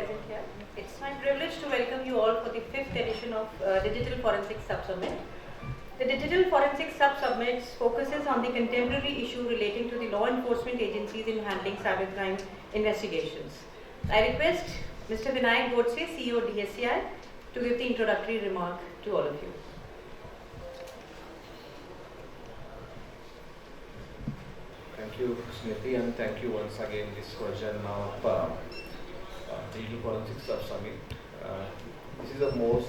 present here. It's my privilege to welcome you all for the 5th edition of Digital Forensics Sub-Summit. The Digital Forensics Sub-Summit focuses on the contemporary issue relating to the law enforcement agencies in handling cybercrime investigations. I request Mr. Vinayak Godse, CEO DSCI, to give the introductory remark to all of you. Thank you, Smriti, and thank you once again this version of Digital Forensics Sub-Summit. This is the most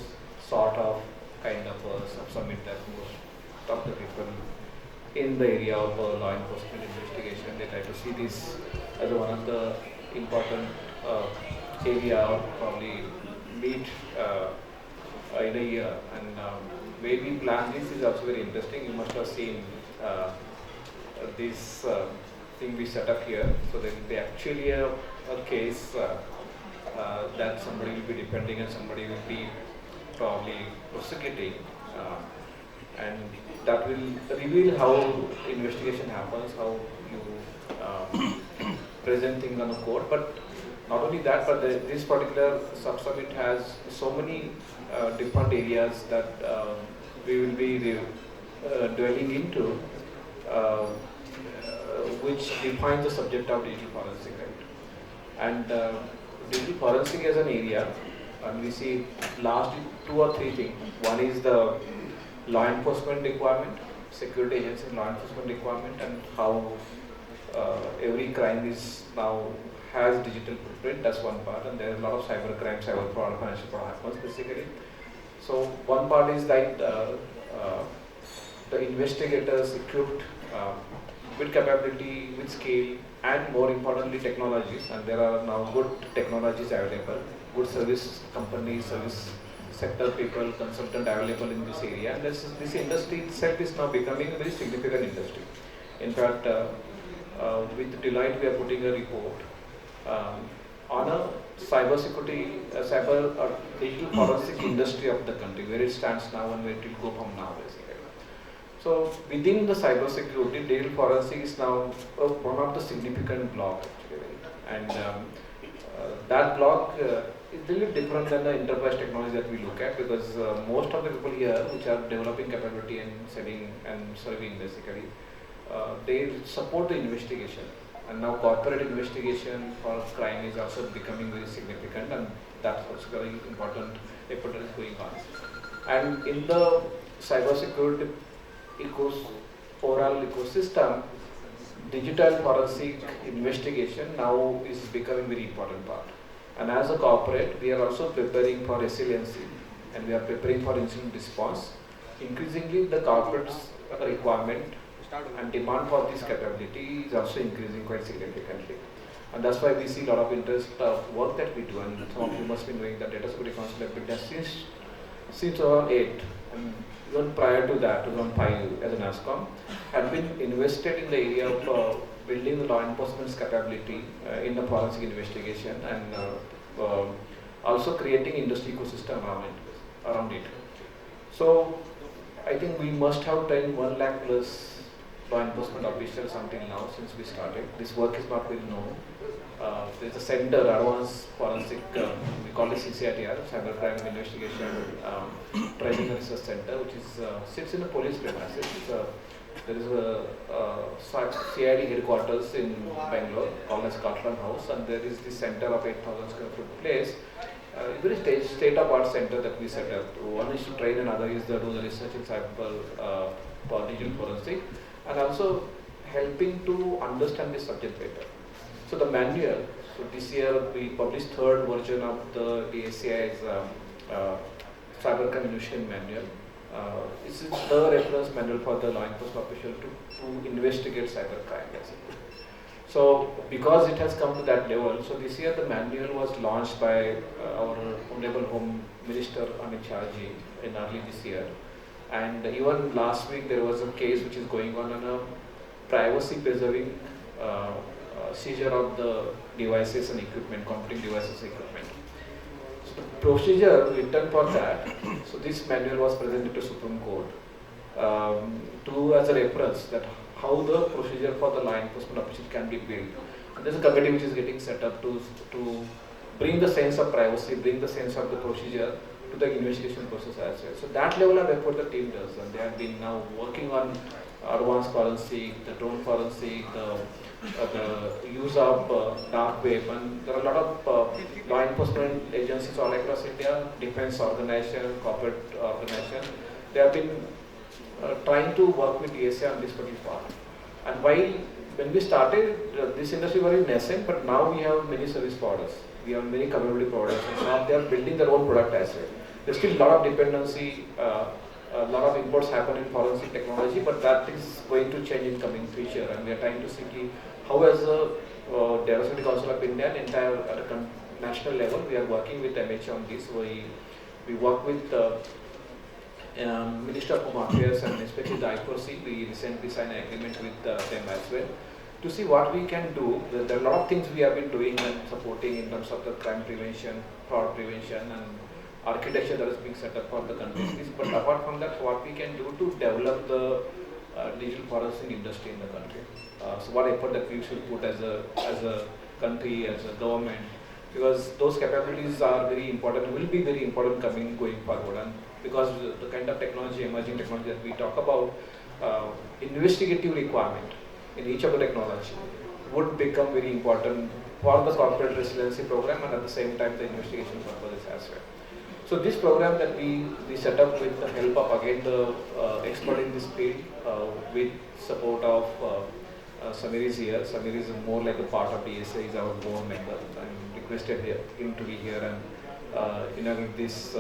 sort of kind of a sub-summit that most of the people in the area of law enforcement investigation, they try to see this as one of the important area or probably meet in a year. And way we plan this is also very interesting. You must have seen this thing we set up here. So there will be actually a case that somebody will be defending and somebody will be probably prosecuting, and that will reveal how investigation happens, how you present things on the court. But not only that, but this particular sub-summit has so many different areas that we will be dwelling into, which defines the subject of digital forensic, right? And digital forensic as an area, and we see last 2 or 3 things. One is the law enforcement requirement, security agency law enforcement requirement, and how every crime is now has digital footprint. That's one part, and there is a lot of cyber crime, cyber fraud, financial fraud happens basically. So one part is that the investigators equipped with capability, with scale, and more importantly technologies, and there are now good technologies available, good service companies, service sector people, consultant available in this area, and this industry itself is now becoming a very significant industry. In fact, with Deloitte we are putting a report on a cybersecurity, digital forensic industry of the country, where it stands now and where it will go from now basically. So within the cybersecurity, digital forensic is now one of the significant blocks actually, and that block is a little different than the enterprise technology that we look at, because most of the people here which are developing capability and selling and serving basically, they support the investigation, and now corporate investigation for crime is also becoming very significant, and that's also very important effort that is going on. And in the cybersecurity overall ecosystem, digital forensic investigation now is becoming very important part. And as a corporate, we are also preparing for resiliency, and we are preparing for incident response. Increasingly, the corporate's requirement and demand for this capability is also increasing quite significantly. And that's why we see a lot of interest of work that we do, and some of you must be knowing that data security council have been there since 2008, and even prior to that, 2005 as an ASCOM, had been invested in the area of building the law enforcement's capability in the forensic investigation, and also creating industry ecosystem around it. So I think we must have trained 1 lakh plus law enforcement officials until now since we started. This work is not well known. There's a center, Advanced Forensic, we call it CCITR, Cybercrime Investigation Training and Research Center, which is sits in a police premises. There is a CID headquarters in Bangalore called as Scotland House, and there is this center of 8,000 square foot place. Very state-of-art center that we set up. One is to train, and other is to do the research in cyber for digital forensic, and also helping to understand this subject better. So the manual, so this year we published 3rd version of the DSCI's cybercrime investigation manual. This is the reference manual for the law enforcement official to investigate cybercrime basically. So because it has come to that level, so this year the manual was launched by our Honorable Home Minister Amit Shahji in early this year. And even last week there was a case which is going on a privacy preserving seizure of the devices and equipment, computing devices and equipment. So the procedure written for that, so this manual was presented to Supreme Court as a reference that how the procedure for the law enforcement official can be built. And there's a committee which is getting set up to bring the sense of privacy, bring the sense of the procedure to the investigation process as well. So that level of effort the team does, and they have been now working on advanced forensic, the drone forensic, the use of dark web, and there are a lot of law enforcement agencies all across India, defense organization, corporate organization. They have been trying to work with DSCI on this particular part. And while when we started, this industry was very nascent, but now we have many service providers. We have many community providers, and now they are building their own product as well. There's still a lot of dependency, a lot of imports happen in forensic technology, but that is going to change in coming future. And we are trying to see how, as a Diversity Council of India, and entire at a national level, we are working with MH on this. We work with Minister of Home Affairs and especially the IPOC. We recently signed an agreement with them as well to see what we can do. There are a lot of things we have been doing and supporting in terms of the crime prevention, fraud prevention, and architecture that is being set up for the countries. But apart from that, what we can do to develop the digital forensic industry in the country. So what effort that we should put as a country, as a government, because those capabilities are very important, will be very important going forward. And because the kind of technology, emerging technology that we talk about, investigative requirement in each of the technology would become very important for the corporate resiliency program, and at the same time the investigation purposes as well. So this program that we set up with the help of again the expert in this field, with support of Samir is here. Samir is more like a part of DSCI, is our board member, and requested him to be here and inaugurate this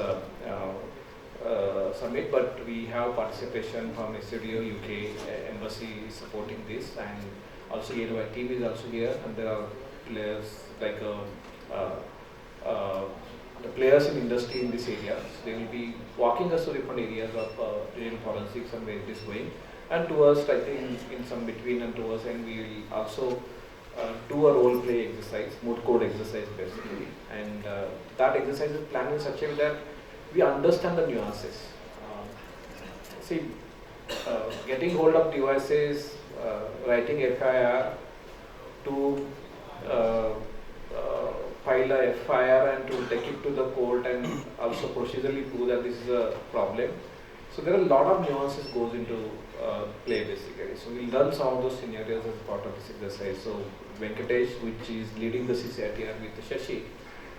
summit. But we have participation from Studio UK Embassy supporting this, and also AISS team is also here, and there are players like the players in industry in this area. So they will be walking us through different areas of digital forensics and where it is going. And towards, I think, in some between and towards, and we will also do a role play exercise, moot code exercise basically. And that exercise is planned in such a way that we understand the nuances. Getting hold of devices, writing FIR, to file a FIR and to take it to the court and also procedurally prove that this is a problem. So there are a lot of nuances goes into play basically. So we'll learn some of those scenarios as part of this exercise. So Venkatesh, which is leading the CCITR with Shashi.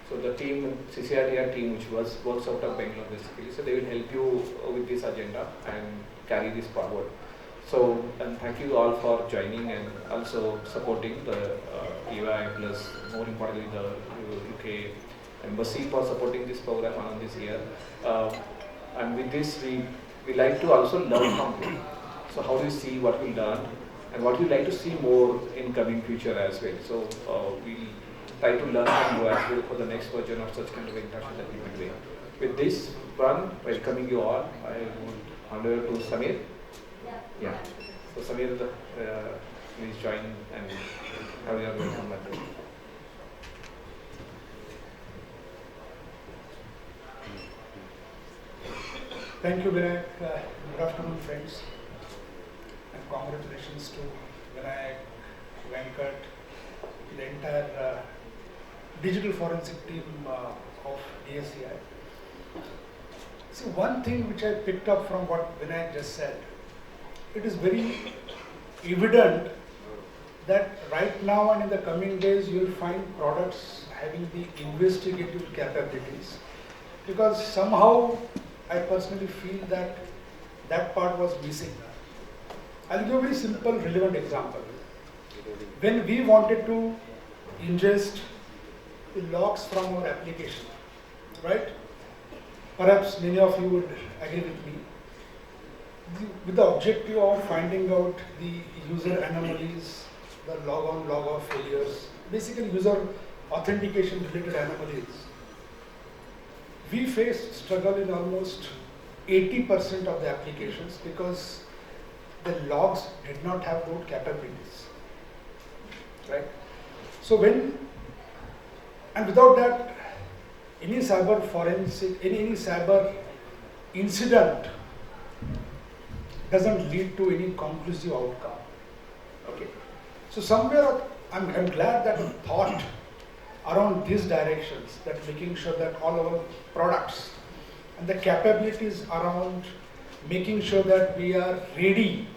So the team, CCITR team, which works out of Bangalore basically. So they will help you with this agenda and carry this forward. So, and thank you all for joining and also supporting the EY, plus more importantly the UK Embassy for supporting this program on this year. And with this, we like to also learn from you. So how do you see what we learned and what you like to see more in coming future as well. So we'll try to learn from you as well for the next version of such kind of interaction that we will be doing. With this one, welcoming you all, I would hand over to Samir. Yeah. So Samir, please join and have your welcome letter. Thank you, Vinayak. Good afternoon, friends, and congratulations to Vinayak, Venkat, the entire digital forensic team of DSCI. See, one thing which I picked up from what Vinayak just said, it is very evident that right now and in the coming days you will find products having the investigative capabilities, because somehow I personally feel that that part was missing. I'll give a very simple, relevant example. When we wanted to ingest the logs from our application, right? Perhaps many of you would agree with me. With the objective of finding out the user anomalies, the log on, log off failures, basically user authentication related anomalies, we faced struggle in almost 80% of the applications because the logs did not have those capabilities, right? So and without that, any cyber forensic, any cyber incident doesn't lead to any conclusive outcome. Okay. So somewhere I'm glad that the thought around these directions, that making sure that all our products and the capabilities around making sure that we are ready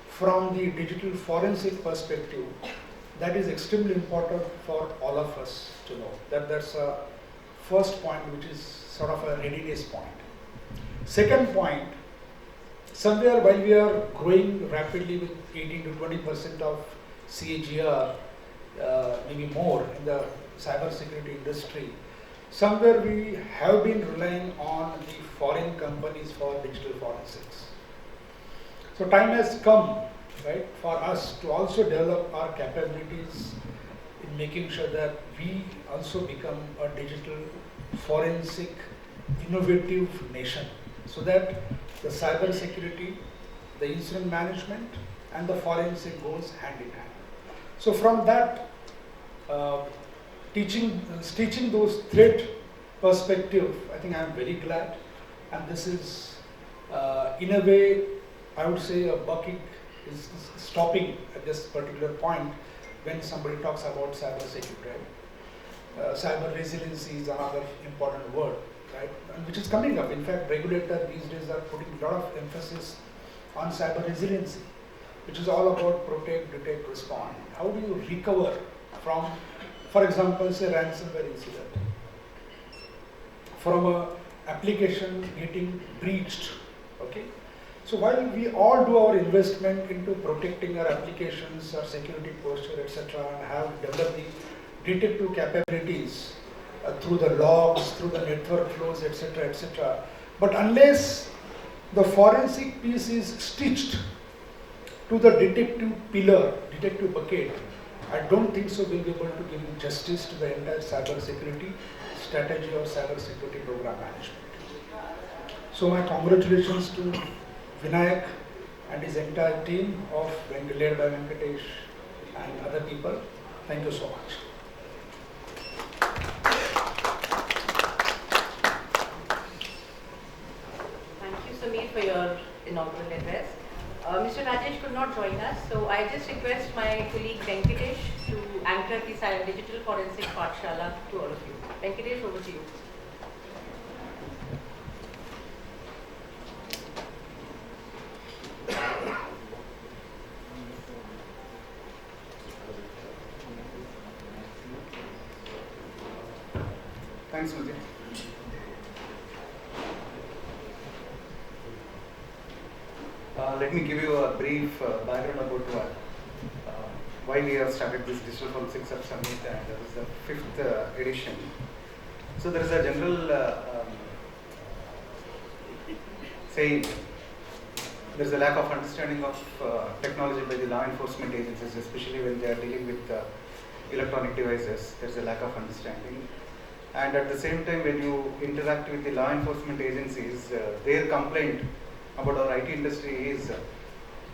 from the digital forensic perspective, that is extremely important for all of us to know. That's a first point, which is sort of a readiness point. Second point, somewhere while we are growing rapidly with 18 to 20% of CAGR, maybe more in the cybersecurity industry, somewhere we have been relying on the foreign companies for digital forensics. So time has come, right, for us to also develop our capabilities in making sure that we also become a digital forensic innovative nation, so that the cyber security, the incident management and the forensic goes hand in hand. So from that stitching those thread perspective, I think I am very glad, and this is in a way, I would say a bucket is stopping at this particular point when somebody talks about cyber security, right? Cyber resiliency is another important word, right? And which is coming up. In fact, regulators these days are putting a lot of emphasis on cyber resiliency, which is all about protect, detect, respond. How do you recover from, for example, say ransomware incident, from a application getting breached, okay? So while we all do our investment into protecting our applications, our security posture, etc., and have developed the detective capabilities through the logs, through the network flows, etc., etc., but unless the forensic piece is stitched to the detective pillar, detective bucket, I don't think so we'll be able to give justice to the entire cyber security strategy or cyber security program management. So my congratulations to Vinayak and his entire team of led by Venkatesh and other people. Thank you so much. Thank you, Samir, for your inaugural address. Mr. Rajesh could not join us, so I just request my colleague Venkatesh to anchor the Digital Forensic Pathshala to all of you. Venkatesh, over to you. Thanks, Mujit. Let me give you a brief background about why we have started this Digital Forensic Summit, and that is the 5th edition. So there is a general saying, there is a lack of understanding of technology by the law enforcement agencies, especially when they are dealing with electronic devices. There is a lack of understanding. And at the same time, when you interact with the law enforcement agencies, their complaint about our IT industry is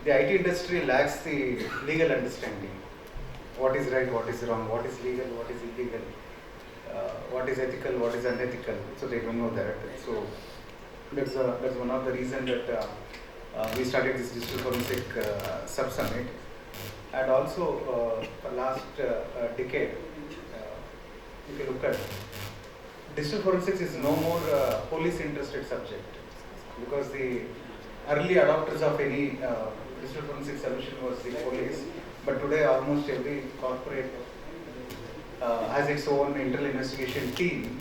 the IT industry lacks the legal understanding. What is right, what is wrong, what is legal, what is illegal, what is ethical, what is unethical. So they don't know that. So that's one of the reasons that we started this Digital Forensic Sub-Summit. And also for last decade, if you look at digital forensics is no more police interested subject, because the early adopters of any digital forensic solution was the police, but today almost every corporate has its own internal investigation team,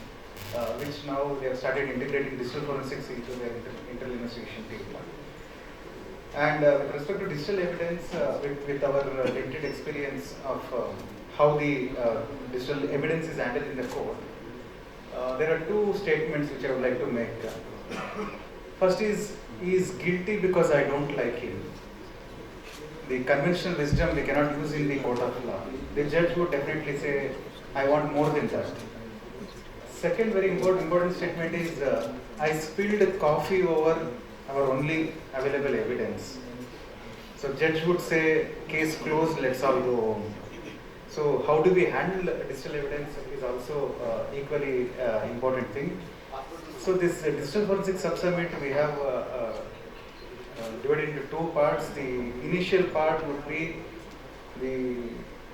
which now they have started integrating digital forensics into their internal investigation team. And with respect to digital evidence, with our limited experience of how the digital evidence is handled in the court, there are two statements which I would like to make. First is, he is guilty because I don't like him. The conventional wisdom we cannot use in the court of law. The judge would definitely say, I want more than that. Second very important statement is, I spilled coffee over our only available evidence. So judge would say, case closed, let's all go home. So how do we handle digital evidence is also equally important thing. So this Digital Forensic Sub-Summit we have divided into two parts. The initial part would be the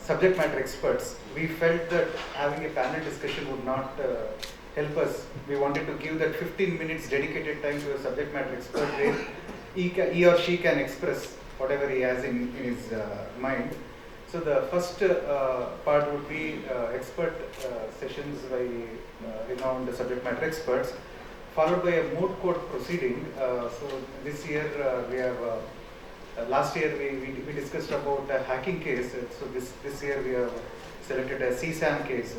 subject matter experts. We felt that having a panel discussion would not help us. We wanted to give that 15 minutes dedicated time to a subject matter expert where he or she can express whatever he has in his mind. So the first part would be expert sessions by renowned subject matter experts, followed by a moot court proceeding. So this year we have, last year we discussed about a hacking case. So this year we have selected a CSAM case,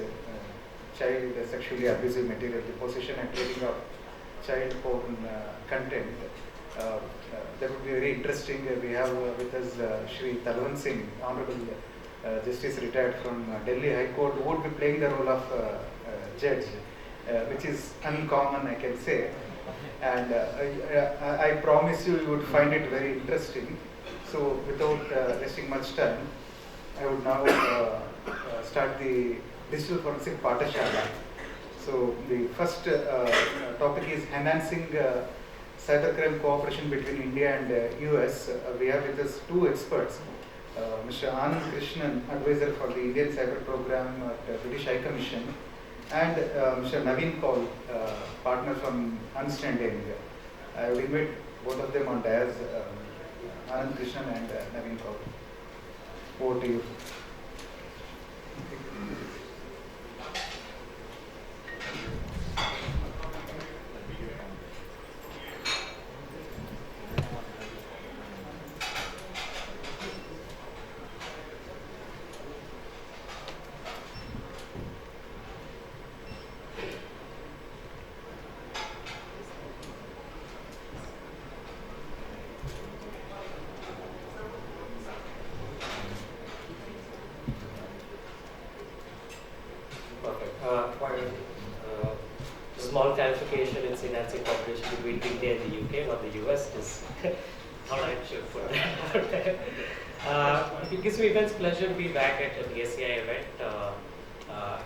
child sexually abusive material, the possession and trading of child porn content. That would be very interesting. We have with us Shri Talwan Singh, Honorable Justice retired from Delhi High Court, who would be playing the role of judge, which is uncommon, I can say. And I promise you, you would find it very interesting. So without wasting much time, I would now start the digital forensic Pathashala. So the first topic is enhancing cybercrime cooperation between India and US. We have with us two experts, Mr. Anand Krishnan, advisor for the Indian Cyber Program at British High Commission, and Mr. Naveen Kaul, partner from Understanding. I would invite both of them on dais, Anand Krishnan and Naveen Kaul. Over to you. Small clarification, it's enhancing cooperation between India and the UK, not the US, is how I should put that out there. It gives me immense pleasure to be back at a DSCI event.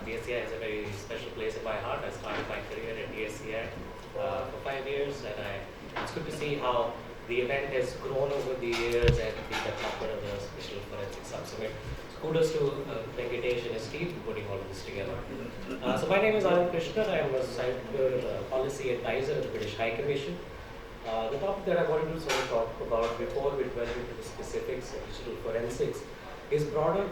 DSCI is a very special place in my heart. I started my career at DSCI for 5 years, and it's good to see how the event has grown over the years and the development of the Special Forensic Sub-Summit. Kudos to Venkatesh and his team for putting all of this together. So my name is Anand Krishnan. I am a cyber policy advisor at the British High Commission. The topic that I wanted to sort of talk about before we delve into the specifics of digital forensics is broader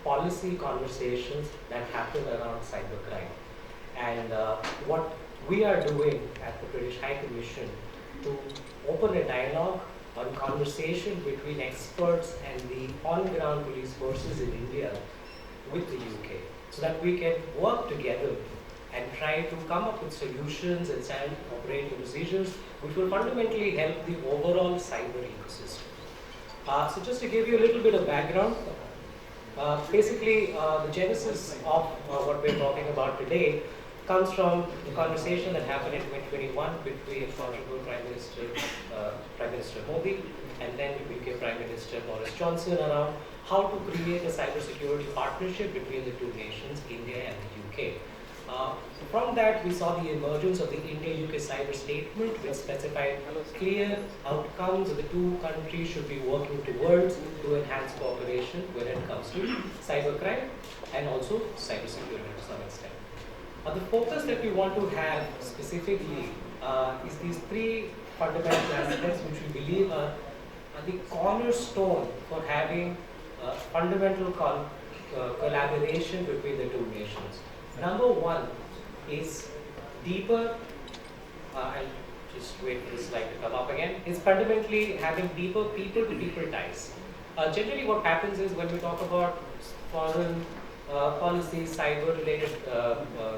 policy conversations that happen around cybercrime. And what we are doing at the British High Commission to open a dialogue on conversation between experts and the on-ground police forces in India with the UK, so that we can work together and try to come up with solutions and standard operating procedures which will fundamentally help the overall cyber ecosystem. So just to give you a little bit of background, basically the genesis of what we're talking about today comes from the conversation that happened in 2021 between Honorable Prime Minister Modi and then UK Prime Minister Boris Johnson around how to create a cybersecurity partnership between the two nations, India and the UK. From that, we saw the emergence of the India-UK Cyber Statement, which specified clear outcomes that the two countries should be working towards to enhance cooperation when it comes to cybercrime and also cybersecurity to some extent. The focus that we want to have specifically is these three fundamental aspects which we believe are the cornerstone for having fundamental collaboration between the two nations. Number one is deeper, I'll just wait for this slide to come up again, is fundamentally having deeper people-to-people ties. Generally what happens is when we talk about foreign policy, cyber-related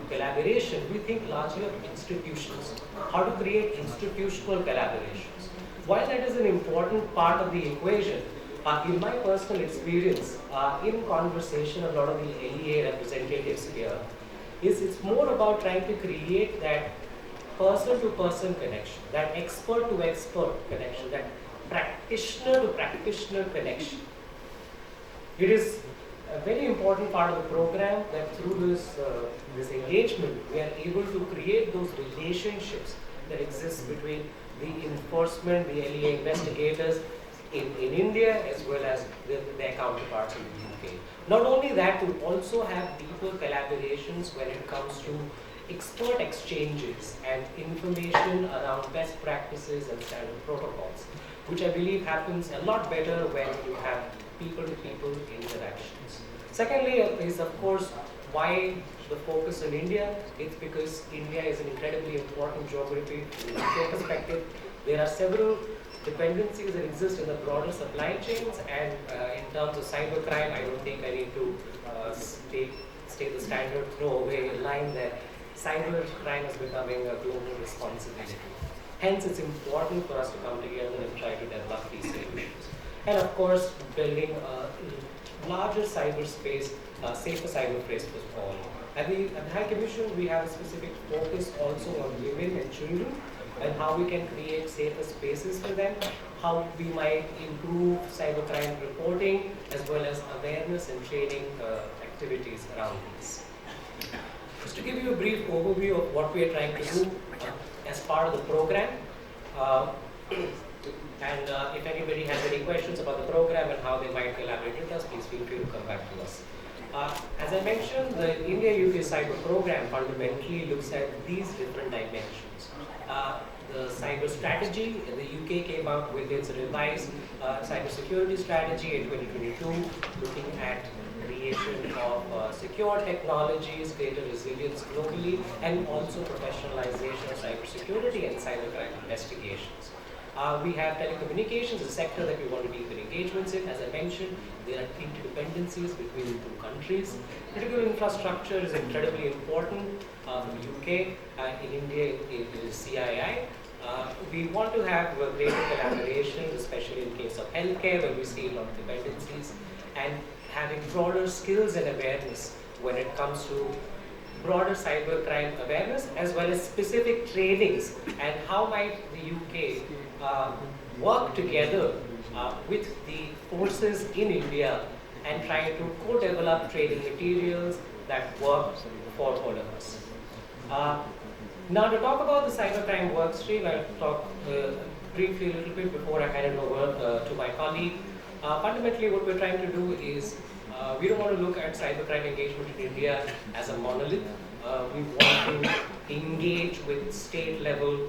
collaboration, we think largely of institutions, how to create institutional collaborations. While that is an important part of the equation, in my personal experience, in conversation, a lot of the LEA representatives here, it's more about trying to create that person-to-person connection, that expert-to-expert connection, that practitioner-to-practitioner connection. It is a very important part of the program that through this engagement, we are able to create those relationships that exist between the enforcement, the LEA investigators, in India as well as their counterparts in the UK. Not only that, we also have deeper collaborations when it comes to expert exchanges and information around best practices and standard protocols, which I believe happens a lot better when you have people-to-people interactions. Secondly is, of course, why the focus on India. It's because India is an incredibly important geography from a UK perspective. There are several dependencies that exist in the broader supply chains, and in terms of cybercrime, I don't think I need to state the standard throwaway line that cybercrime is becoming a global responsibility. Hence, it's important for us to come together and try to develop these solutions. And of course, building a larger cyberspace, safer cyberspace for all. At the High Commission, we have a specific focus also on women and children, and how we can create safer spaces for them, how we might improve cybercrime reporting, as well as awareness and training activities around this. Just to give you a brief overview of what we are trying to do as part of the program, and if anybody has any questions about the program and how they might collaborate with us, please feel free to come back to us. As I mentioned, the India-UK Cyber Program fundamentally looks at these different dimensions. The cyber strategy, the UK came out with its revised cybersecurity strategy in 2022, looking at creation of secure technologies, greater resilience globally, and also professionalization of cybersecurity and cybercrime investigations. We have telecommunications, a sector that we want to deepen engagements in. As I mentioned, there are interdependencies between the two countries. Critical infrastructure is incredibly important in the UK. In India, it is CII. We want to have greater collaboration, especially in case of healthcare, where we see a lot of dependencies, and having broader skills and awareness when it comes to broader cybercrime awareness, as well as specific trainings, and how might the UK work together with the forces in India and try to co-develop training materials that work for all of us. Now, to talk about the cybercrime workstream, I'll talk briefly a little bit before I hand it over to my colleague. Fundamentally, what we're trying to do is we don't want to look at cybercrime engagement in India as a monolith. We want to engage with state-level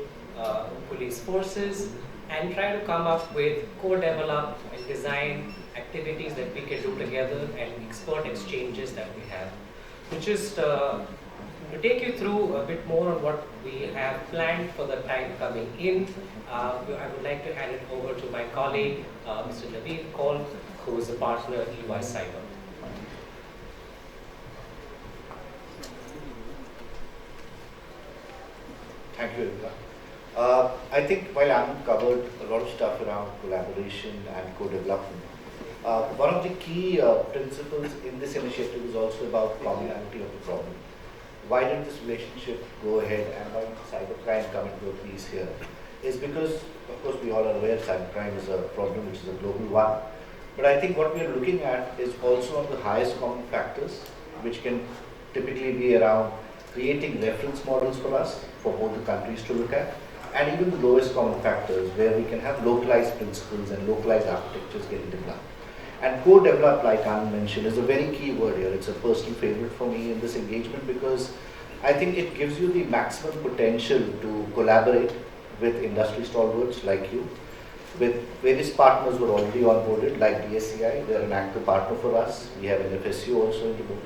police forces and try to come up with co-develop and design activities that we can do together and expert exchanges that we have. To just to take you through a bit more on what we have planned for the time coming in, I would like to hand it over to my colleague, Mr. Naveed Kaul, who is a partner at EY Cyber. Thank you, Erika. I think while Anand covered a lot of stuff around collaboration and co-development, one of the key principles in this initiative is also about commonality of the problem. Why did this relationship go ahead and why did cybercrime come into a piece here? Is because, of course, we all are aware cybercrime is a problem which is a global one. But I think what we are looking at is also on the highest common factors, which can typically be around creating reference models for us, for both the countries to look at, and even the lowest common factors where we can have localized principles and localized architectures getting developed. And co-develop, like Anand mentioned, is a very key word here. It's a personal favorite for me in this engagement because I think it gives you the maximum potential to collaborate with industry stalwarts like you, with various partners who are already onboarded, like DSCI. They're an anchor partner for us. We have an FSU also in the board.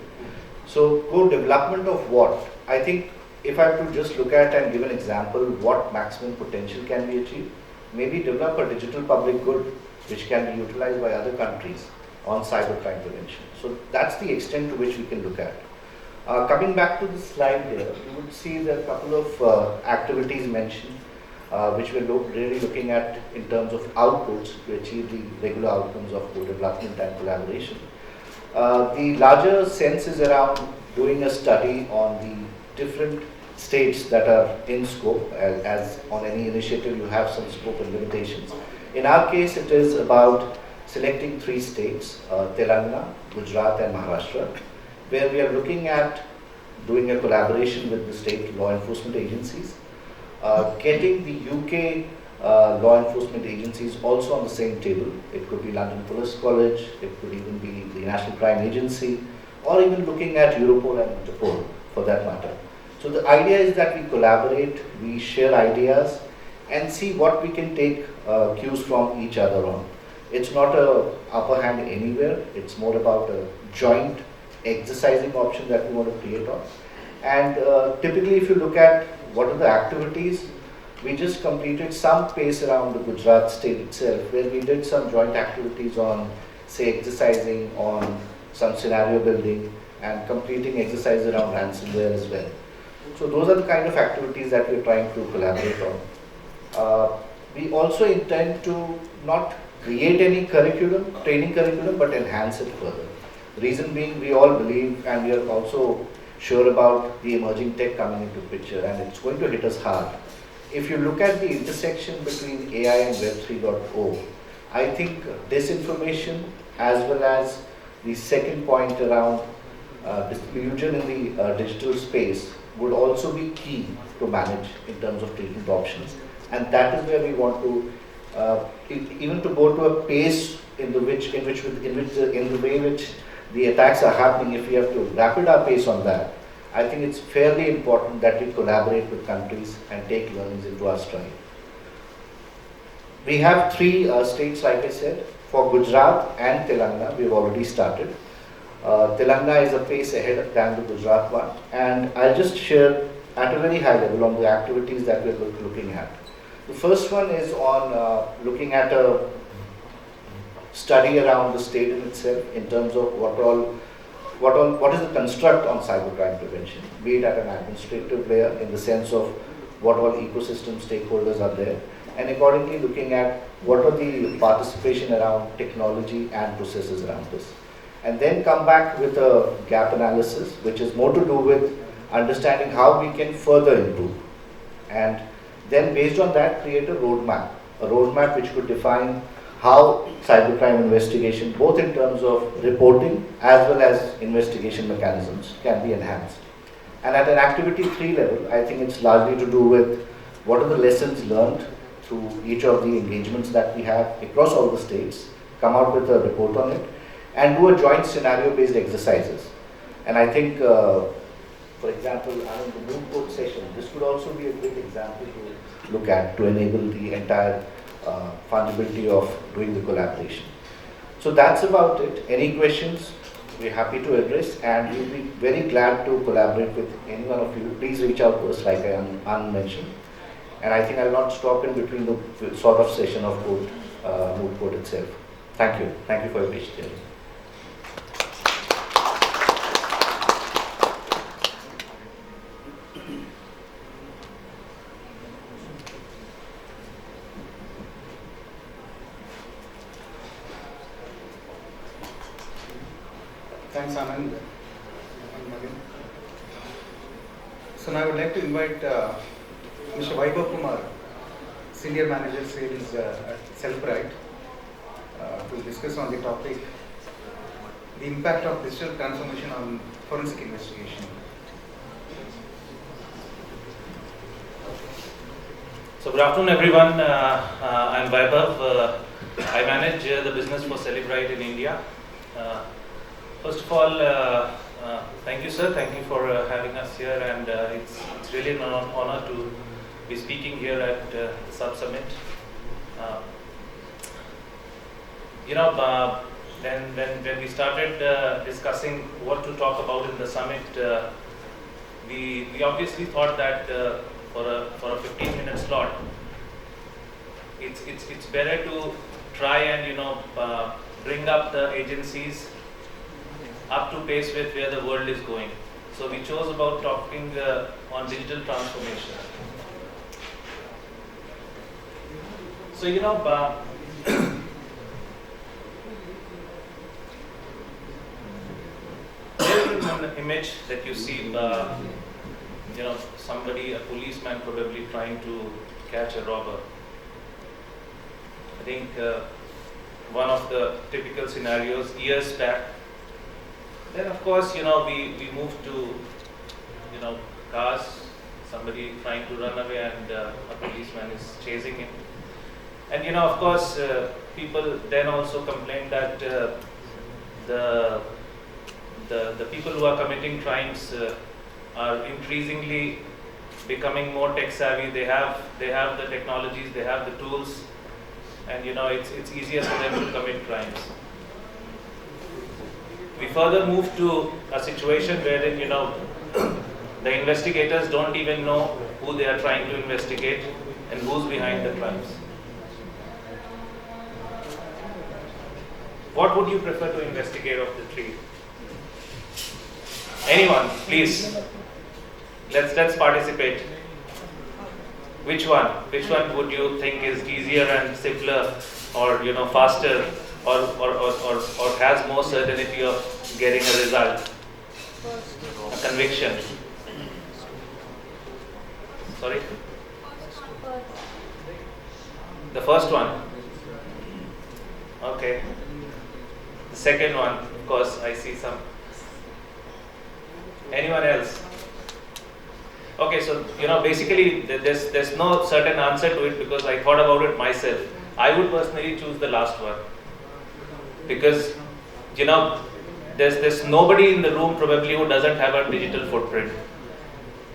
So co-development of what? I think if I have to just look at and give an example, what maximum potential can be achieved? Maybe develop a digital public good which can be utilized by other countries on cybercrime prevention. So that's the extent to which we can look at. Coming back to the slide here, you would see there are a couple of activities mentioned which we're really looking at in terms of outputs to achieve the regular outcomes of co-development and collaboration. The larger sense is around doing a study on the different states that are in scope. As on any initiative you have some scope and limitations. In our case it is about selecting 3 states, Telangana, Gujarat and Maharashtra, where we are looking at doing a collaboration with the state law enforcement agencies, getting the UK law enforcement agencies also on the same table. It could be London Police College, it could even be the National Crime Agency, or even looking at Europol and Interpol for that matter. So the idea is that we collaborate, we share ideas, and see what we can take cues from each other on. It's not a upper hand anywhere, it's more about a joint exercising option that we want to create on. And typically if you look at what are the activities, we just completed some pace around the Gujarat state itself, where we did some joint activities on, say, exercising on some scenario building and completing exercise around ransomware as well. So those are the kind of activities that we're trying to collaborate on. We also intend to not create any curriculum, training curriculum, but enhance it further. Reason being, we all believe and we are also sure about the emerging tech coming into picture, and it's going to hit us hard. If you look at the intersection between AI and Web 3.0, I think disinformation as well as the second point around disillusion in the digital space would also be key to manage in terms of treatment options. And that is where we want to, even to go to a pace in the way which the attacks are happening. If we have to rapid our pace on that, I think it's fairly important that we collaborate with countries and take learnings into our stride. We have 3 states, like I said. For Gujarat and Telangana, we've already started. Telangana is a pace ahead than the Gujarat one, and I'll just share at a very high level on the activities that we're looking at. The first one is on looking at a study around the state in itself in terms of what is the construct on cybercrime prevention, be it at an administrative layer in the sense of what all ecosystem stakeholders are there, and accordingly looking at what are the participation around technology and processes around this. And then come back with a gap analysis, which is more to do with understanding how we can further improve. And then based on that, create a roadmap which could define how cybercrime investigation, both in terms of reporting as well as investigation mechanisms, can be enhanced. And at an activity 3 level, I think it's largely to do with what are the lessons learned through each of the engagements that we have across all the states, come out with a report on it, and do a joint scenario-based exercises. And I think, for example, the moot court session, this could also be a great example to look at to enable the entire fungibility of doing the collaboration. So that's about it. Any questions, we're happy to address, and we'll be very glad to collaborate with any one of you. Please reach out to us, like I mentioned. And I think I'll not stop in between the sort of session of moot court itself. Thank you. Thank you for your patience. Thanks, Anand. So now I would like to invite Mr. Vaibhav Kumar, Senior Manager Sales at Self-Bright, to discuss on the topic, the impact of digital transformation on forensic investigation. So good afternoon everyone, I'm Vaibhav. I manage the business for Celebrite in India. First of all, thank you sir, thank you for having us here, and it's really an honor to be speaking here at the Sub-Summit. When we started discussing what to talk about in the summit, we obviously thought that for a 15-minute slot, it's better to try and bring up the agencies up to pace with where the world is going. So we chose about talking on digital transformation. So there is an image that you see, somebody, a policeman probably trying to catch a robber. I think one of the typical scenarios years back. Then of course, we moved to, cars, somebody trying to run away and a policeman is chasing him. And of course, people then also complain that the people who are committing crimes are increasingly becoming more tech savvy. They have the technologies, they have the tools, and it's easier for them to commit crimes. We further move to a situation wherein the investigators don't even know who they are trying to investigate and who's behind the crimes. What would you prefer to investigate of the three? Anyone, please. Let's participate. Which one? Which one would you think is easier and simpler, or faster, or has more certainty of getting a result, a conviction? Sorry? The first one. Okay. The second one, of course, I see some. Anyone else? Okay, so basically there's no certain answer to it because I thought about it myself. I would personally choose the last one because there's nobody in the room probably who doesn't have a digital footprint,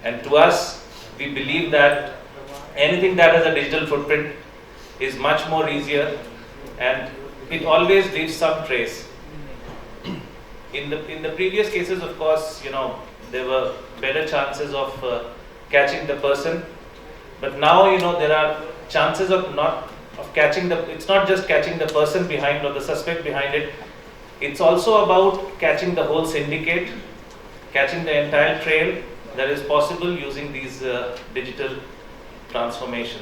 and to us we believe that anything that has a digital footprint is much more easier, and it always leaves some trace. In the previous cases, of course, there were better chances of catching the person, but now there are chances of catching it's not just catching the person behind or the suspect behind it, it's also about catching the whole syndicate, catching the entire trail that is possible using these digital transformation.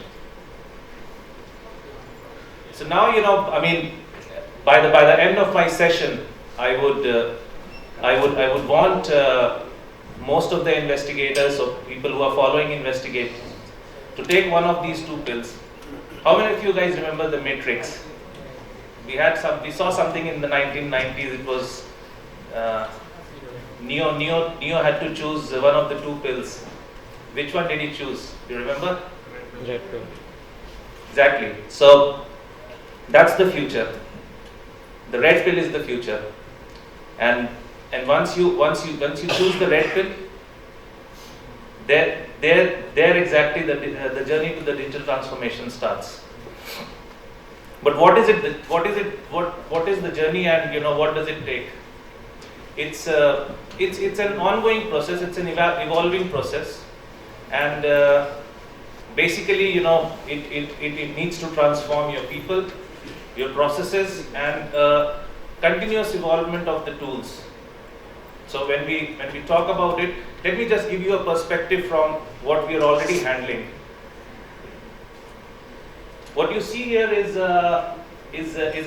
So now by the end of my session, I would want most of the investigators or people who are following investigations to take one of these two pills. How many of you guys remember the Matrix? We saw something in the 1990s. It was Neo had to choose one of the two pills. Which one did he choose? Do you remember? Red pill. Exactly. So that's the future. The red pill is the future, and once you choose the red pill, there exactly the journey to the digital transformation starts. But what is the journey, and what does it take? It's an ongoing process. It's an evolving process, and basically it needs to transform your people, your processes, and continuous evolvement of the tools. So when we talk about it, let me just give you a perspective from what we are already handling. What you see here is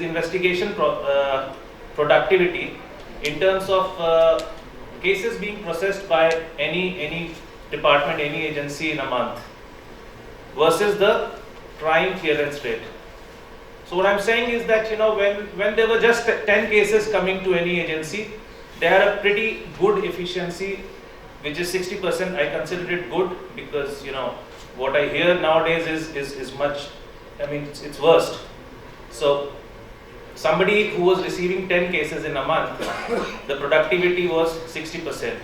investigation productivity in terms of cases being processed by any department, any agency in a month versus the crime clearance rate. So what I'm saying is that when there were just 10 cases coming to any agency, they had a pretty good efficiency, which is 60%. I consider it good because what I hear nowadays is much. It's worst. So somebody who was receiving 10 cases in a month, the productivity was 60%.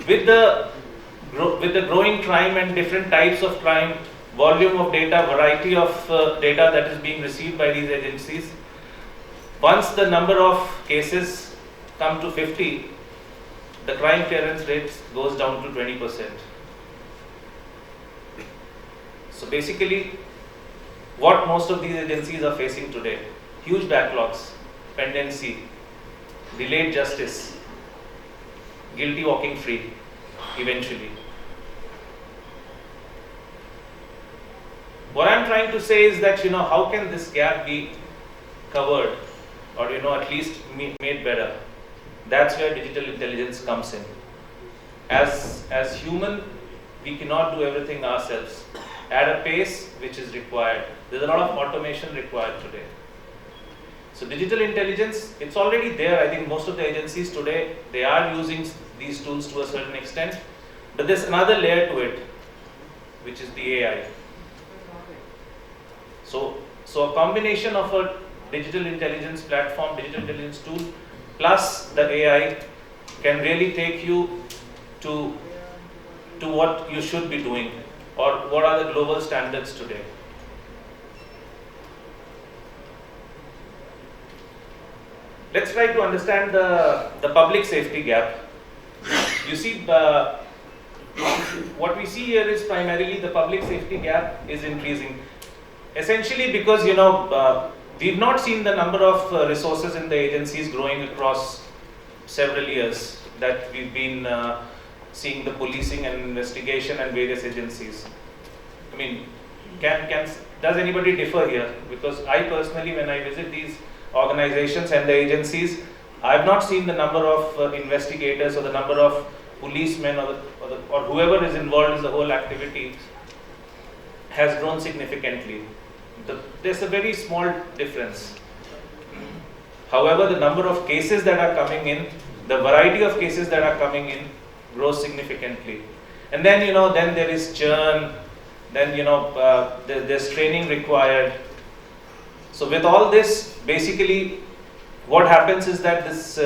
With the growing crime and different types of crime, volume of data, variety of data that is being received by these agencies, once the number of cases come to 50, the crime clearance rate goes down to 20%. So basically, what most of these agencies are facing today: huge backlogs, pendency, delayed justice, guilty walking free eventually. What I'm trying to say is that how can this gap be covered, or at least made better? That's where digital intelligence comes in. As human, we cannot do everything ourselves at a pace which is required. There's a lot of automation required today. So digital intelligence, it's already there. I think most of the agencies today, they are using these tools to a certain extent, but there's another layer to it, which is the AI. So a combination of a digital intelligence platform, digital intelligence tool, plus the AI can really take you to what you should be doing, or what are the global standards today. Let's try to understand the public safety gap. You see, what we see here is primarily the public safety gap is increasing. Essentially because, we've not seen the number of resources in the agencies growing across several years that we've been seeing the policing and investigation and various agencies. I mean, does anybody differ here? Because I personally, when I visit these organizations and the agencies, I have not seen the number of investigators or the number of policemen or whoever is involved in the whole activity has grown significantly. There's a very small difference. However, the number of cases that are coming in, the variety of cases that are coming in grows significantly. And then, then there is churn, then, there's training required. So with all this, basically, what happens is that this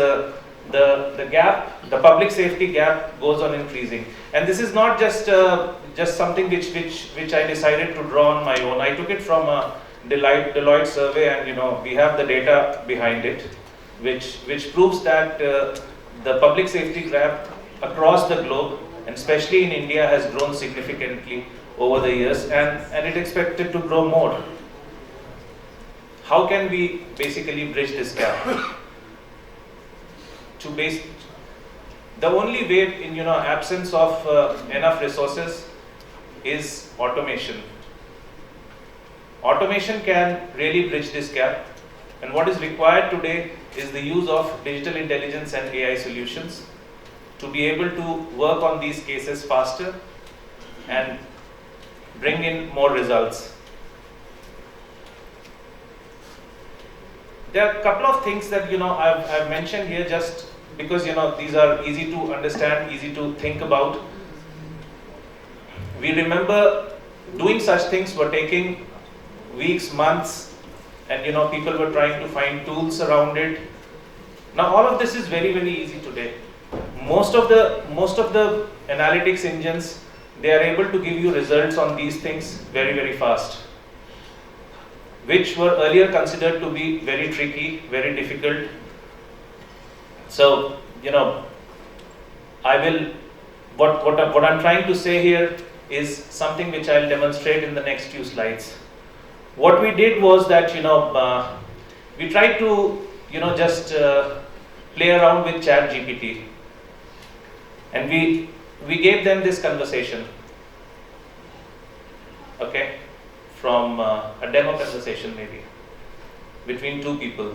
the gap, the public safety gap, goes on increasing. And this is not just something which I decided to draw on my own. I took it from a Deloitte survey, and we have the data behind it, which proves that the public safety gap across the globe, and especially in India, has grown significantly over the years, and it expected to grow more. How can we basically bridge this gap? The only way in absence of enough resources is automation. Automation can really bridge this gap, and what is required today is the use of digital intelligence and AI solutions to be able to work on these cases faster and bring in more results. There are a couple of things that I've mentioned here just because these are easy to understand, easy to think about. We remember doing such things were taking weeks, months, and people were trying to find tools around it. Now all of this is very, very easy today. Most of the analytics engines, they are able to give you results on these things very, very fast, which were earlier considered to be very tricky, very difficult. So, what I'm trying to say here is something which I'll demonstrate in the next few slides. What we did was that, we tried to, just play around with ChatGPT, and we gave them this conversation, okay, from a demo conversation maybe between two people.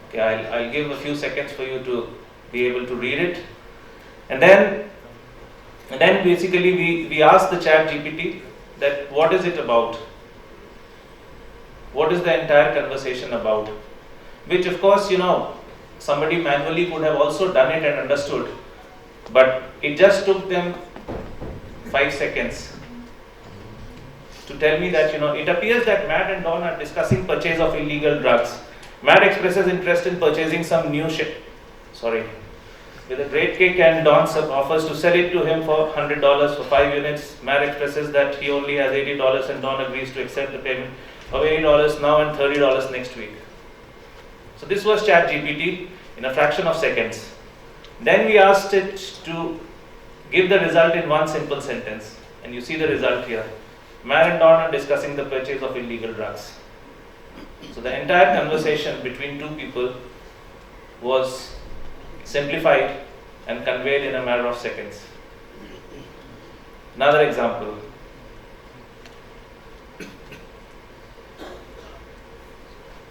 Okay, I'll give a few seconds for you to be able to read it, and then basically we asked the ChatGPT that what is it about? What is the entire conversation about? Which of course somebody manually could have also done it and understood, but it just took them 5 seconds to tell me that it appears that Matt and Don are discussing purchase of illegal drugs. Matt expresses interest in purchasing some new with a great cake, and Don offers to sell it to him for $100 for 5 units. Matt expresses that he only has $80 and Don agrees to accept the payment of $80 now and $30 next week. So this was ChatGPT in a fraction of seconds. Then we asked it to give the result in one simple sentence, and you see the result here. Matt and Don are discussing the purchase of illegal drugs. So the entire conversation between two people was simplified and conveyed in a matter of seconds. Another example.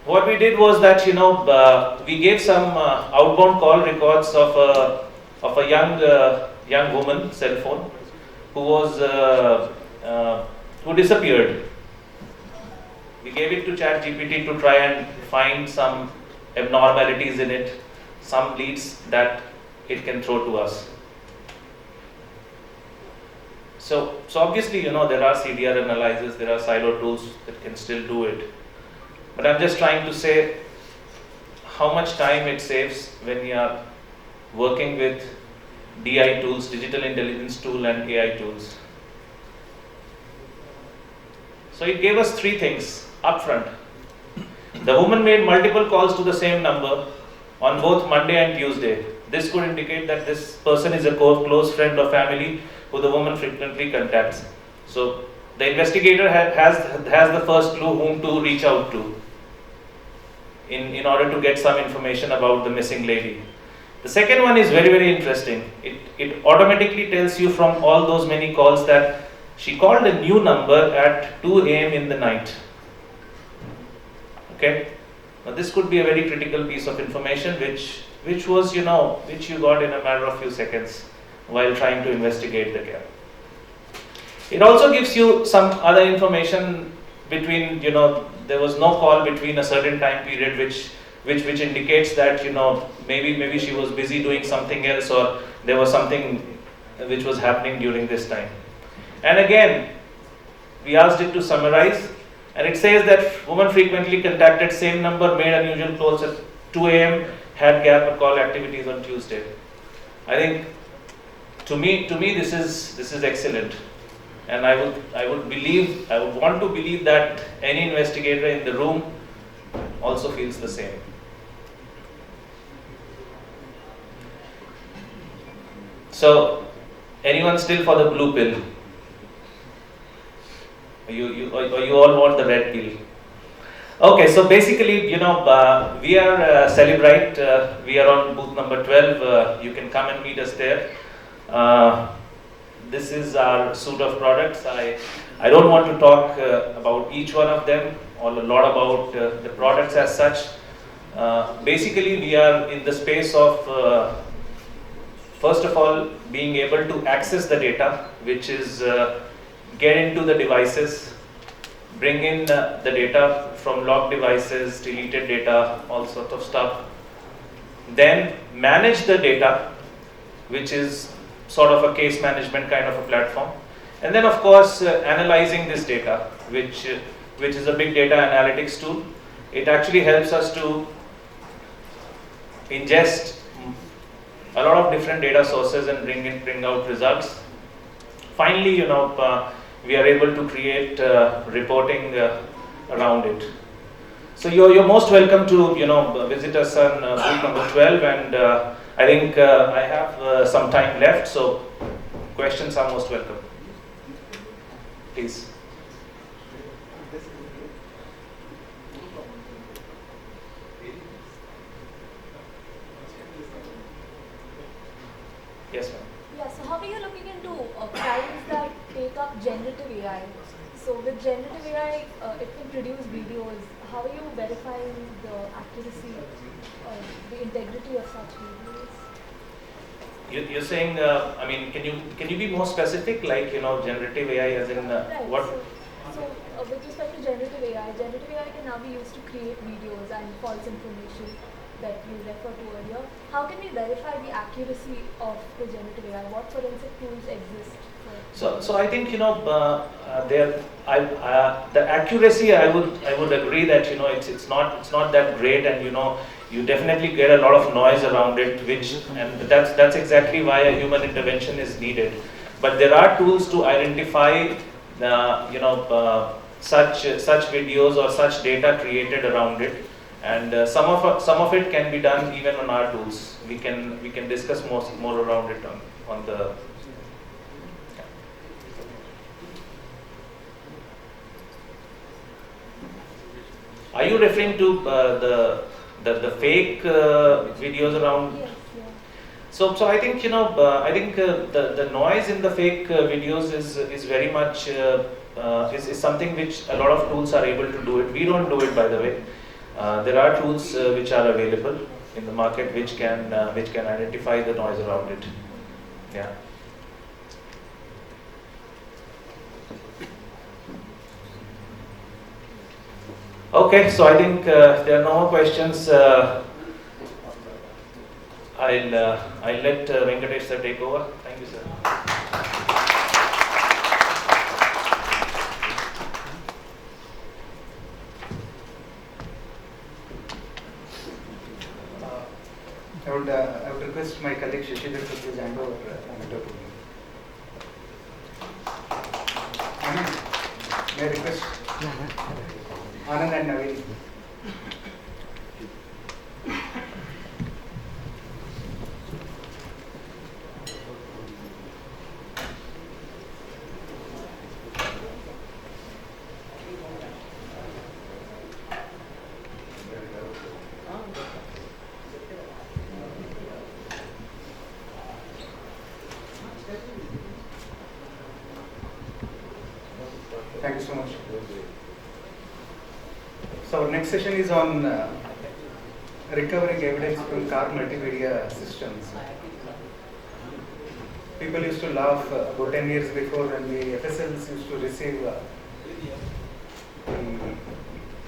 What we did was that we gave some outbound call records of a young woman cell phone who disappeared. We gave it to ChatGPT to try and find some abnormalities in it, some leads that it can throw to us. So obviously, there are CDR analyzers, there are silo tools that can still do it. But I'm just trying to say how much time it saves when you are working with DI tools, digital intelligence tool, and AI tools. So it gave us 3 things upfront. The woman made multiple calls to the same number on both Monday and Tuesday. This could indicate that this person is a close friend or family who the woman frequently contacts. So the investigator has the first clue whom to reach out to in order to get some information about the missing lady. The second one is very, very interesting. It automatically tells you from all those many calls that she called a new number at 2 a.m. in the night. Okay? Now this could be a very critical piece of information which you got in a matter of few seconds while trying to investigate the gap. It also gives you some other information between, there was no call between a certain time period which indicates that, maybe she was busy doing something else, or there was something which was happening during this time. And again, we asked it to summarize, and it says that woman frequently contacted same number, made unusual calls at 2 a.m., had gap or call activities on Tuesday. I think to me this is excellent, and I would want to believe that any investigator in the room also feels the same. So, anyone still for the blue pill? You all want the red pill? Okay, so basically, we are Celebrite. We are on booth number 12. You can come and meet us there. This is our suite of products. I don't want to talk about each one of them or a lot about the products as such. Basically, we are in the space of first of all, being able to access the data, which is get into the devices, bring in the data from locked devices, deleted data, all sorts of stuff. Then manage the data, which is sort of a case management kind of a platform. And then, of course, analyzing this data, which is a big data analytics tool. It actually helps us to ingest a lot of different data sources and bring out results. Finally, we are able to create reporting around it. So you're most welcome to visit us on booth number 12, and I think I have some time left, so questions are most welcome. Please. Yes, ma'am. Yeah, so how are you looking into crimes that take up generative AI? So with generative AI, it can produce videos. How are you verifying the accuracy or the integrity of such videos? You're saying, can you be more specific, like, generative AI as in Right. what? So with respect to generative AI can now be used to create videos and false information that you referred to earlier. How can we verify the accuracy of the generative AI? What forensic tools exist? So I think the accuracy, I would agree that it's not that great, and you definitely get a lot of noise around it, and that's exactly why a human intervention is needed. But there are tools to identify such videos or such data created around it, and some of it can be done even on our tools. We can discuss more around it on the. Are you referring to the fake videos around? Yes, yeah. So I think the noise in the fake videos is very much is something which a lot of tools are able to do it. We don't do it, by the way. There are tools which are available in the market which can identify the noise around it. Yeah. Okay, so I think there are no more questions. I'll let Venkatesh sir take over. Thank you, sir. request my colleague Shishidhar to please hand over the matter to me. Anand, may I request? Anand and Naveen. Thank you so much. So our next session is on recovering evidence from car multimedia systems. People used to laugh about 10 years before when the FSLs used to receive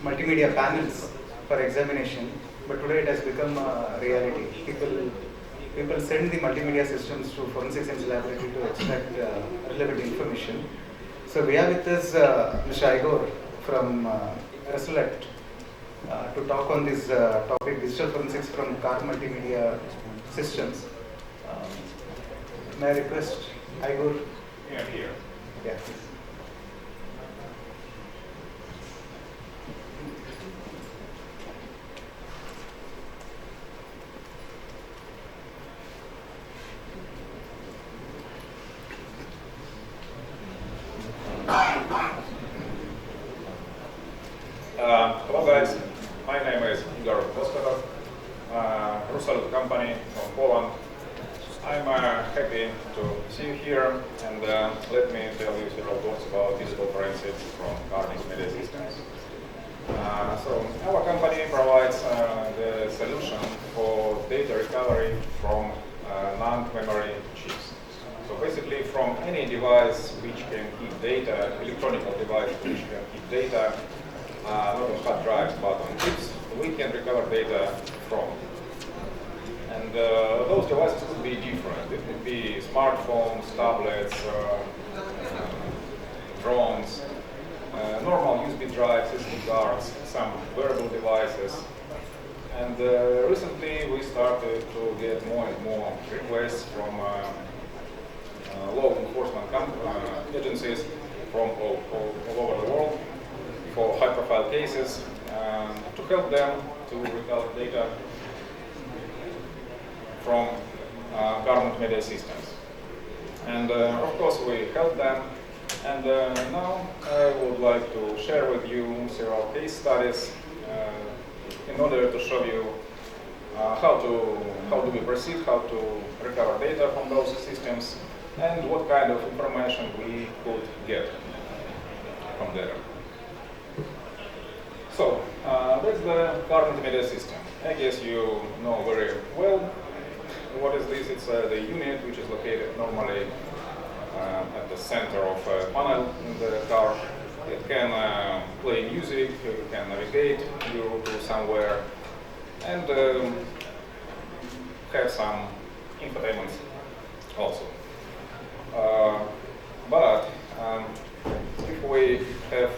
multimedia panels for examination, but today it has become a reality. People send the multimedia systems to forensic science laboratory to extract relevant information. So we have with us Mr. Igor from Resolute to talk on this topic, digital forensics from car multimedia systems. May I request Igor? Yeah, here. Yeah, please. Hello guys, my name is Igor Resolute company from Poland. I'm happy to see you here, and let me tell you several words about digital forensics from car multimedia systems. So our company provides the solution for data recovery from non-memory chips. So basically from any device which can keep data, electronic device which can keep data, not on hard drives but on chips, we can recover data from. And those devices could be different. It could be smartphones, tablets, drones, normal USB drives, SD cards, some wearable devices. And recently we started to get more and more requests from law enforcement agencies from all over the world for high-profile cases to help them to recover data from car multimedia systems. And of course we help them. And now I would like to share with you several case studies in order to show you how do we proceed, how to recover data from those systems, and what kind of information we could get from there. So that's the car multimedia system. I guess you know very well what is this. It's the unit which is located normally at the center of a panel in the car. It can play music, you can navigate you to somewhere, and have some infotainment also. But if we have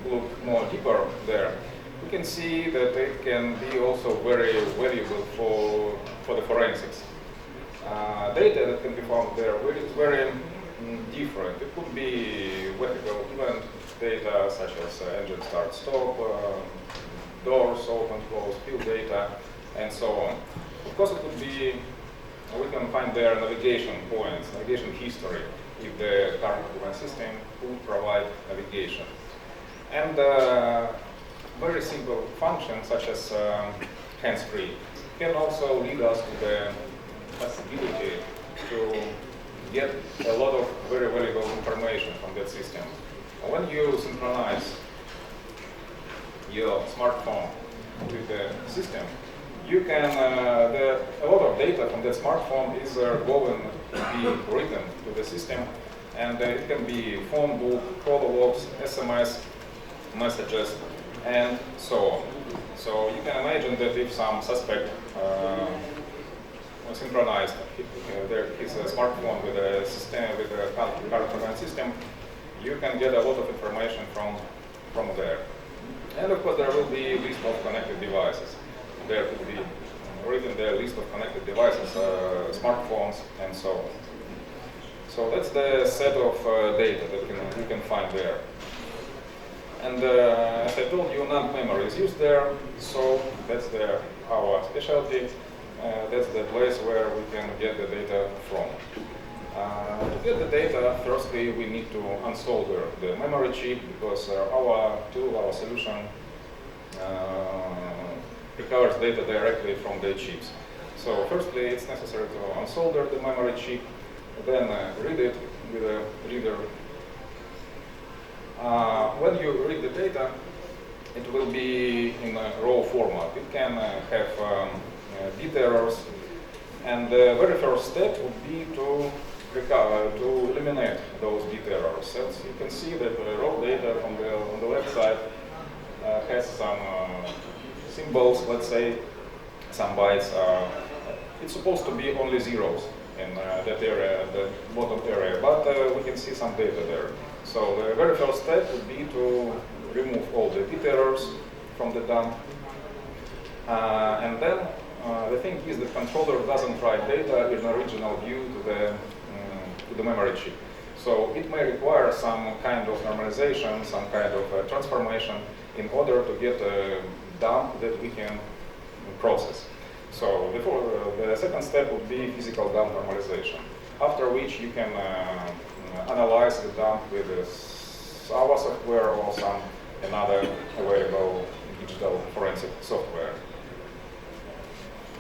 looked more deeper there, we can see that it can be also very valuable for the forensics. Data that can be found there is very different. It could be vehicle event data such as engine start stop, doors open close, field data, and so on. Of course, it could be, we can find there navigation points, navigation history, if the car management system would provide navigation. And very simple functions such as hands-free can also lead us to the possibility to get a lot of very valuable information from that system. When you synchronize your smartphone with the system, you can, a lot of data from that smartphone is going to be written to the system, and it can be phone book, call logs, SMS, messages, and so on. So you can imagine that if some suspect synchronized his smartphone with a system, with a car command system, you can get a lot of information from there. And of course, there will be a list of connected devices. There could be reading the list of connected devices, smartphones, and so on. So that's the set of data that you can find there. And as I told you, NAND memory is used there, so that's our specialty. That's the place where we can get the data from. To get the data, firstly, we need to unsolder the memory chip, because our tool, our solution, recovers data directly from the chips. So firstly, it's necessary to unsolder the memory chip, then read it with a reader. When you read the data, it will be in a raw format. It can have bit errors, and the very first step would be to eliminate those bit errors. As you can see that the raw data on the left side has some symbols, let's say, some bytes. It's supposed to be only zeros in that area, the bottom area, but we can see some data there. So the very first step would be to remove all the bit errors from the dump. And then the thing is the controller doesn't write data in original view to the memory chip. So it may require some kind of normalization, some kind of transformation in order to get a dump that we can process. So the second step would be physical dump normalization, after which you can analyze the dump with our software or some another available digital forensic software.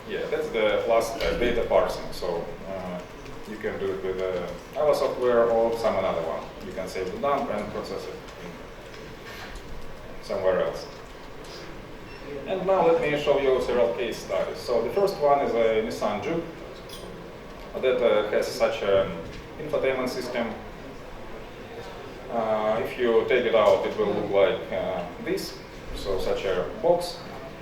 Yeah, that's the last data parsing. So you can do it with our software or some another one. You can save the dump and process it somewhere else. And now let me show you several case studies. So the first one is a Nissan Juke that has such an infotainment system. If you take it out, it will look like this, so such a box.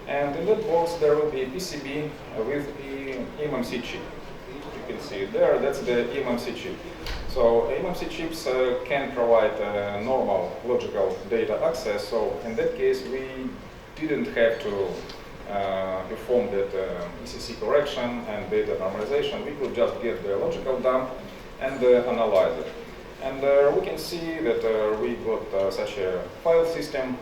And in that box there will be a PCB with the eMMC chip. You can see it there, that's the eMMC chip. So eMMC chips can provide normal logical data access, so in that case we didn't have to perform that ECC correction and data normalization. We could just get the logical dump and analyze it. And we can see that we got such a file system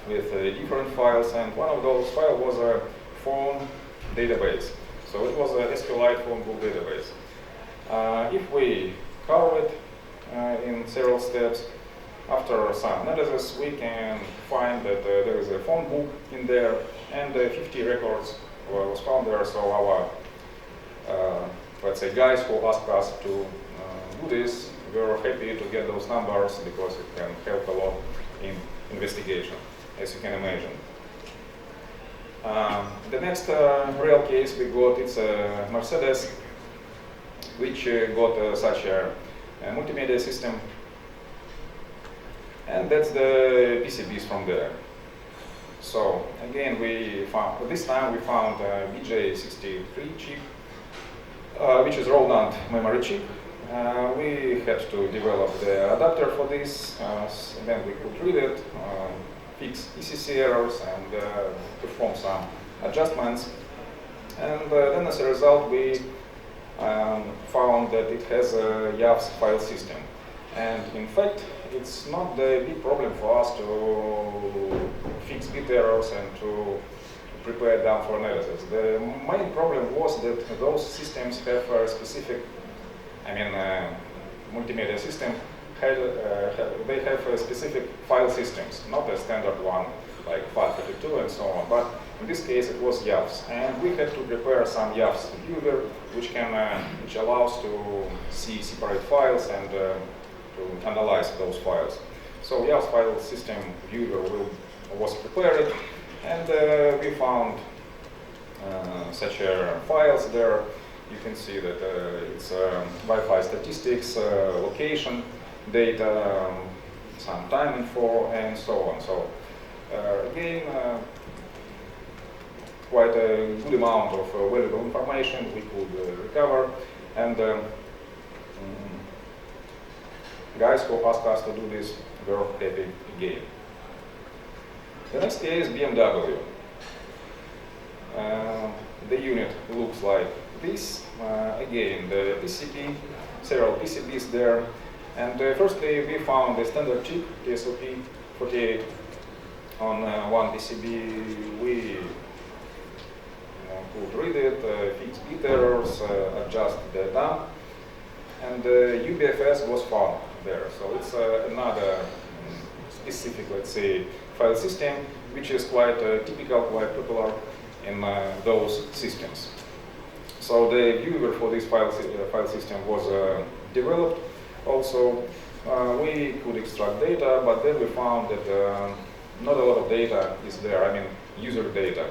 with different files, and one of those files was a phone database. So it was a SQLite phone book database. If we cover it in several steps, after some analysis, we can find that there is a phone book in there, and 50 records was found there. So our, let's say, guys who asked us to do this, we were happy to get those numbers because it can help a lot in investigation, as you can imagine. The next real case we got, it's a Mercedes, which got such a multimedia system. And that's the PCBs from there. So again, this time we found a BJ63 chip, which is roll NAND memory chip. We had to develop the adapter for this, and then we could read it, fix ECC errors, and perform some adjustments. And then as a result, we found that it has a YAVS file system. And in fact, it's not the big problem for us to fix bit errors and to prepare them for analysis. The main problem was that those systems have a specific, multimedia system, they have a specific file systems, not a standard one like FAT32 and so on. But in this case, it was YAVS, and we had to prepare some YAVS viewer, which allows to see separate files and to analyze those files. So YAVS file system viewer was prepared, and we found such files there. You can see that it's Wi-Fi statistics, location data, some time info, and so on. So again, quite a good amount of valuable information we could recover, and guys who asked us to do this were happy again. The next case, BMW. the unit looks like this. Again, the PCB, several PCBs there. And firstly, we found a standard chip, DSCI on one PCB. We could read it, fix bit errors, adjust data, and UBFS was found there. So it's another specific, let's say, file system, which is quite typical, quite popular in those systems. So the viewer for this file system was developed. Also, we could extract data, but then we found that not a lot of data is there, I mean user data.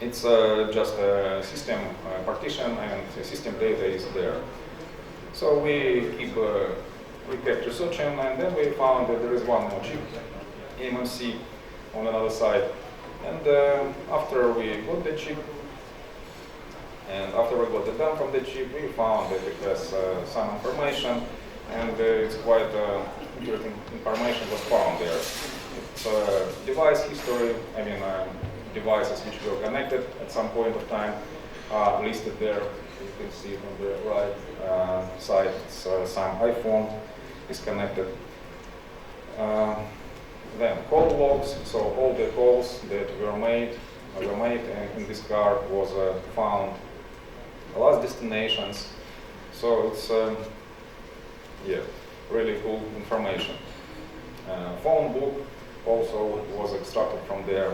It's just a system partition and the system data is there. So we kept researching, and then we found that there is one more chip, MMC, on another side. And after we got the chip, and after we got the dump from the chip, we found that it has some information, and it's quite interesting information was found there. It's device history, I mean devices which were connected at some point of time are listed there. You can see on the right side, it's, some iPhone is connected. Then call logs, so all the calls that were made in this car was found. Last destinations, so it's yeah, really cool information. Phone book also was extracted from there.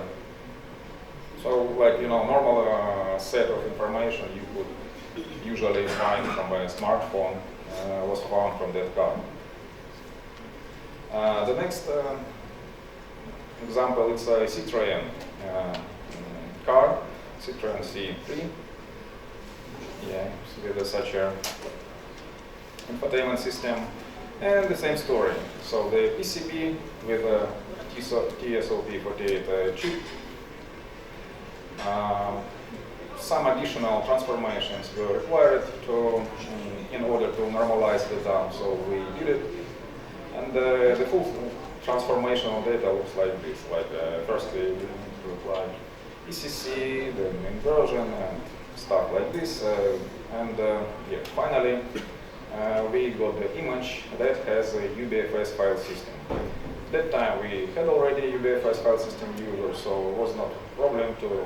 So, like, you know, normal set of information you could usually find from a smartphone was found from that car. The next example is a Citroen car, Citroen C3. Yeah, with such a infotainment system, and the same story. So the PCB with a TSOP48 chip. Some additional transformations were required in order to normalize the data, so we did it. And the full transformational data looks like this. Like firstly, we need to apply ECC, the inversion, and stuff like this. Yeah, finally, we got the image that has a UBFS file system. At that time, we had already a UBFS file system user, so it was not a problem to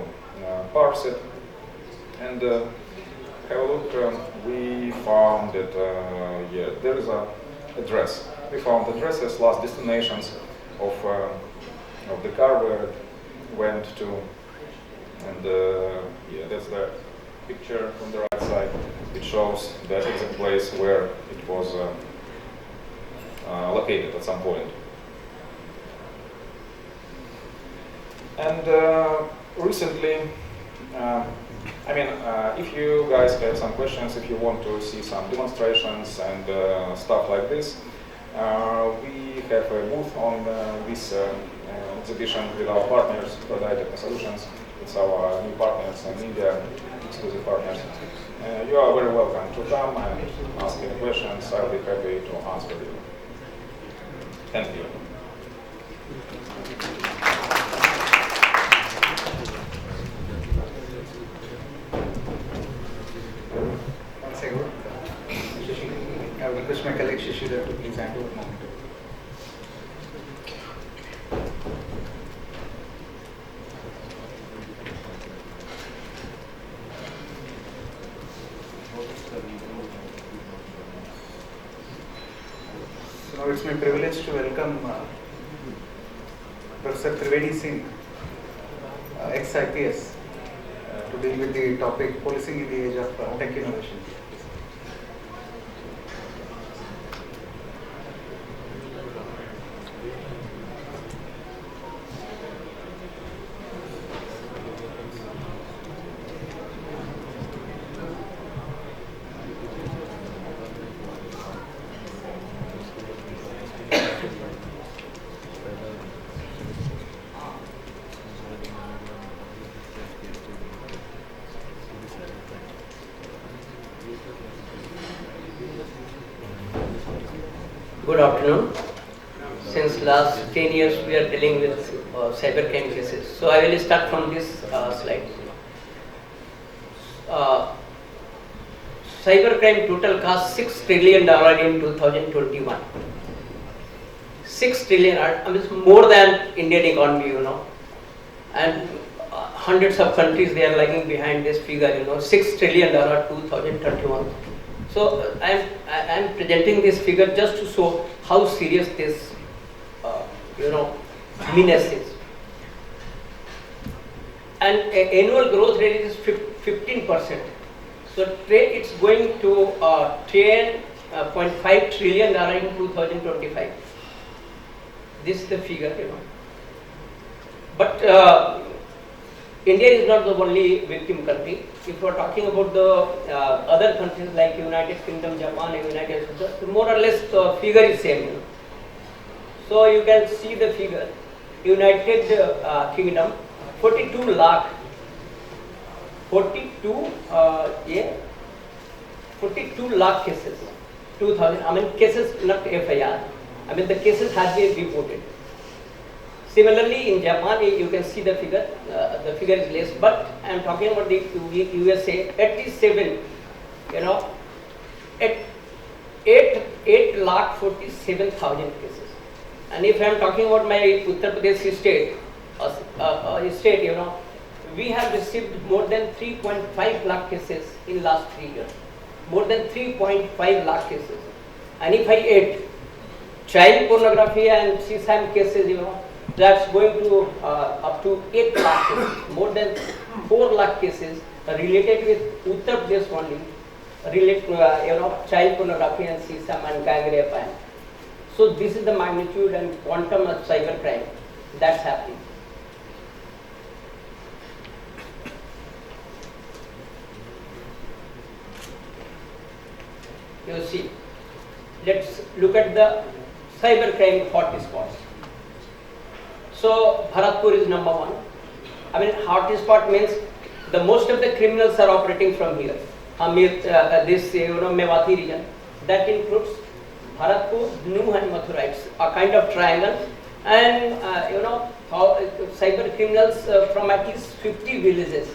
parse it. And have a look, we found that yeah, there is an address. We found addresses, last destinations of the car where it went to. And yeah, that's the picture from the right side. It shows that exact place where it was located at some point. And recently, I mean, if you guys have some questions, if you want to see some demonstrations and stuff like this, we have a booth on this exhibition with our partners, Prodai Techno Solutions. It's our new partners and India exclusive partners. You are very welcome to come and ask any questions. I'll be happy to answer you. Thank you. One second. I will request my colleague Shishida to please hand over the monitor. So now it's my privilege to welcome Professor Trivedi Singh, ex-IPS, to deal with the topic policing in the age of tech innovation. Good afternoon. Since last 10 years we are dealing with cybercrime cases. So I will start from this slide. cybercrime total cost $6 trillion in 2021. 6 trillion, I mean, it's more than Indian economy, you know, and hundreds of countries they are lagging behind this figure, you know, $6 trillion 2031. So I am presenting this figure just to show how serious this, you know, menace is. And annual growth rate is 15%. So it's going to $10.5 trillion in 2025. This is the figure, you know. But India is not the only victim country. If we are talking about the other countries like United Kingdom, Japan, and United States, more or less the figure is same. You know. So you can see the figure. United Kingdom, 42 lakh. 42 lakh cases. 2000. I mean cases, not FIR. I mean the cases have been reported. Similarly, in Japan, you can see the figure. The figure is less, but I am talking about the USA. 87, you know, at 8 lakh 47,000 cases. And if I am talking about my Uttar Pradesh state, you know, we have received more than 3.5 lakh cases in last 3 years. More than 3.5 lakh cases. And if I add child pornography and CSAM cases, you know, that's going to up to 8 lakh cases, more than 4 lakh cases related with Uttar Pradesh only, related to you know, child pornography and CSAM and gang rape. So this is the magnitude and quantum of cybercrime that's happening. You see, let's look at the cybercrime hotspots. So Bharatpur is number 1. I mean, hotspot means the most of the criminals are operating from here. This you know, Mewati region. That includes Bharatpur, Nuh and Mathura. It's a kind of triangle. And you know, cyber criminals from at least 50 villages,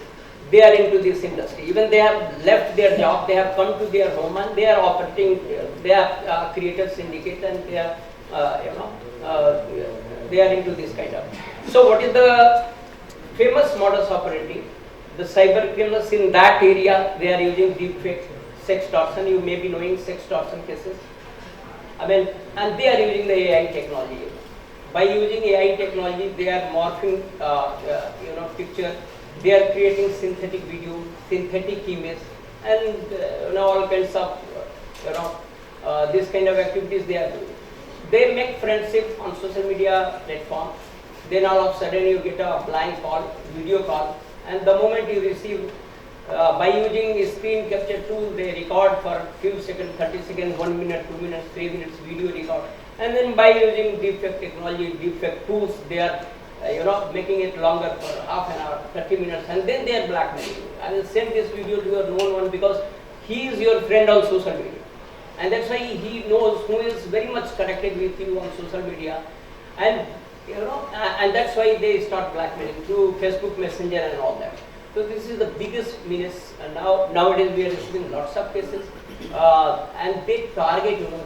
they are into this industry. Even they have left their job, they have come to their home and they are operating, they have created syndicate and they are, you know, they are into this kind of. So what is the famous modus operandi? The cyber criminals in that area, they are using deepfake, sextortion. You may be knowing sextortion cases. I mean, and they are using the AI technology. By using AI technology, they are morphing, you know, picture. They are creating synthetic video, synthetic image, and you know, all kinds of, you know, this kind of activities they are doing. They make friendship on social media platform. Then all of a sudden you get a blind call, video call, and the moment you receive, by using a screen capture tool, they record for few seconds, 30 seconds, 1 minute, 2 minutes, 3 minutes video record. And then by using deepfake technology, deepfake tools, they are you know, making it longer for half an hour, 30 minutes, and then they are blackmailing you. I will send this video to your known one because he is your friend on social media. And that's why he knows who is very much connected with you on social media. And you know, and that's why they start blackmailing through Facebook Messenger and all that. So this is the biggest menace. And nowadays we are receiving lots of cases, and they target, you know,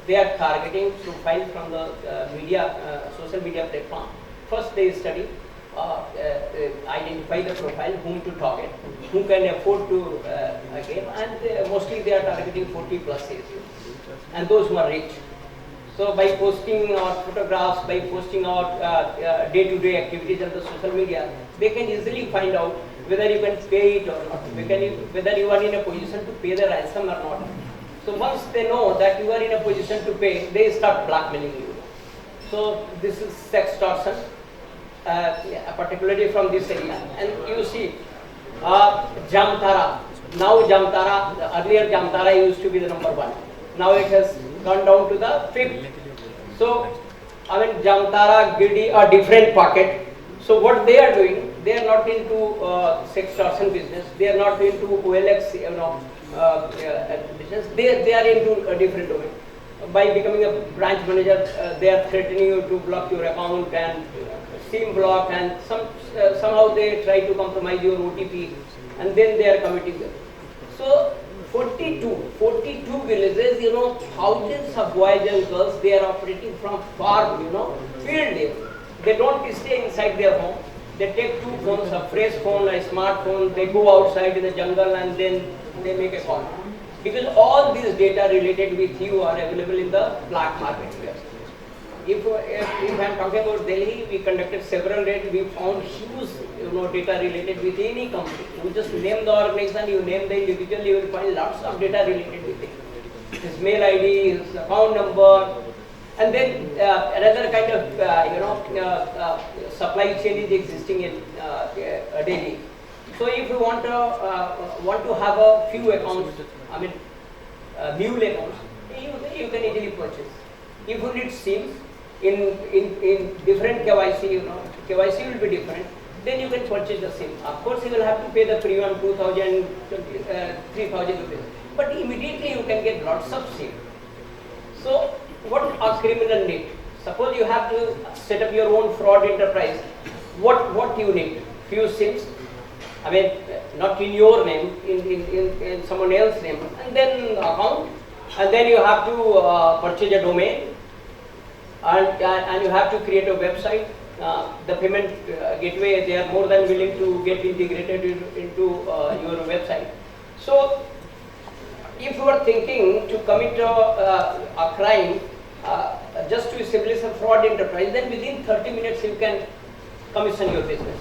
they are targeting profile from the media, social media platform. First they study, identify the profile, whom to target, who can afford to give, and mostly they are targeting 40 plus age, and those who are rich. So by posting out photographs, by posting out day-to-day activities on the social media, they can easily find out whether you can pay it or not, whether you are in a position to pay the ransom or not. So once they know that you are in a position to pay, they start blackmailing you. So this is sextortion. Particularly from this area, and you see Jamtara. Now Jamtara, earlier Jamtara used to be the number 1. Now it has gone down to the 5th. So I mean Jamtara, Gidi are different pocket. So what they are doing, they are not into sextortion business. They are not into OLX, you know, business. They are into a different domain. By becoming a branch manager, they are threatening you to block your account and SIM block, and somehow they try to compromise your OTP, and then they are committing them. So 42 villages, thousands of boys and girls, they are operating from farm, field level. They don't stay inside their home. They take two phones, a fresh phone, a smartphone, they go outside in the jungle and then they make a call. Because all these data related with you are available in the black market here. If I am talking about Delhi, we conducted several raids, we found huge data related with any company. You just name the organization, you name the individual, you will find lots of data related with it. His mail ID, his account number, and then another kind of supply chain is existing in Delhi. So if you want to have a few accounts, mule accounts, you can easily purchase. If you need SIMs in different KYC, KYC will be different. Then you can purchase the SIM. Of course, you will have to pay the premium 2,000, 3,000 rupees. But immediately you can get lots of SIM. So what a criminal need? Suppose you have to set up your own fraud enterprise. What you need? Few SIMs. Not in your name, in someone else's name, and then account, and then you have to purchase a domain, and you have to create a website. The payment gateway, they are more than willing to get integrated into your website. So, if you are thinking to commit a crime just to establish a fraud enterprise, then within 30 minutes you can commission your business.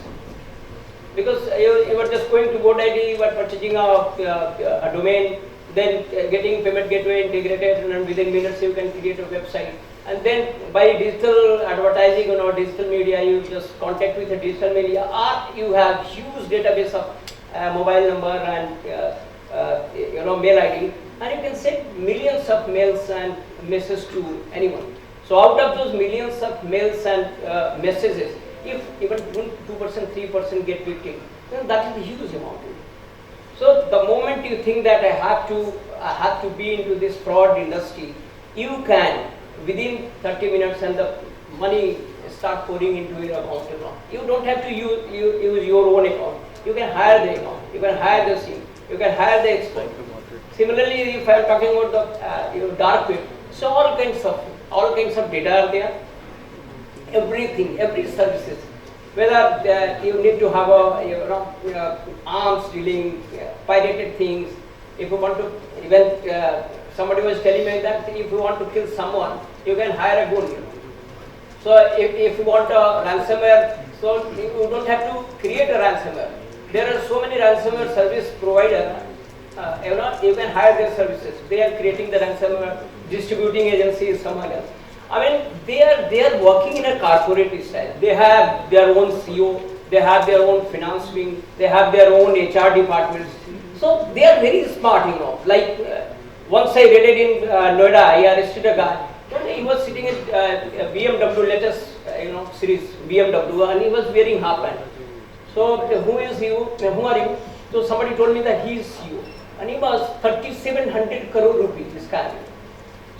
Because you were just going to GoDaddy, you were purchasing a domain, then getting payment gateway integrated, and within minutes you can create a website. And then by digital advertising or digital media, you just contact with the digital media, or you have huge database of mobile number and mail ID, and you can send millions of mails and messages to anyone. So out of those millions of mails and messages, if even 2%, 3% get victim, then that is a huge amount. So the moment you think that I have to be into this fraud industry, you can within 30 minutes and the money start pouring into your account. You don't have to use your own account. You can hire the account. You can hire the SIM. You can hire the expert. Similarly, if I am talking about the dark web, so all kinds of data are there. Everything, every services, whether you need to have arms dealing, pirated things. If you want to, even somebody was telling me that if you want to kill someone, you can hire a gun. So if you want a ransomware, so you don't have to create a ransomware. There are so many ransomware service providers. You can hire their services. They are creating the ransomware, distributing agencies, someone else. They are working in a corporate style. They have their own CEO, they have their own finance wing, they have their own HR departments. So they are very smart, Like once I read it in Noida, I arrested a guy. He was sitting in BMW latest, series BMW, and he was wearing half pant. So who is you? Who are you? So somebody told me that he is CEO, and he was 3,700 crore rupees. This guy.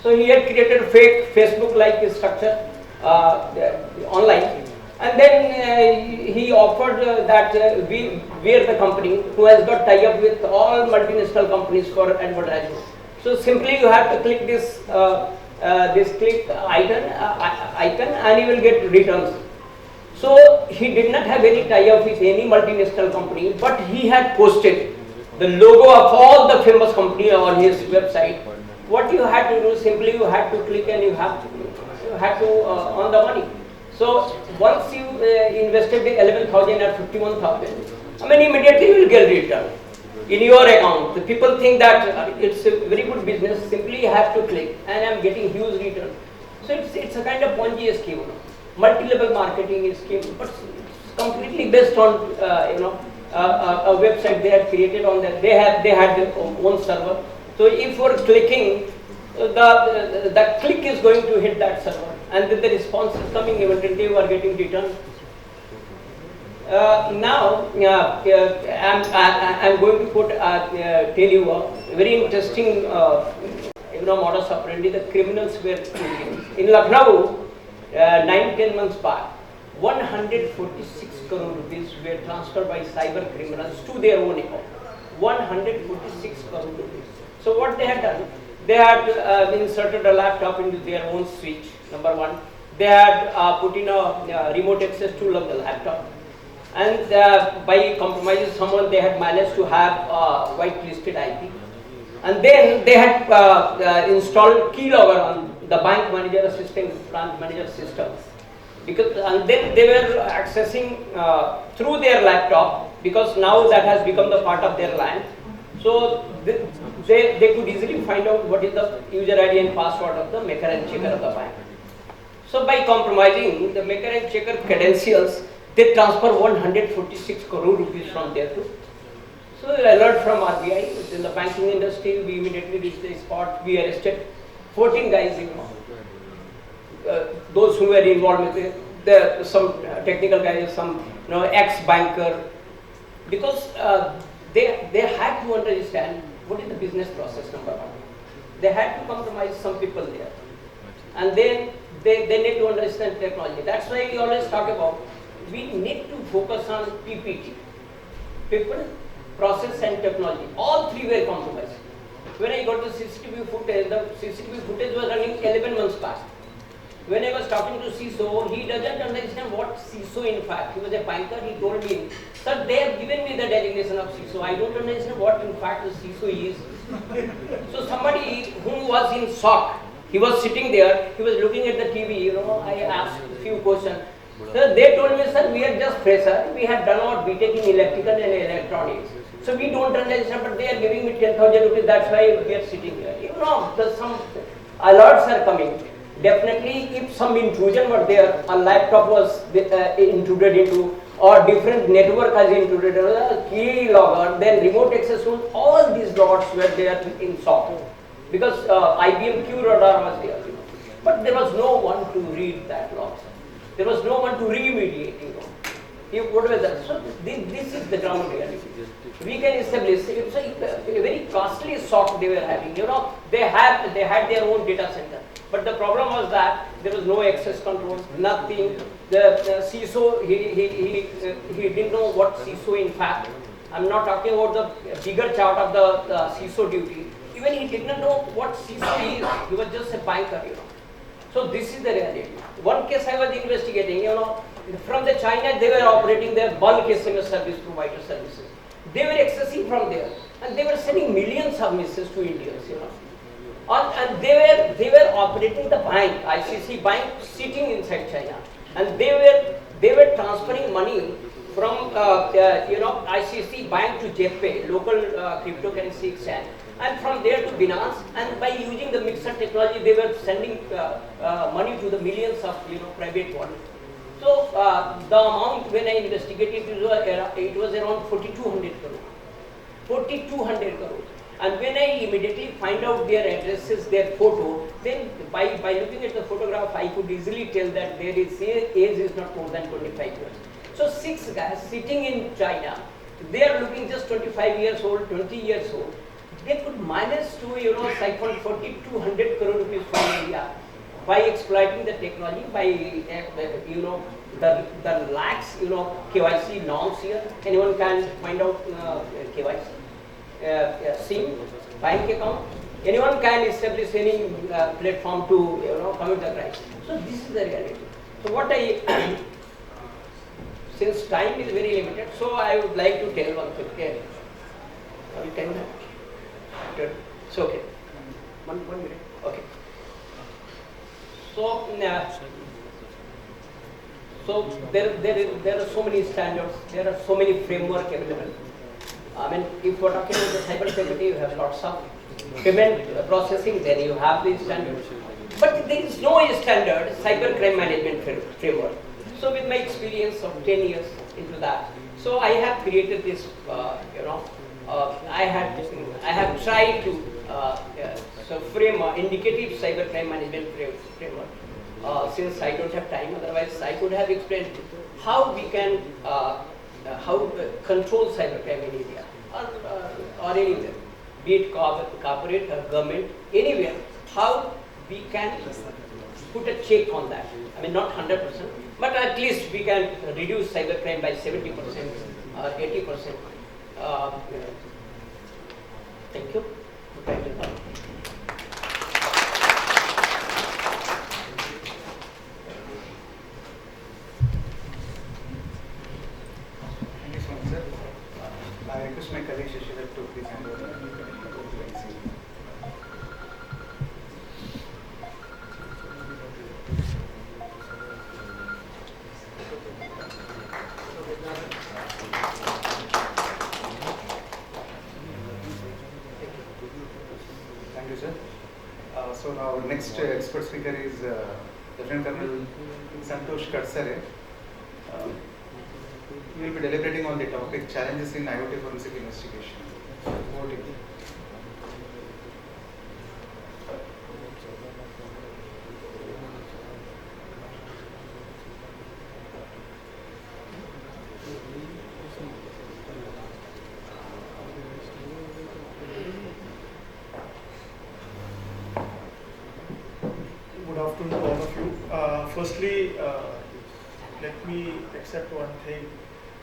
So he had created a fake Facebook-like structure online, and then he offered that we are the company who has got tie-up with all multinational companies for advertising. So simply you have to click this click icon and you will get returns. So he did not have any tie-up with any multinational company, but he had posted the logo of all the famous company on his website. What you had to do, simply you had to click and you had to earn the money. So once you invested the 11,000 or 51,000, immediately you will get return in your account. The people think that it's a very good business, simply you have to click and I'm getting huge return. So it's a kind of Ponzi scheme, multi-level marketing scheme, but it's completely based on a website they had created on that. They had their own server. So if you are clicking, the click is going to hit that server, and then the response is coming immediately. You are getting return. Now I'm going to tell you a very interesting modus operandi the criminals were using. In Lucknow, 9-10 months back, 146 crore rupees were transferred by cyber criminals to their own account. 146 crore rupees. So what they had done, they had inserted a laptop into their own switch, number one. They had put in a remote access to the laptop. And by compromising someone, they had managed to have whitelisted IP. And then they had installed keylogger on the bank manager assistant, branch manager system. Because, and then they were accessing through their laptop, because now that has become the part of their LAN. So they could easily find out what is the user ID and password of the maker and checker of the bank. So by compromising the maker and checker credentials, they transfer 146 crore rupees from there to. So alert from RBI, in the banking industry, we immediately reached the spot. We arrested 14 guys, those who were involved with it. Some technical guys, some ex-banker, because they had to understand what is the business process, number one. They had to compromise some people there. And then they need to understand technology. That's why we always talk about, we need to focus on PPT. People, process and technology. All three were compromised. When I got the CCTV footage, the CCTV footage was running 11 months back. When I was talking to CISO, he doesn't understand what CISO in fact. He was a banker, he told me, sir, they have given me the designation of CISO. I don't understand what in fact the CISO is. So somebody who was in shock, he was sitting there, he was looking at the TV, I asked a few questions. So they told me, sir, we are just fresher. We have done our BTech in electrical and electronics. So we don't understand, but they are giving me 10,000 rupees, that's why we are sitting here. Some alerts are coming. Definitely, if some intrusion were there, a laptop was intruded into, or different network has intruded, key logger, then remote access tools, all these dots were there in software. Because IBM Q radar was there. But there was no one to read that logs. There was no one to remediate. What was that? So this is the ground reality. We can establish, it's a very costly SOC they were having. They had their own data center. But the problem was that there was no access controls, nothing. The CISO, he didn't know what CISO in fact. I'm not talking about the bigger chart of the CISO duty. Even he did not know what CISO is. He was just a banker, So this is the reality. One case I was investigating, from the China, they were operating their bulk SMS service provider services. They were accessing from there, and they were sending millions of messages to Indians, And they were operating the bank, ICC bank, sitting inside China, and they were transferring money from ICC bank to JetPay, local cryptocurrency exchange, and from there to Binance, and by using the mixer technology, they were sending money to the millions of private wallets. So the amount when I investigated it was around 4,200 crore. 4,200 crore. And when I immediately find out their addresses, their photo, then by looking at the photograph, I could easily tell that their age is not more than 25 years. So 6 guys sitting in China, they are looking just 25 years old, 20 years old. They could manage to siphon 4,200 crore rupees from India by exploiting the technology, by the lax KYC norms here. Anyone can find out KYC. SIM, bank account, anyone can establish any platform to commit the crime. So this is the reality. So what since time is very limited, so I would like to tell one thing. Okay. Are we 10 minutes? It's okay. One minute. Okay. So there are so many standards. There are so many framework available. I mean, if we're talking about the cybersecurity, you have lots of payment processing, then you have these standards. But there is no standard cybercrime management framework. So with my experience of 10 years into that, so I have created this, I have tried to frame an indicative cybercrime management framework. Since I don't have time, otherwise I could have explained how we can control cybercrime in India or anywhere, be it corporate or government, anywhere, how we can put a check on that. I mean, not 100%, but at least we can reduce cybercrime by 70% or 80%. Thank you. Thank you. Thank you so much, sir. I request my colleague Shashidhar to please hand over the MC. Thank you, sir. So now our next expert speaker is Lieutenant Colonel Santosh Katsare. We will be deliberating on the topic challenges in IoT forensic investigation. Over to you. Good afternoon to all of you. Firstly, let me accept one thing.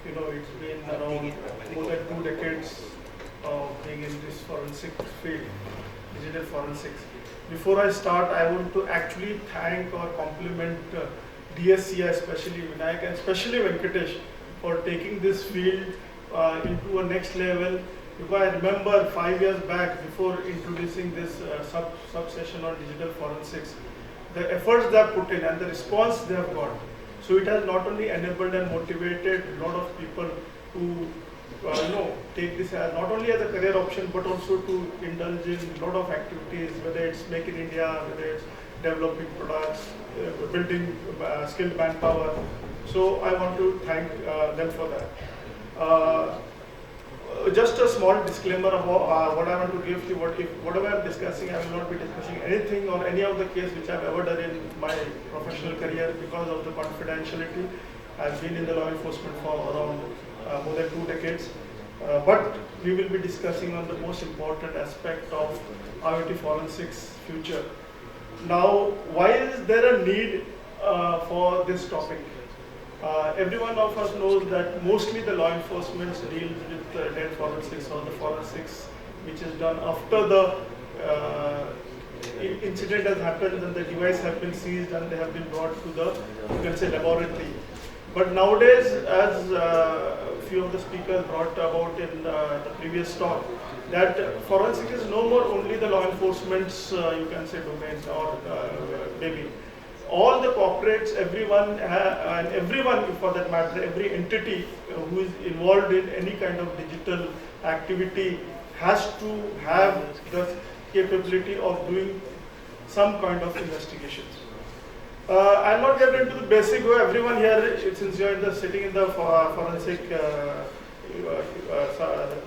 You know, it's been around more than 2 decades of being in this forensic field, digital forensics. Before I start, I want to actually thank or compliment DSCI, especially Vinayak and especially Venkatesh, for taking this field into a next level. Because I remember 5 years back, before introducing this sub-session on digital forensics, the efforts they have put in and the response they have got. So it has not only enabled and motivated a lot of people to take this as not only as a career option, but also to indulge in a lot of activities, whether it's Make in India, whether it's developing products, building skilled manpower. So I want to thank them for that. Just a small disclaimer about what I want to give you. Whatever I'm discussing, I will not be discussing anything or any of the case which I've ever done in my professional career because of the confidentiality. I've been in the law enforcement for around more than 2 decades. But we will be discussing on the most important aspect of IoT forensics future. Now, why is there a need for this topic? Every one of us knows that mostly the law enforcement deals with dead forensics or the forensics which is done after the incident has happened and the device has been seized and they have been brought to the, you can say, laboratory. But nowadays, as a few of the speakers brought about in the previous talk, that forensic is no more only the law enforcement's, you can say, domain or maybe. All the corporates, everyone, and everyone for that matter, every entity who is involved in any kind of digital activity has to have the capability of doing some kind of investigations. I'll not get into the basic way. Everyone here, since you're sitting in the forensic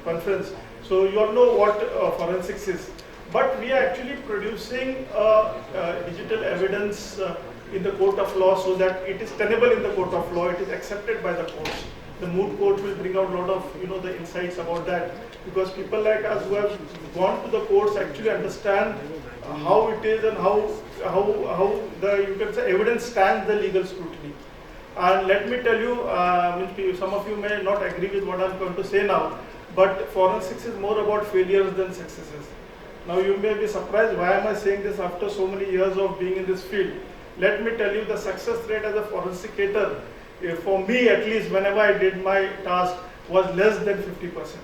conference, so you all know what forensics is. But we are actually producing digital evidence in the court of law so that it is tenable in the court of law, it is accepted by the courts. The moot court will bring out a lot of the insights about that, because people like us who have gone to the courts actually understand how it is and how the, you can say, evidence stands the legal scrutiny. And let me tell you, some of you may not agree with what I'm going to say now, but forensics is more about failures than successes. Now you may be surprised, why am I saying this after so many years of being in this field? Let me tell you, the success rate as a forensicator, for me at least, whenever I did my task, was less than 50%.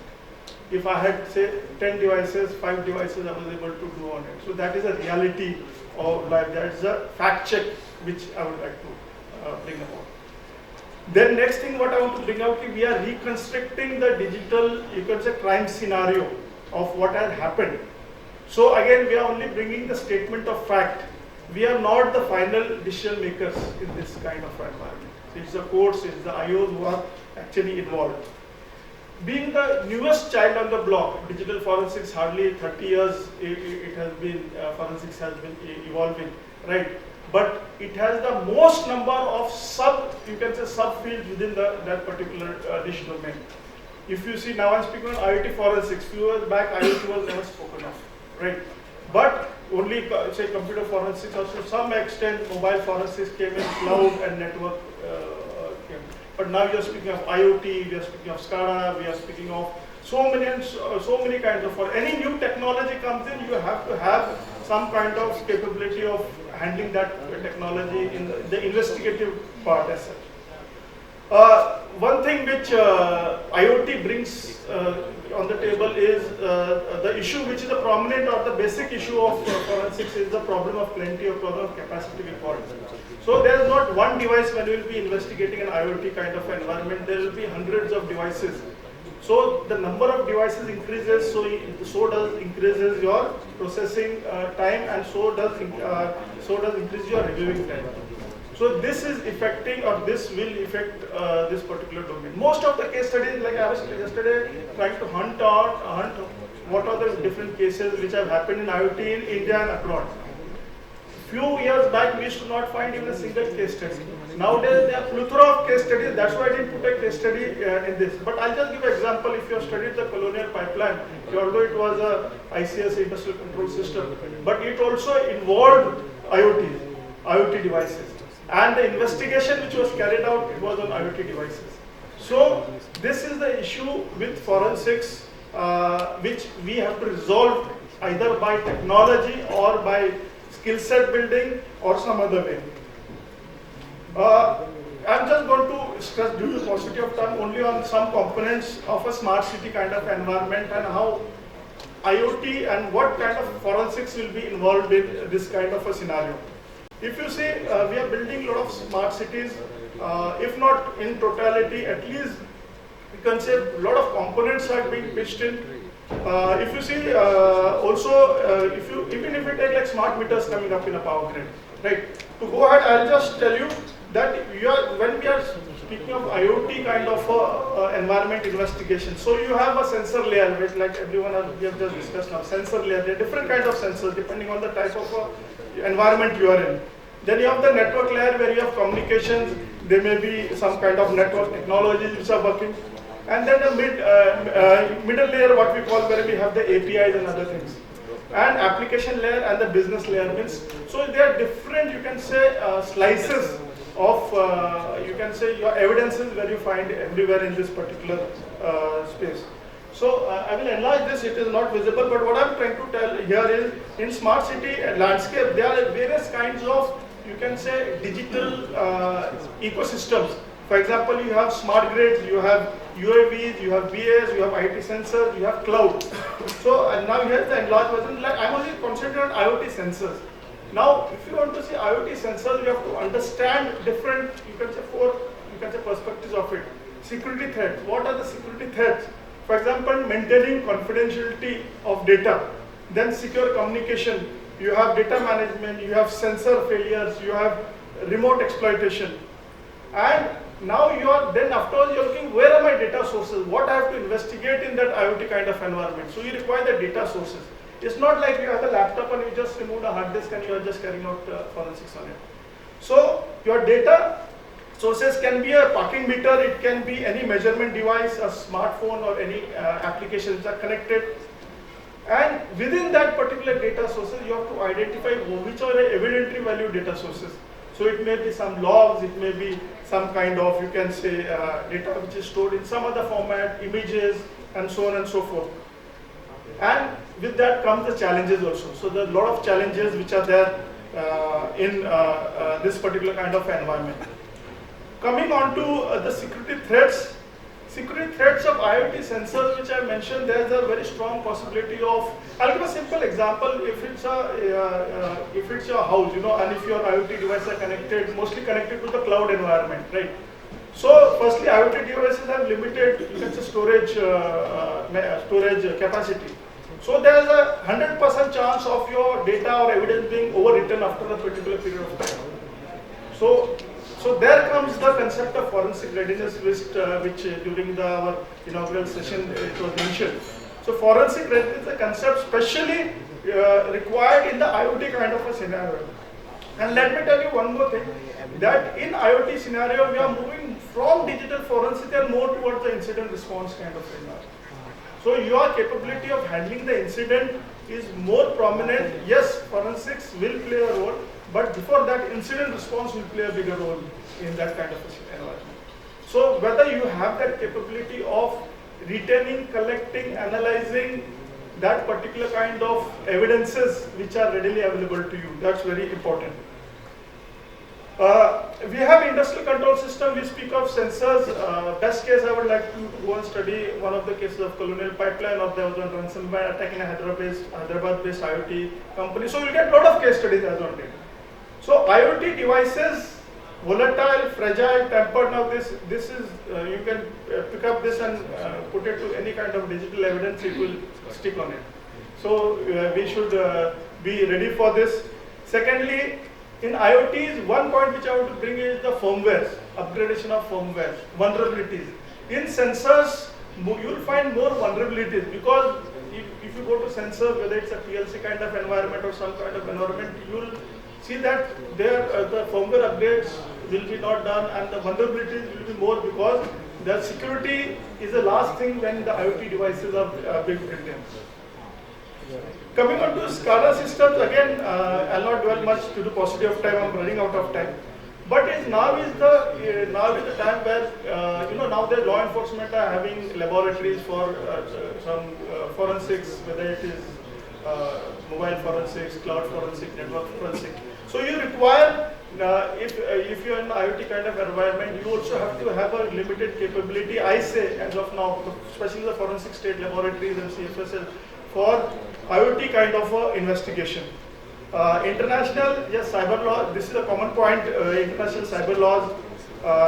If I had, say, 10 devices, 5 devices, I was able to do on it. So that is a reality of life. That is a fact check which I would like to bring about. Then next thing what I want to bring out is we are reconstructing the digital, you can say, crime scenario of what has happened. So again, we are only bringing the statement of fact. We are not the final decision makers in this kind of environment. It's the courts, it's the IOs who are actually involved. Being the newest child on the block, digital forensics, hardly 30 years it has been, forensics has been evolving, right? But it has the most number of you can say subfields within that particular niche domain. If you see, now I'm speaking on IoT forensics. Few years back, IoT was never spoken of, right? But only say computer forensics, or to some extent mobile forensics came in, cloud and network came. But now we are speaking of IoT, we are speaking of SCADA, we are speaking of so many kinds of, for any new technology comes in, you have to have some kind of capability of handling that technology in the investigative part as such. One thing which IoT brings on the table is the issue which is a prominent or the basic issue of forensics is the problem of plenty or problem of capacity we call it. So there is not one device when we will be investigating an IoT kind of environment, there will be hundreds of devices. So the number of devices increases, so does increases your processing time, and so does increase your reviewing time. So this is affecting, or this will affect this particular domain. Most of the case studies, like I was yesterday trying to hunt what are the different cases which have happened in IoT in India and abroad. Few years back, we used to not find even a single case study. Nowadays, there are plethora of case studies. That's why I didn't put a case study in this. But I'll just give an example. If you have studied the colonial pipeline, although it was a ICS industrial control system, but it also involved IoT devices. And the investigation which was carried out, it was on IoT devices. So this is the issue with forensics, which we have to resolve either by technology or by skill set building or some other way. I'm just going to stress, due to paucity of time, only on some components of a smart city kind of environment and how IoT and what kind of forensics will be involved in this kind of a scenario. If you see, we are building a lot of smart cities, if not in totality, at least you can say a lot of components are being pitched in. If you see, also, even if you take like smart meters coming up in a power grid, right? To go ahead, I'll just tell you that when we are speaking of IoT kind of environment investigation, so you have a sensor layer, which like everyone we have just discussed now, sensor layer. There are different kinds of sensors depending on the type of environment you are in. Then you have the network layer where you have communications. There may be some kind of network technologies which are working. And then the middle layer, what we call, where we have the APIs and other things. And application layer and the business layer means. So there are different, you can say, slices of, you can say, your evidences where you find everywhere in this particular space. So I will enlarge this, it is not visible, but what I am trying to tell here is, in smart city landscape, there are various kinds of, you can say, digital ecosystems. For example, you have smart grids, you have UAVs, you have BAs, you have IT sensors, you have cloud. So now here's the enlarged version. Like I'm only concentrating on IoT sensors. Now, if you want to see IoT sensors, you have to understand different, you can say perspectives of it. Security threats. What are the security threats? For example, maintaining confidentiality of data. Then secure communication. You have data management. You have sensor failures. You have remote exploitation. And now you are, then afterwards you are looking, where are my data sources? What I have to investigate in that IoT kind of environment? So you require the data sources. It's not like you have a laptop and you just remove a hard disk and you are just carrying out forensics on it. So your data sources can be a parking meter, it can be any measurement device, a smartphone or any applications that are connected. And within that particular data sources, you have to identify which are the evidently value data sources. So it may be some logs, it may be some kind of, you can say, data which is stored in some other format, images, and so on and so forth. And with that comes the challenges also. So there are a lot of challenges which are there in this particular kind of environment. Coming on to the security threats. Security threats of IoT sensors, which I mentioned, there's a very strong possibility of, I'll give a simple example. If it's your house, and if your IoT devices are connected, mostly connected to the cloud environment, right? So firstly, IoT devices have limited, you can say, storage capacity. So there's a 100% chance of your data or evidence being overwritten after a particular period of time. So there comes the concept of forensic readiness, which during our inaugural session it was mentioned. So forensic readiness is a concept specially required in the IoT kind of a scenario. And let me tell you one more thing, that in IoT scenario we are moving from digital forensic and more towards the incident response kind of scenario. So your capability of handling the incident is more prominent. Yes, forensics will play a role, but before that, incident response will play a bigger role in that kind of environment. So whether you have that capability of retaining, collecting, analyzing that particular kind of evidences which are readily available to you, that's very important. We have industrial control system, we speak of sensors. Best case, I would like to go and study one of the cases of Colonial Pipeline, or there was a ransomware attack in a Hyderabad-based IoT company. So we'll get a lot of case studies as on date. So IoT devices, volatile, fragile, tempered. Now this is, you can pick up this and put it to any kind of digital evidence, it will stick on it. So we should be ready for this. Secondly, in IoTs, one point which I want to bring is the firmware, upgradation of firmware, vulnerabilities. In sensors, you will find more vulnerabilities, because if you go to sensor, whether it's a PLC kind of environment or some kind of environment, you will see that there the firmware upgrades will be not done and the vulnerabilities will be more, because the security is the last thing when the IoT devices are being built in. Coming on to SCADA systems, again, I'll not dwell much due to paucity of time, I'm running out of time. But now is the time where, now the law enforcement are having laboratories for some forensics, whether it is mobile forensics, cloud forensic, network forensic. So you require, if you're in an IoT kind of environment, you also have to have a limited capability, I say, as of now, especially the forensic state laboratories and CFSL, for IoT kind of investigation. International, yes, cyber law, this is a common point, international cyber laws,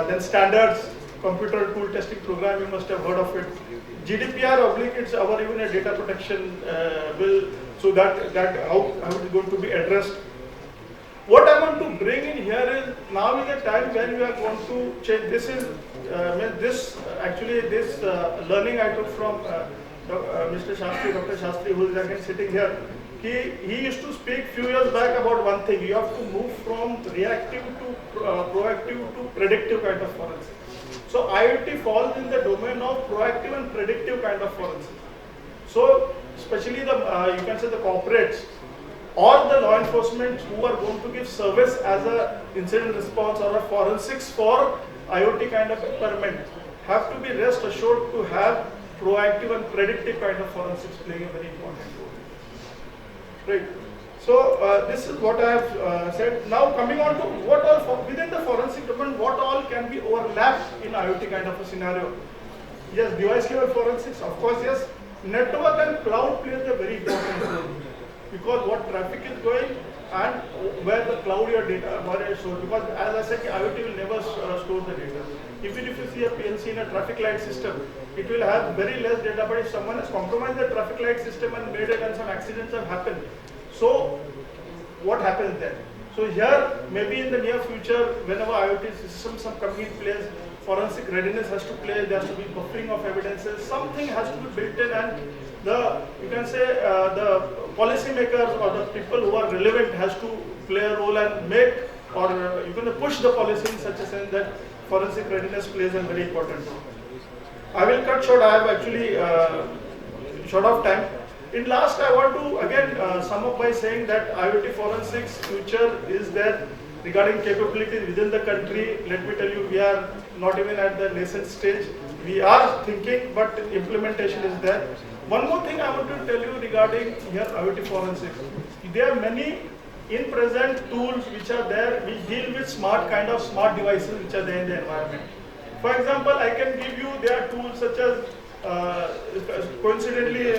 then standards, computer tool testing program, you must have heard of it. GDPR obligates our even a data protection bill, so that how it is going to be addressed. What I want to bring in here is, now is the time when we are going to change. This is, this learning I took from Mr. Shastri, Dr. Shastri, who is again sitting here. He used to speak few years back about one thing. You have to move from reactive to proactive to predictive kind of forensics. So IoT falls in the domain of proactive and predictive kind of forensics. So especially the you can say the corporates or the law enforcement who are going to give service as a incident response or a forensics for IoT kind of experiment have to be rest assured to have proactive and predictive kind of forensics playing a very important role. Right. So this is what I have said. Now coming on to what all within the forensic domain, what all can be overlapped in IoT kind of a scenario. Yes, device level forensics, of course, yes. Network and cloud plays a very important role, because what traffic is going and where the cloud your data is stored. Because as I said, IoT will never store the data. Even if you see a PLC in a traffic light system, it will have very less data, but if someone has compromised the traffic light system and made it and some accidents have happened, so what happens then? So here, maybe in the near future, whenever IoT system, some company plays, forensic readiness has to play, there has to be buffering of evidences, something has to be built in, and you can say the policymakers or the people who are relevant has to play a role and make, or you can push the policy in such a sense that forensic readiness plays a very important role. I will cut short, I have actually short of time. In last, I want to again sum up by saying that IoT forensics future is there regarding capabilities within the country. Let me tell you, we are not even at the nascent stage. We are thinking, but implementation is there. One more thing I want to tell you regarding here IoT forensics. There are many in present tools which are there which deal with smart devices which are there in the environment. For example, I can give you, there are tools such as coincidentally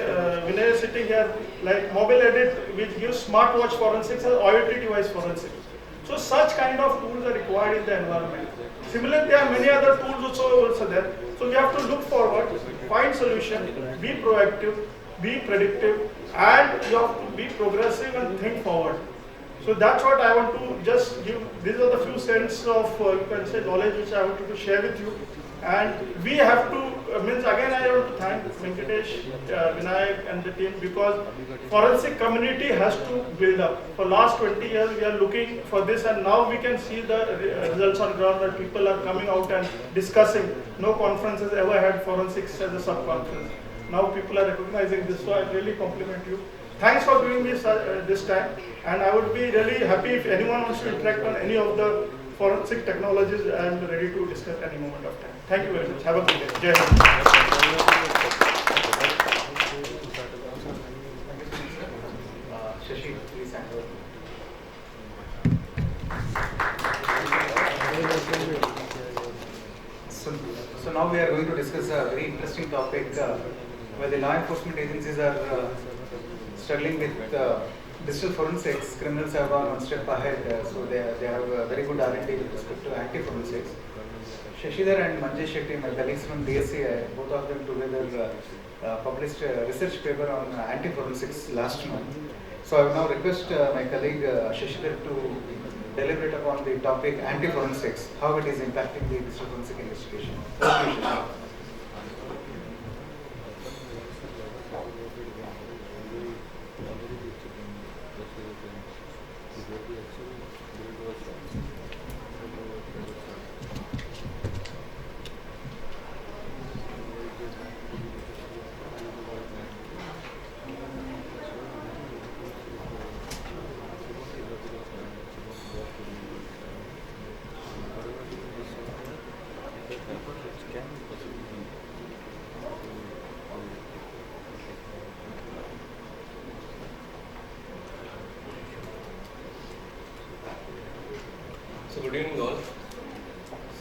Vinay is sitting here, like Mobile Edit, which gives smartwatch forensics or IoT device forensics. So such kind of tools are required in the environment. Similarly, there are many other tools also there. So we have to look forward, find solution, be proactive, be predictive, and you have to be progressive and think forward. So that's what I want to just give. These are the few cents of you can say knowledge which I wanted to share with you. And we have to, again I want to thank Venkatesh, Vinayak and the team, because forensic community has to build up. For last 20 years we are looking for this, and now we can see the results on ground that people are coming out and discussing. No conference has ever had forensics as a sub-conference. Now people are recognizing this, so I really compliment you. Thanks for giving me this time, and I would be really happy if anyone wants to interact on any of the forensic technologies. I am ready to discuss any moment of time. Thank you very much. Have a good day. Jai Hind. Shashi, please handle. So now we are going to discuss a very interesting topic where the law enforcement agencies are struggling with digital forensics. Criminals have gone one step ahead, so they have a very good R&D with respect to anti-forensics. Shashidhar and Manjesh Shetty, my colleagues from DSCI, both of them together published a research paper on anti-forensics last month. So I will now request my colleague Shashidhar to deliberate upon the topic anti-forensics, how it is impacting the digital forensic investigation. Over to you, Shashi. So good evening all.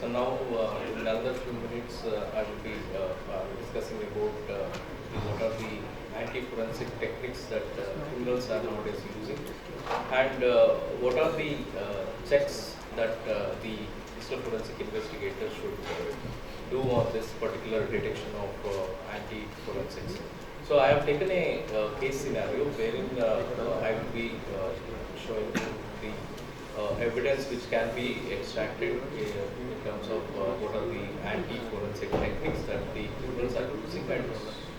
So now in another few minutes I will be discussing about what are the anti-forensic techniques that criminals are nowadays using, and what are the checks that the digital forensic investigators should do on this particular detection of anti-forensics. So I have taken a case scenario wherein I will be showing you the evidence which can be extracted in terms of what are the anti-forensic techniques that the criminals are using and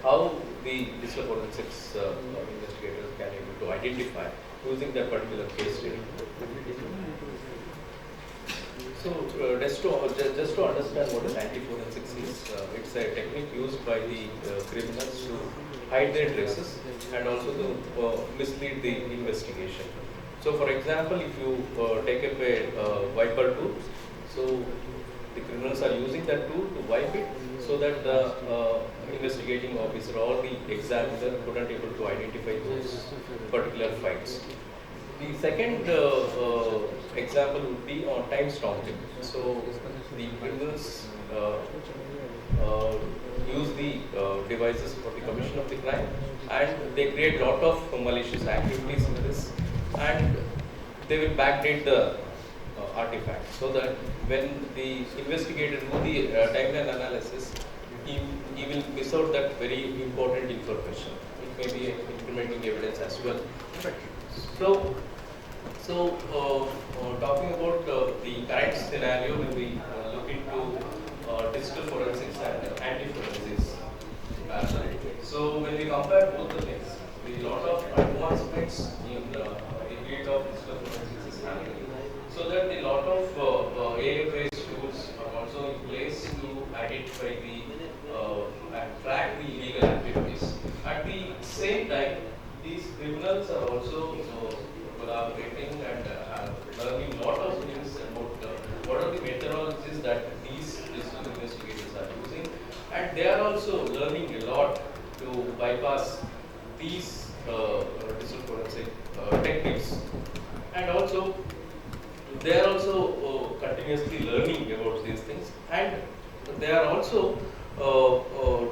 how the digital forensics investigators can able to identify using that particular case study. So just to understand what is anti-forensics is, it's a technique used by the criminals to hide their traces and also to mislead the investigation. So for example, if you take up a wiper tool, so the criminals are using that tool to wipe it so that the investigating officer or the examiner couldn't able to identify those particular files. The second example would be on time stomping. So the criminals use the devices for the commission of the crime, and they create lot of malicious activities in this, and they will backdate the artifact so that when the investigator do the timeline analysis, he will miss out that very important information. It may be incriminating evidence as well. So talking about the current scenario when we look into digital forensics and anti-forensics. So when we compare both the things, a lot of advancements in the field of digital forensics is happening. So that a lot of AI-based tools are also in place to identify the and track the illegal activities. At the same time, these criminals are also collaborating and learning a lot of things about what are the methodologies that these digital investigators are using, and they are also learning a lot to bypass these digital forensic techniques, and also they are also continuously learning about these things, and they are also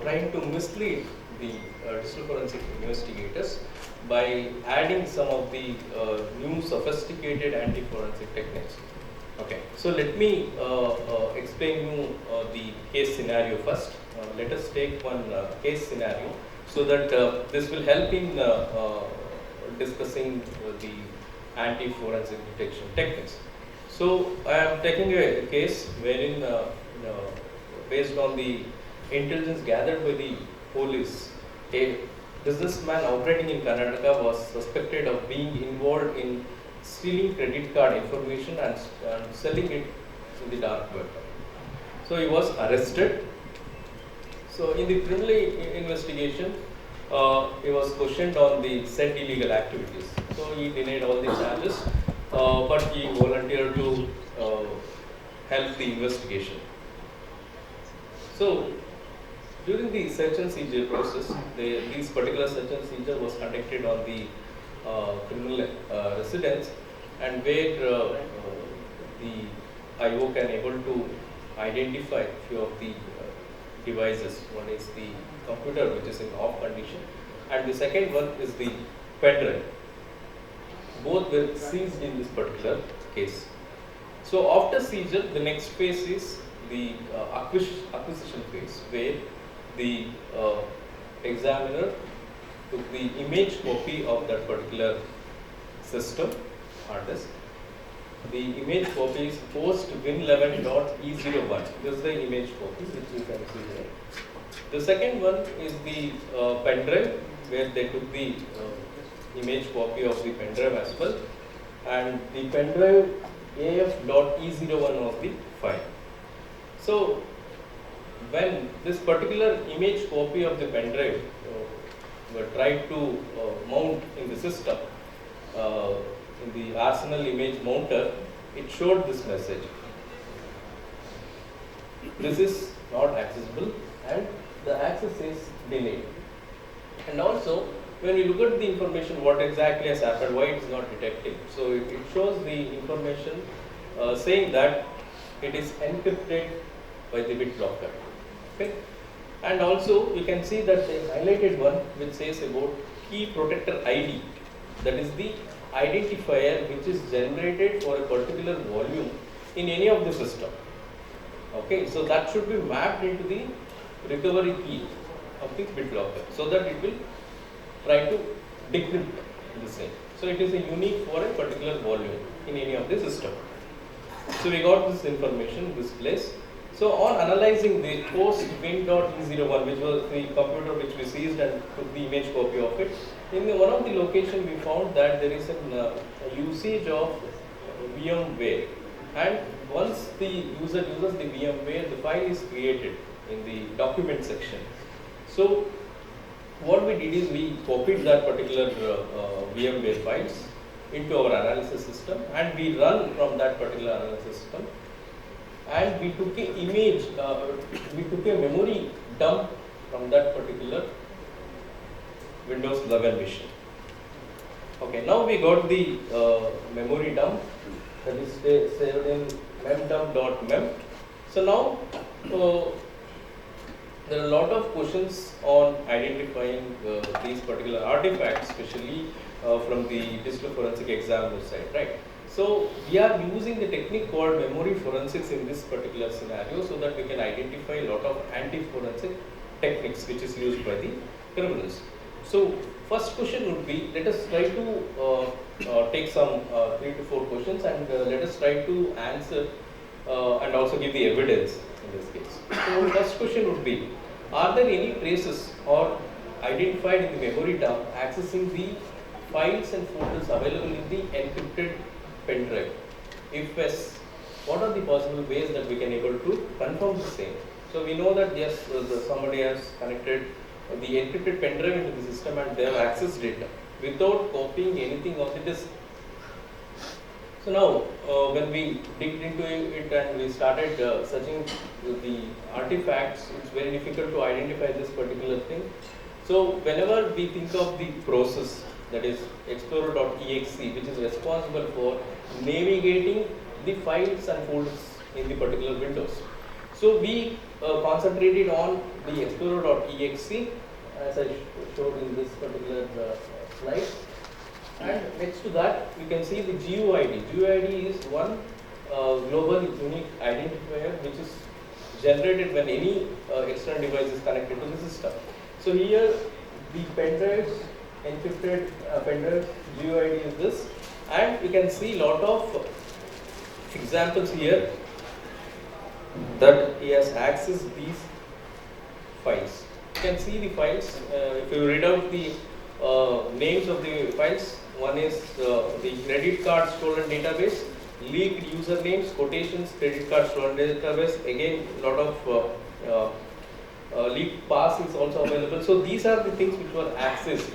trying to mislead the digital forensic investigators by adding some of the new sophisticated anti-forensic techniques. Okay, so let me explain you the case scenario first. Let us take one case scenario so that this will help in discussing the anti-forensic detection techniques. So I am taking a case wherein based on the intelligence gathered by the police, a businessman operating in Karnataka was suspected of being involved in stealing credit card information and selling it in the dark web. So he was arrested. So in the preliminary investigation, he was questioned on the said illegal activities. So he denied all the charges, but he volunteered to help the investigation. So during the search and seizure process, this particular search and seizure was conducted on the criminal residence, and where the IO can able to identify few of the devices. One is the computer, which is in off condition, and the second one is the pen drive. Both were seized in this particular case. So after seizure, the next phase is the acquisition phase, where the examiner took the image copy of that particular system hard disk. The image copy is post win11.e01. This is the image copy which you can see here. The second one is the pen drive, where they took the image copy of the pen drive as well, and the pen drive af.e01 of the file. So when this particular image copy of the pen drive were tried to mount in the system, in the Arsenal image mounter, it showed this message: this is not accessible and the access is delayed. And also, when we look at the information, what exactly has happened, why it is not detecting. So it shows the information saying that it is encrypted by the BitLocker. Okay? And also you can see that the highlighted one which says about key protector ID, that is the identifier which is generated for a particular volume in any of the system. Okay, so that should be mapped into the recovery key of the BitLocker, so that it will try to decrypt the same. So it is a unique for a particular volume in any of the system. So we got this information in this place. So on analyzing the post win.e01, which was the computer which we seized and took the image copy of it, in one of the location we found that there is a usage of VMware, and once the user uses the VMware, the file is created in the document section. So what we did is we copied that particular VMware files into our analysis system, and we run from that particular analysis system, and we took an image, we took a memory dump from that particular Windows 11 machine. Okay, now we got the memory dump that is saved in memdump.mem. So now there are a lot of questions on identifying these particular artifacts, especially from the digital forensic examiner side, right? So we are using the technique called memory forensics in this particular scenario, so that we can identify a lot of anti-forensic techniques which is used by the criminals. So first question would be, let us try to take some 3 to 4 questions, and let us try to answer and also give the evidence in this case. So first question would be, are there any traces or identified in the memory dump accessing the files and folders available in the encrypted pen drive? If yes, what are the possible ways that we can able to confirm the same? So we know that yes, somebody has connected the encrypted pen drive into the system and they have accessed data without copying anything of the disk. So now when we digged into it and we started searching the artifacts, it's very difficult to identify this particular thing. So whenever we think of the process, that is explorer.exe, which is responsible for navigating the files and folders in the particular windows. So we concentrated on the explorer.exe, as I showed in this particular slide. And next to that, you can see the GUID. GUID is one global unique identifier which is generated when any external device is connected to the system. So here the pen drives, encrypted pen drive GUID is this, and you can see lot of examples here that he has accessed these files. You can see the files. If you read out the names of the files, one is the credit card stolen database, leaked usernames, quotations, credit card stolen database. Again, lot of leak pass is also available. So these are the things which were accessed.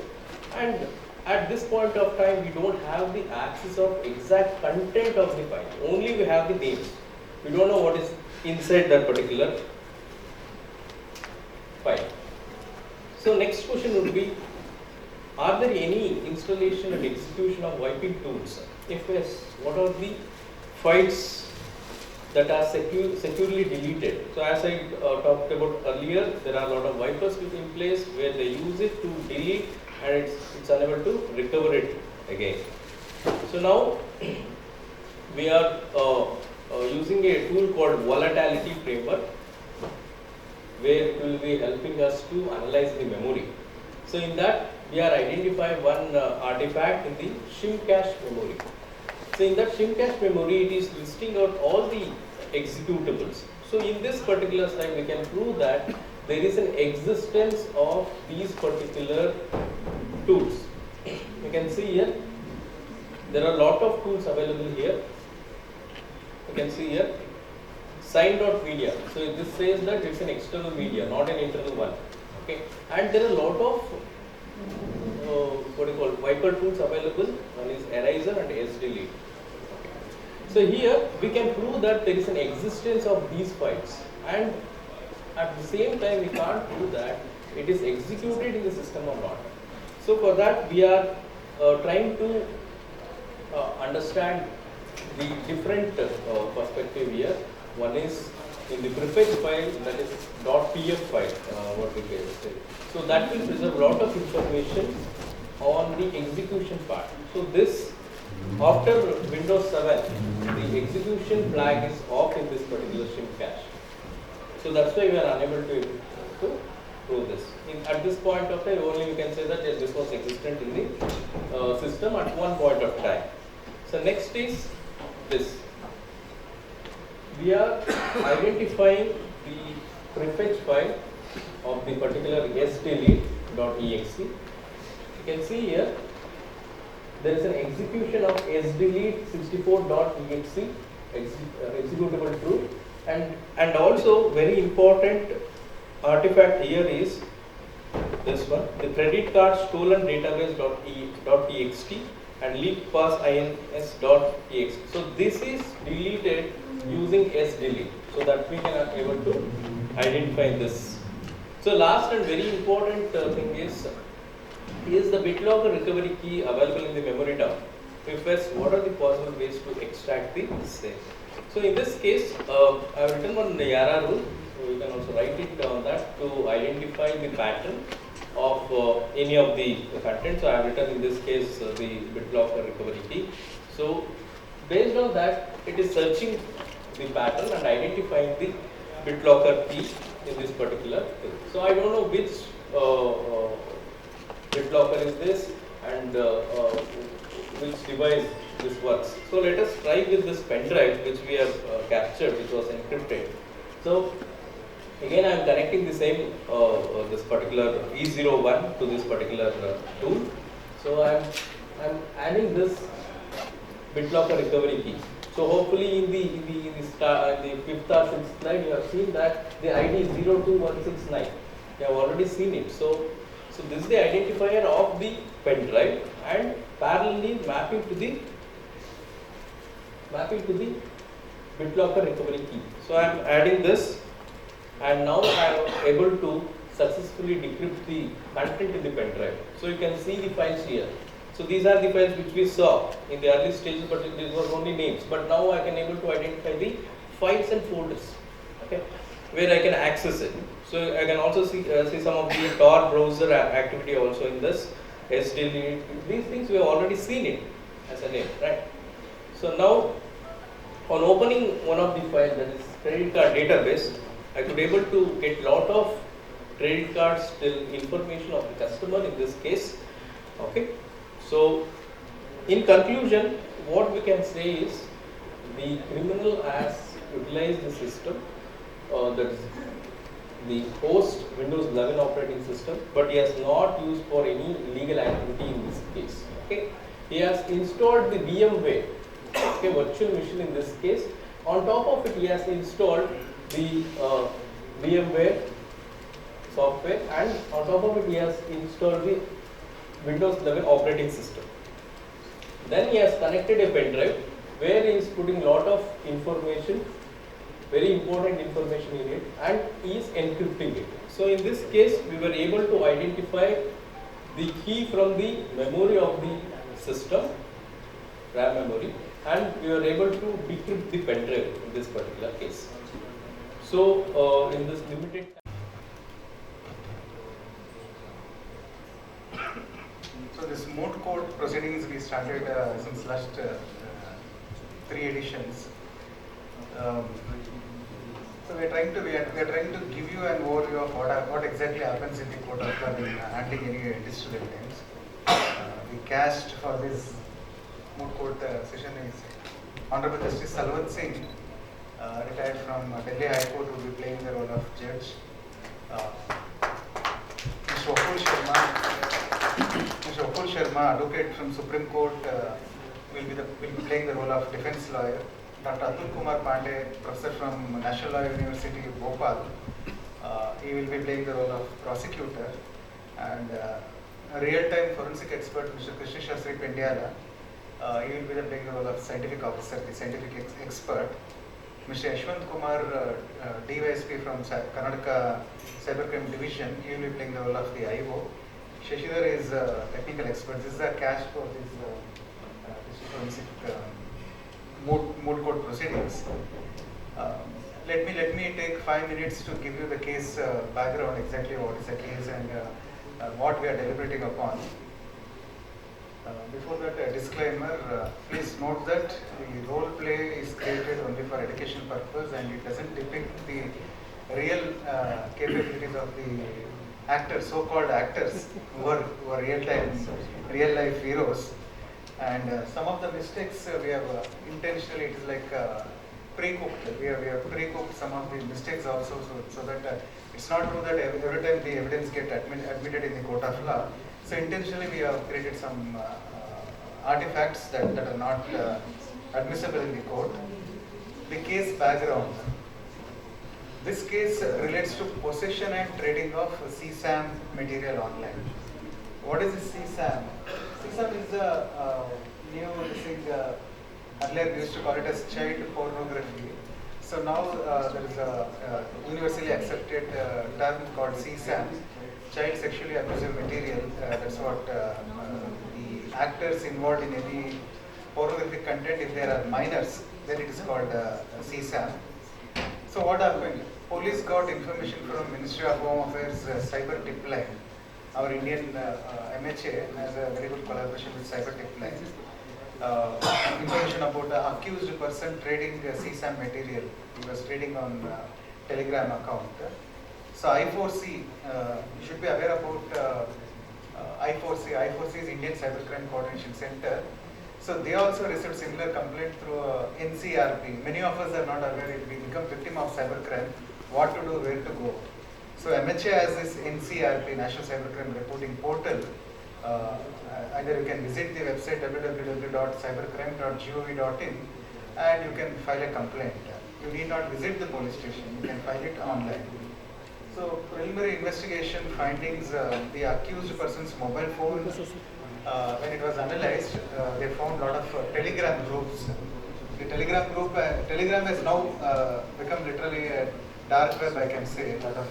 And at this point of time, we don't have the access of exact content of the file. Only we have the names. We don't know what is inside that particular file. So next question would be, are there any installation and execution of wiping tools? If yes, what are the files that are securely deleted? So as I talked about earlier, there are a lot of wipers in place where they use it to delete and it's unable to recover it again. So now we are using a tool called volatility framework, where it will be helping us to analyze the memory. So in that, we are identifying one artifact in the shim cache memory. So in that shim cache memory, it is listing out all the executables. So in this particular slide, we can prove that there is an existence of these particular tools. You can see here, there are a lot of tools available here. You can see here, sign.media. So this says that it's an external media, not an internal one. Okay, and there are a lot of wiper tools available. One is eraser and sdelete. Okay. So here we can prove that there is an existence of these files, and at the same time we can't prove that it is executed in the system or not. So for that we are trying to understand the different perspective here. One is in the prefetch file, that is .pf file, what we can say. So that will preserve a lot of information on the execution part. So this, after Windows 7, the execution flag is off in this particular shim cache. So that's why we are unable to prove this. At this point of time, only we can say that yes, this was existent in the system at one point of time. So next is this. We are identifying the prefetch file of the particular sdelete.exe. You can see here, there is an execution of sdelete64.exe, executable true, and also very important artifact here is this one, the credit card stolen database.txt and leak pass ins.txt. So this is deleted using sdelete, so that we can able to identify this. So last and very important thing is the BitLocker recovery key available in the memory dump? If yes, what are the possible ways to extract the same? So in this case, I have written one YARA rule, so you can also write it on that to identify the pattern of any of the content. So I have written in this case the BitLocker recovery key. So based on that, it is searching the pattern and identifying the BitLocker key in this particular thing. So I don't know which BitLocker is this and which device this works. So let us try with this pen drive which we have captured, which was encrypted. So again I am connecting the same this particular E01 to this particular tool. So I am adding this BitLocker recovery key. So hopefully in the fifth or sixth slide you have seen that the ID is 02169. You have already seen it. So this is the identifier of the pen drive and parallelly mapping to the BitLocker recovery key. So I am adding this, and now I am able to successfully decrypt the content in the pen drive. So you can see the files here. So these are the files which we saw in the early stages, but these were only names. But now I can able to identify the files and folders, okay, where I can access it. So I can also see some of the Tor browser activity also in this sdelete. These things we have already seen it as a name, right? So now on opening one of the files, that is credit card database, I could able to get lot of credit cards till information of the customer in this case, okay. So in conclusion, what we can say is the criminal has utilized the system, that is the host Windows 11 operating system, but he has not used for any illegal activity in this case. Okay, he has installed the VMware, okay, virtual machine in this case. On top of it, he has installed the VMware software, and on top of it he has installed the Windows 11 operating system. Then he has connected a pen drive where he is putting lot of information, very important information in it, and he is encrypting it. So in this case we were able to identify the key from the memory of the system, RAM memory, and we were able to decrypt the pen drive in this particular case. So in this limited So this moot court proceedings we started since last 3 editions. So we are trying to give you an overview of what exactly happens in the court after handling any digital evidence. The cast for this moot court session is Honorable Justice Salwant Singh, retired from Delhi High Court, will be playing the role of judge. Mr. Opul Sharma, advocate from Supreme Court, will be playing the role of defense lawyer. Dr. Atul Kumar Pandey, professor from National Law University, Bhopal, he will be playing the role of prosecutor. And a real-time forensic expert, Mr. Krishna Shastri Pendiala, he will be playing the role of scientific officer, the scientific expert. Mr. Yashwant Kumar, DYSP from Karnataka Cybercrime Division, he will be playing the role of the IO. Shashidhar is a technical expert. This is a cash for this forensic moot court proceedings. Let me take 5 minutes to give you the case background, exactly what is the case and what we are deliberating upon. Before that, a disclaimer, please note that the role play is created only for education purpose and it doesn't depict the real capabilities of the actors, so-called actors, who are real life heroes. And some of the mistakes we have intentionally, it is like pre-cooked. We have pre-cooked some of the mistakes also, so that it's not true that every time the evidence get admitted in the court of law. So intentionally we have created some artifacts that are not admissible in the court. The case background. This case relates to possession and trading of CSAM material online. What is CSAM? CSAM is a new thing. Earlier we used to call it as child pornography. So now there is a universally accepted term called CSAM, child sexually abusive material. That's what the actors involved in any pornographic content, if there are minors, then it is called CSAM. So what happened? Police got information from Ministry of Home Affairs cyber tip line. Our Indian MHA has a very good collaboration with cyber tip line. Information about the accused person trading CSAM material. He was trading on Telegram account. So I4C, you should be aware about I4C. I4C is Indian Cybercrime Coordination Center. So they also received similar complaint through NCRP. Many of us are not aware if we become victim of cybercrime, what to do, where to go. So MHA has this NCRP, National Cybercrime Reporting Portal. Either you can visit the website www.cybercrime.gov.in and you can file a complaint. You need not visit the police station, you can file it online. So preliminary investigation findings, the accused person's mobile phone, when it was analyzed, they found a lot of Telegram groups. The Telegram group, Telegram has now become literally a dark web, I can say. A lot of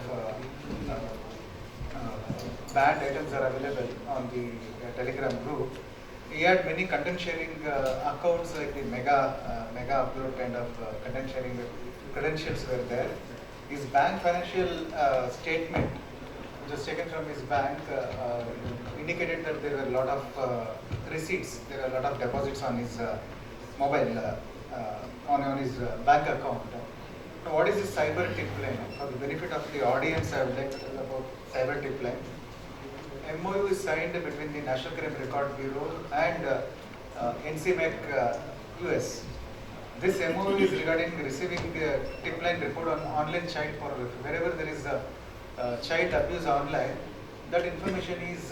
banned items are available on the Telegram group. He had many content sharing accounts, like the mega upload kind of content sharing credentials were there. His bank financial statement, which was taken from his bank, indicated that there were a lot of receipts, there were a lot of deposits on his mobile, on his bank account. Now, what is this cyber tip line? For the benefit of the audience, I would like to tell about cyber tip line. MOU is signed between the National Crime Record Bureau and NCMEC US. This MOU is regarding receiving tip line report on online child pornography. Wherever there is child abuse online, that information is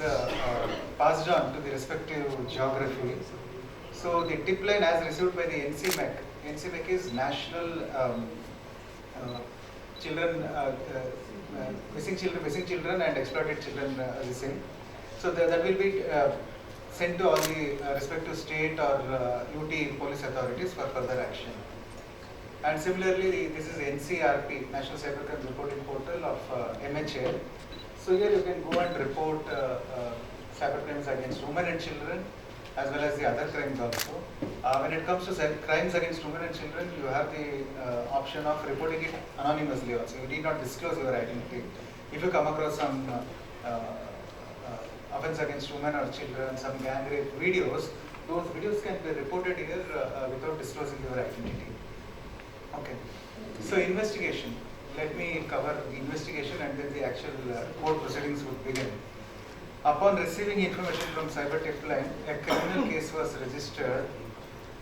passed on to the respective geography. So the tip line as received by the NCMEC. NCMEC is National children, missing children and exploited children the same. So that will be sent to all the respective state or UT police authorities for further action. And similarly, this is NCRP, National Cybercrime Reporting Portal of MHA. So here you can go and report cybercrimes against women and children, as well as the other crimes also. When it comes to crimes against women and children, you have the option of reporting it anonymously also. You need not disclose your identity. If you come across some offense against women or children, some gang rape videos, those videos can be reported here without disclosing your identity. Okay. So investigation. Let me cover the investigation and then the actual court proceedings would begin. Upon receiving information from Cyber Techline, a criminal case was registered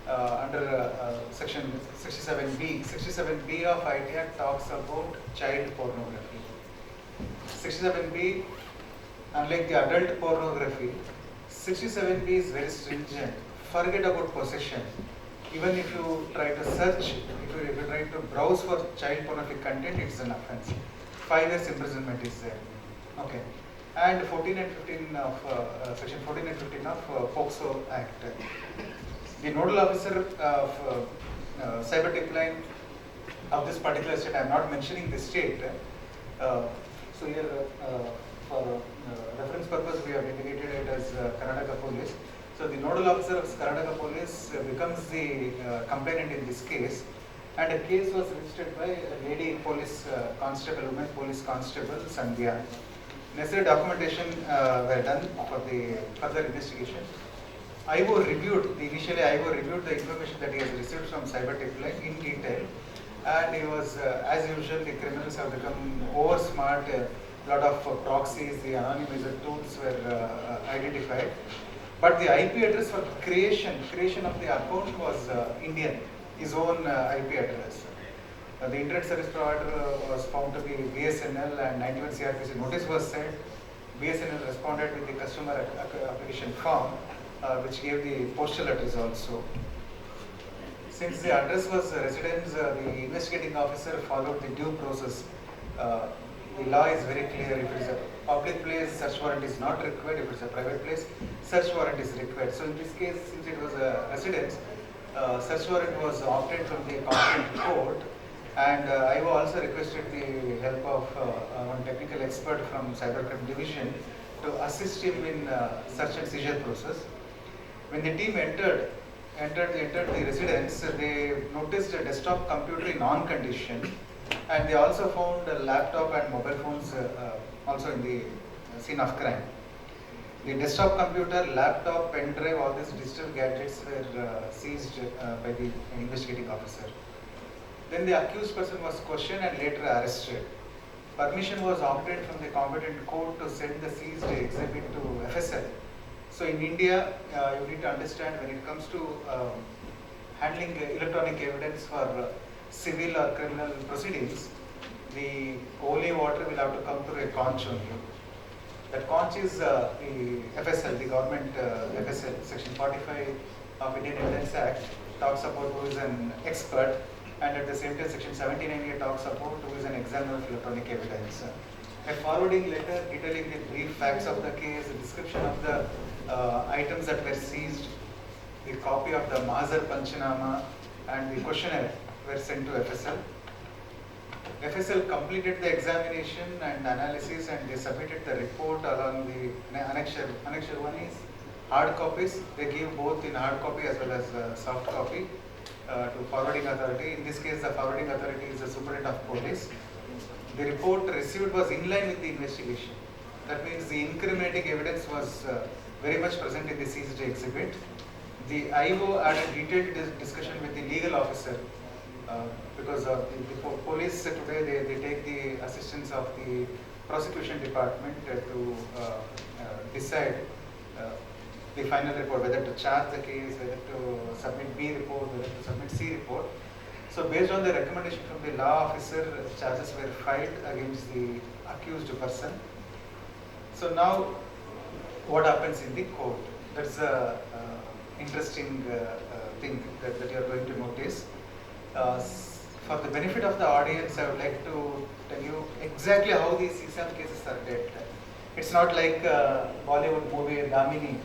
under section 67B. 67B of IT Act talks about child pornography. 67B, unlike the adult pornography, 67B is very stringent. Forget about possession. Even if you try to search, if you try to browse for child pornographic content, it's an offense. 5 years imprisonment is there. Okay. And 14 and 15 of section 14 and 15 of POCSO Act. The nodal officer of Cyber Techline of this particular state, I am not mentioning the state. So here, for reference purpose, we have indicated it as Karnataka Police. So the nodal officer of Karnataka Police becomes the complainant in this case, and a case was registered by a lady police constable, woman police constable, Sandhya. Necessary documentation were done for the further investigation. IO reviewed, initially IO reviewed the information that he has received from Cyber Techline in detail, and he was, as usual, the criminals have become over smart. A lot of proxies, the anonymizer tools were identified. But the IP address for creation of the account was Indian, his own IP address. The internet service provider was found to be BSNL, and 91 CRPC notice was sent. BSNL responded with the customer application form, which gave the postal address also. Since the address was residence, the investigating officer followed the due process. The law is very clear. If it is a public place, search warrant is not required. If it is a private place, search warrant is required. So in this case, since it was a residence, search warrant was obtained from the competent court, and I also requested the help of one technical expert from Cybercrime Division to assist him in search and seizure process. When the team entered the residence, they noticed a desktop computer in on condition, and they also found a laptop and mobile phones also in the scene of crime. The desktop computer, laptop, pen drive, all these digital gadgets were seized by the investigating officer. Then the accused person was questioned and later arrested. Permission was obtained from the competent court to send the seized exhibit to FSL. So in India, you need to understand, when it comes to handling electronic evidence for civil or criminal proceedings, the holy water will have to come through a conch only. That conch is the FSL, the government FSL, section 45 of Indian Evidence Act talks about who is an expert, and at the same time section 79A talks about who is an examiner of electronic evidence. A forwarding letter detailing the brief facts of the case, the description of the items that were seized, the copy of the Mazar Panchanama and the questionnaire were sent to FSL. FSL completed the examination and analysis, and they submitted the report along the annexure. Annexure 1 is hard copies. They give both in hard copy as well as soft copy to forwarding authority. In this case, the forwarding authority is the superintendent of police. The report received was in line with the investigation. That means the incriminating evidence was very much present in the seized exhibit. The IO had a detailed discussion with the legal officer because the police today they take the assistance of the prosecution department to decide the final report, whether to charge the case, whether to submit B report, whether to submit C report. So based on the recommendation from the law officer, charges were filed against the accused person. So now what happens in the court? That's a interesting thing that you are going to notice. For for the benefit of the audience, I would like to tell you exactly how these CSAM cases are dealt. It's not like a Bollywood movie Damini,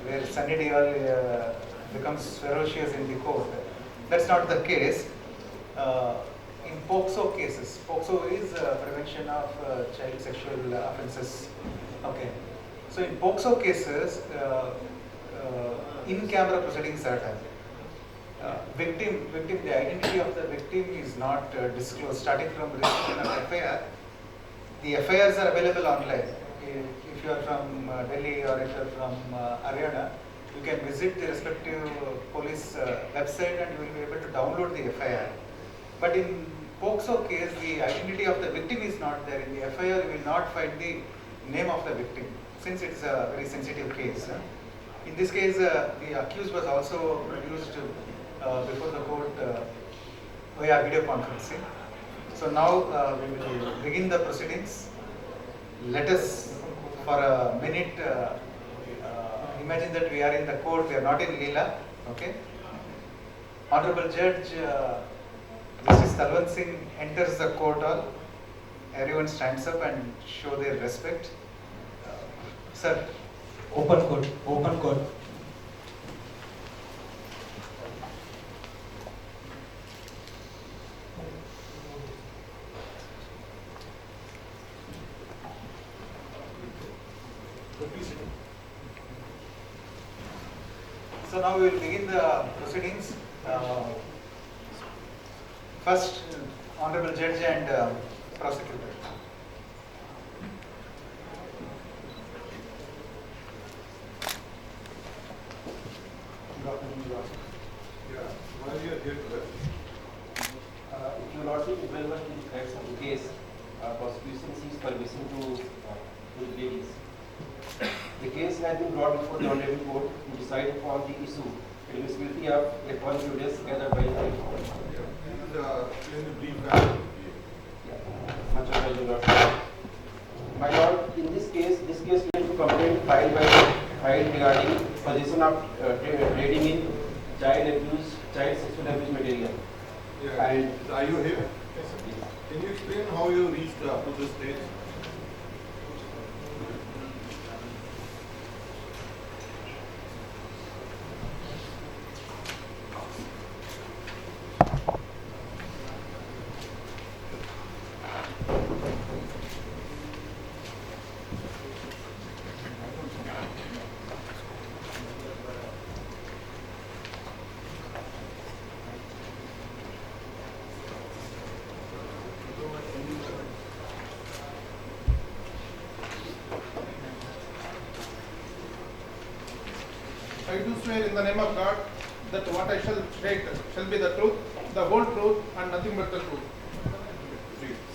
where Sunny Deol becomes ferocious in the court. That's not the case. In POCSO cases, POCSO is prevention of child sexual offences. Okay. So in POCSO cases, in-camera proceedings are done. The identity of the victim is not disclosed. Starting from registration of FIR, the FIRs are available online. If you are from Delhi or if you are from Haryana, you can visit the respective police website and you will be able to download the FIR. But in POCSO case, the identity of the victim is not there. In the FIR, you will not find the name of the victim, since it's a very sensitive case. In this case, the accused was also produced before the court via video conferencing. So now we will begin the proceedings. Let us, for a minute, imagine that we are in the court, we are not in Leela. Okay. Honorable Judge Mrs. Talwant Singh enters the court hall. Everyone stands up and show their respect. Sir. Open court. Open court. So now we will begin the proceedings. First, Honorable Judge and Prosecutor. While you are here today, if you are not well versed in the facts of the case, prosecution seeks permission to the ladies. The case has been brought before the Honorable Court to decide upon the issue admissibility of electronic evidence gathered by the court. In the brief much of my lord, in this case relates to complaint filed regarding possession of trading in child sexual abuse material. Yeah. And are you here? Yes, can you explain how you reached up to this stage? I do swear in the name of God that what I shall state shall be the truth, the whole truth, and nothing but the truth.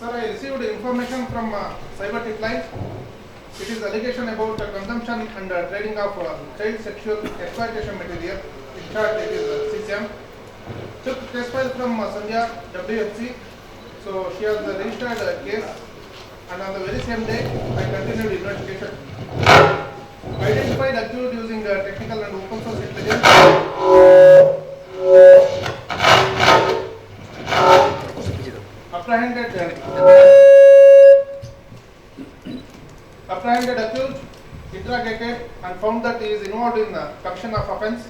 Sir, I received information from Cybersecurity Experts. It is allegation about the consumption and trading of child sexual exploitation material. In short, it is CSAM. Took test file from Sandhya, WFC. So she has registered a case, and on the very same day, I continued investigation. Identified accused using technical and open source intelligence. Apprehended accused, interrogated, and found that he is involved in commission of offence.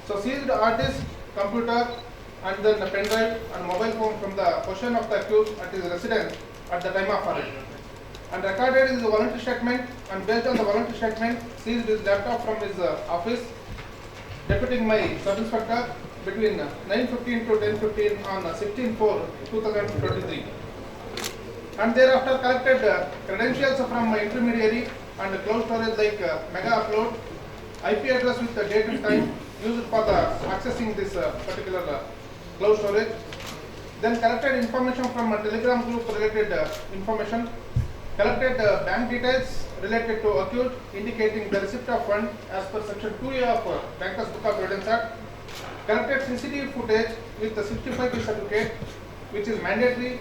So seized artist, computer, and then the pen drive and mobile phone from the possession of the accused at his residence at the time of arrest. And recorded his voluntary statement, and based on the voluntary statement, seized his laptop from his office, deputing my sub-inspector between 9:15 to 10:15 on 16/4/2023. And thereafter collected credentials from my intermediary and cloud storage like Mega Upload, IP address with the date and time used for the accessing this particular cloud storage. Then collected information from a Telegram group related information. Collected bank details related to accused indicating the receipt of fund as per section 2A of Bankers Book of Evidence Act. Collected CCTV footage with the 65P certificate, which is mandatory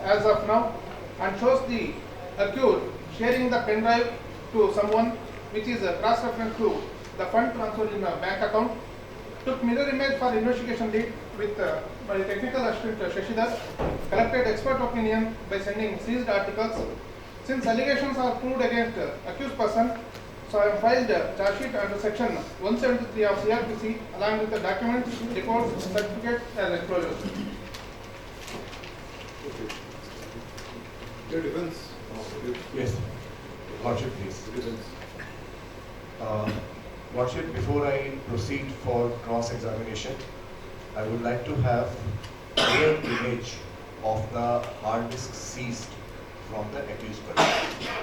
as of now, and shows the accused sharing the pen drive to someone, which is a cross-reference to the fund transfer in a bank account. Took mirror image for investigation lead to with my technical assistant Shashidhar, collected expert opinion by sending seized articles. Since allegations are proved against accused person, so I have filed charge sheet under section 173 of CRPC along with the documents, reports, certificates and disclosures. Your defense? Yes. Lordship, please. Defense. Lordship, before I proceed for cross-examination, I would like to have a clear image of the hard disk seized from the accused person,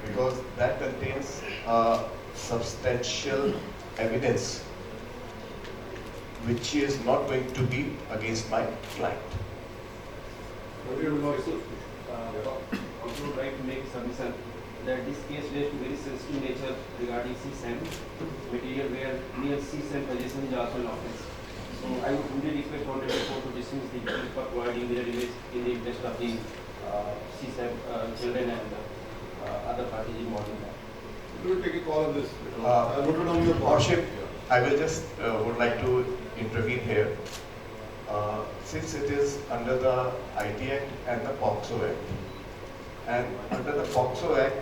because that contains substantial evidence which is not going to be against my client. Also like to make submission that this case relates to very sensitive nature regarding CSAM material where mere CSAM possession is also an offense. So I would humbly request Honorable Court to dismiss the case for providing mirror image in the interest of the CSAM children and other parties involved in that. We will take a call on this. Lordship, I will just would like to intervene here. Since it is under the IT Act and the POXO Act, and under the POXO Act,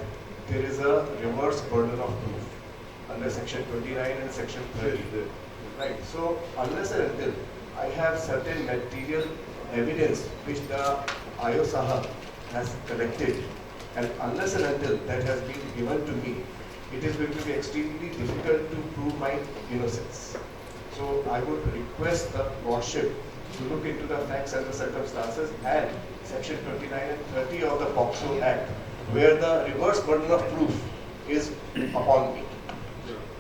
there is a reverse burden of proof under section 29 and section 30. Right. So unless and until I have certain material evidence which the AISS has collected, and unless and until that has been given to me, it is going to be extremely difficult to prove my innocence. So I would request the Lordship to look into the facts and the circumstances and section 29 and 30 of the POXO Act, where the reverse burden of proof is upon me.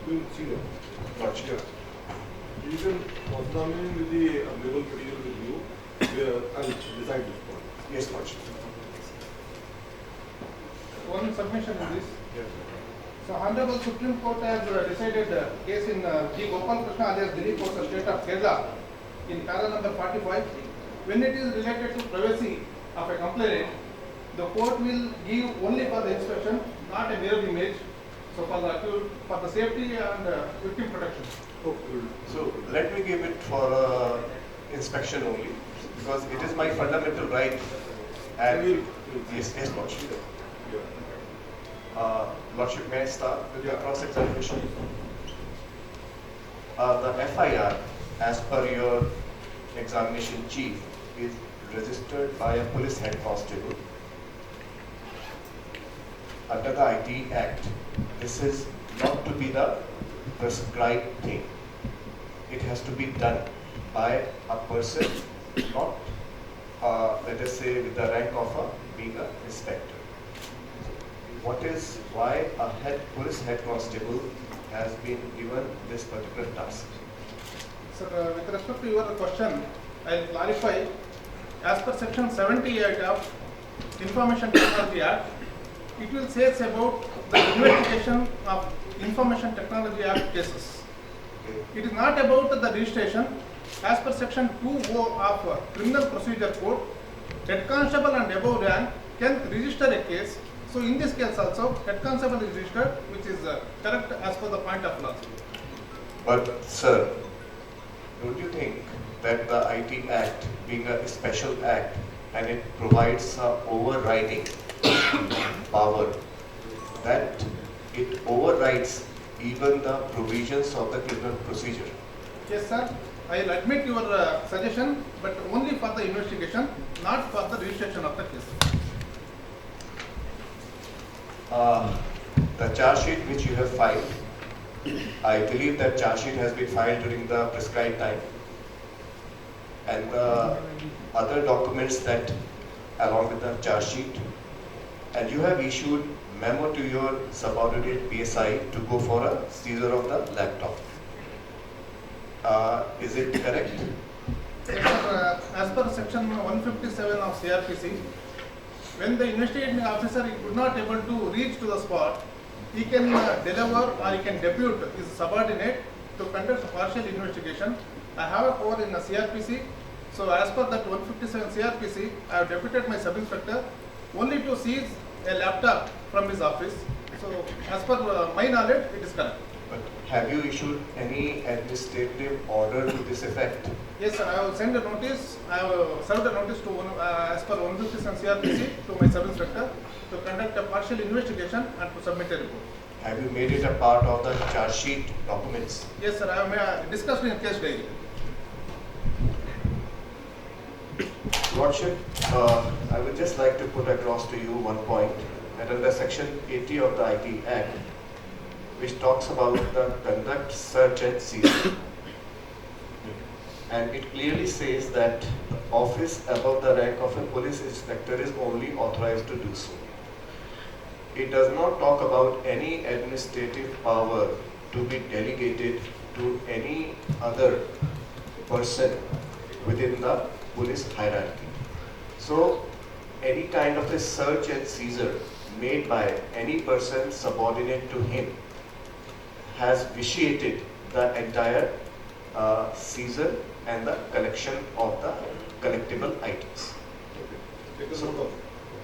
We will see that. Lordship. You can cross-examine with the legal material with you. I will decide this point. Yes, Lordship. One submission in this. Yes. So Honorable Supreme Court has decided a case in G. Gopal Krishna alias Delhi Coastal State of Kerala in para number 45. When it is related to privacy of a complainant, the court will give only for the inspection, not a mirror image. So for the safety and victim protection. So let me give it for inspection only, because it is my fundamental right. And yes, Lordship. Lordship, may I start with your cross-examination? The FIR, as per your examination chief, is registered by a police head constable. Under the IT Act, this is not to be the prescribed thing. It has to be done by a person, not let us say with the rank of being an inspector. What is why a police head constable has been given this particular task? Sir, with respect to your question, I will clarify. As per section 78 of Information Technology Act, it will say about the investigation of Information Technology Act cases. It is not about the registration. As per section 2(o) of Criminal Procedure Code, head constable and above rank can register a case. So in this case also, head constable is registered, which is correct as per the point of law. But sir, don't you think that the IT Act, being a special act, and it provides overriding power, that it overrides even the provisions of the criminal procedure? Yes, sir. I will admit your suggestion, but only for the investigation, not for the registration of the case. The charge sheet which you have filed, I believe that charge sheet has been filed during the prescribed time, and the other documents that along with the charge sheet, and you have issued memo to your subordinate PSI to go for a seizure of the laptop. Is it correct? Yes, sir. As per section 157 of CRPC, when the investigating officer is not able to reach to the spot, he can deliver or he can depute his subordinate to conduct a partial investigation. I have a power in the CRPC, so as per that 157 CRPC, I have deputed my sub-inspector only to seize a laptop from his office. So as per my knowledge, it is correct. But have you issued any administrative order to this effect? Yes, sir. I will send a notice. I have served a notice to as per 157 CRPC to my sub-inspector to conduct a partial investigation and to submit a report. Have you made it a part of the charge sheet documents? Yes, sir. I have discussed in case diary. Lordship, I would just like to put across to you one point that under Section 80 of the IT Act, which talks about the conduct, search and seizure. And it clearly says that the office above the rank of a police inspector is only authorized to do so. It does not talk about any administrative power to be delegated to any other person within the police hierarchy. So any kind of a search and seizure made by any person subordinate to him has vitiated the entire seizure and the collection of the collectible items.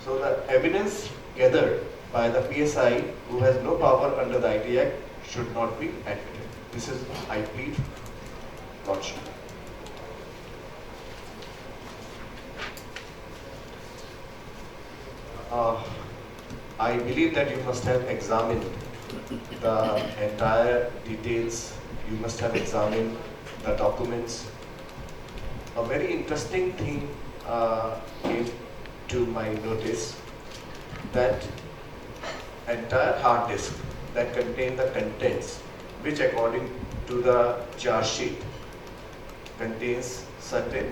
So the evidence gathered by the PSI, who has no power under the IT Act, should not be admitted. This is, I plead, Lordship. I believe that you must have examined the entire details, you must have examined the documents. A very interesting thing came to my notice, that entire hard disk that contained the contents, which according to the charge sheet contains certain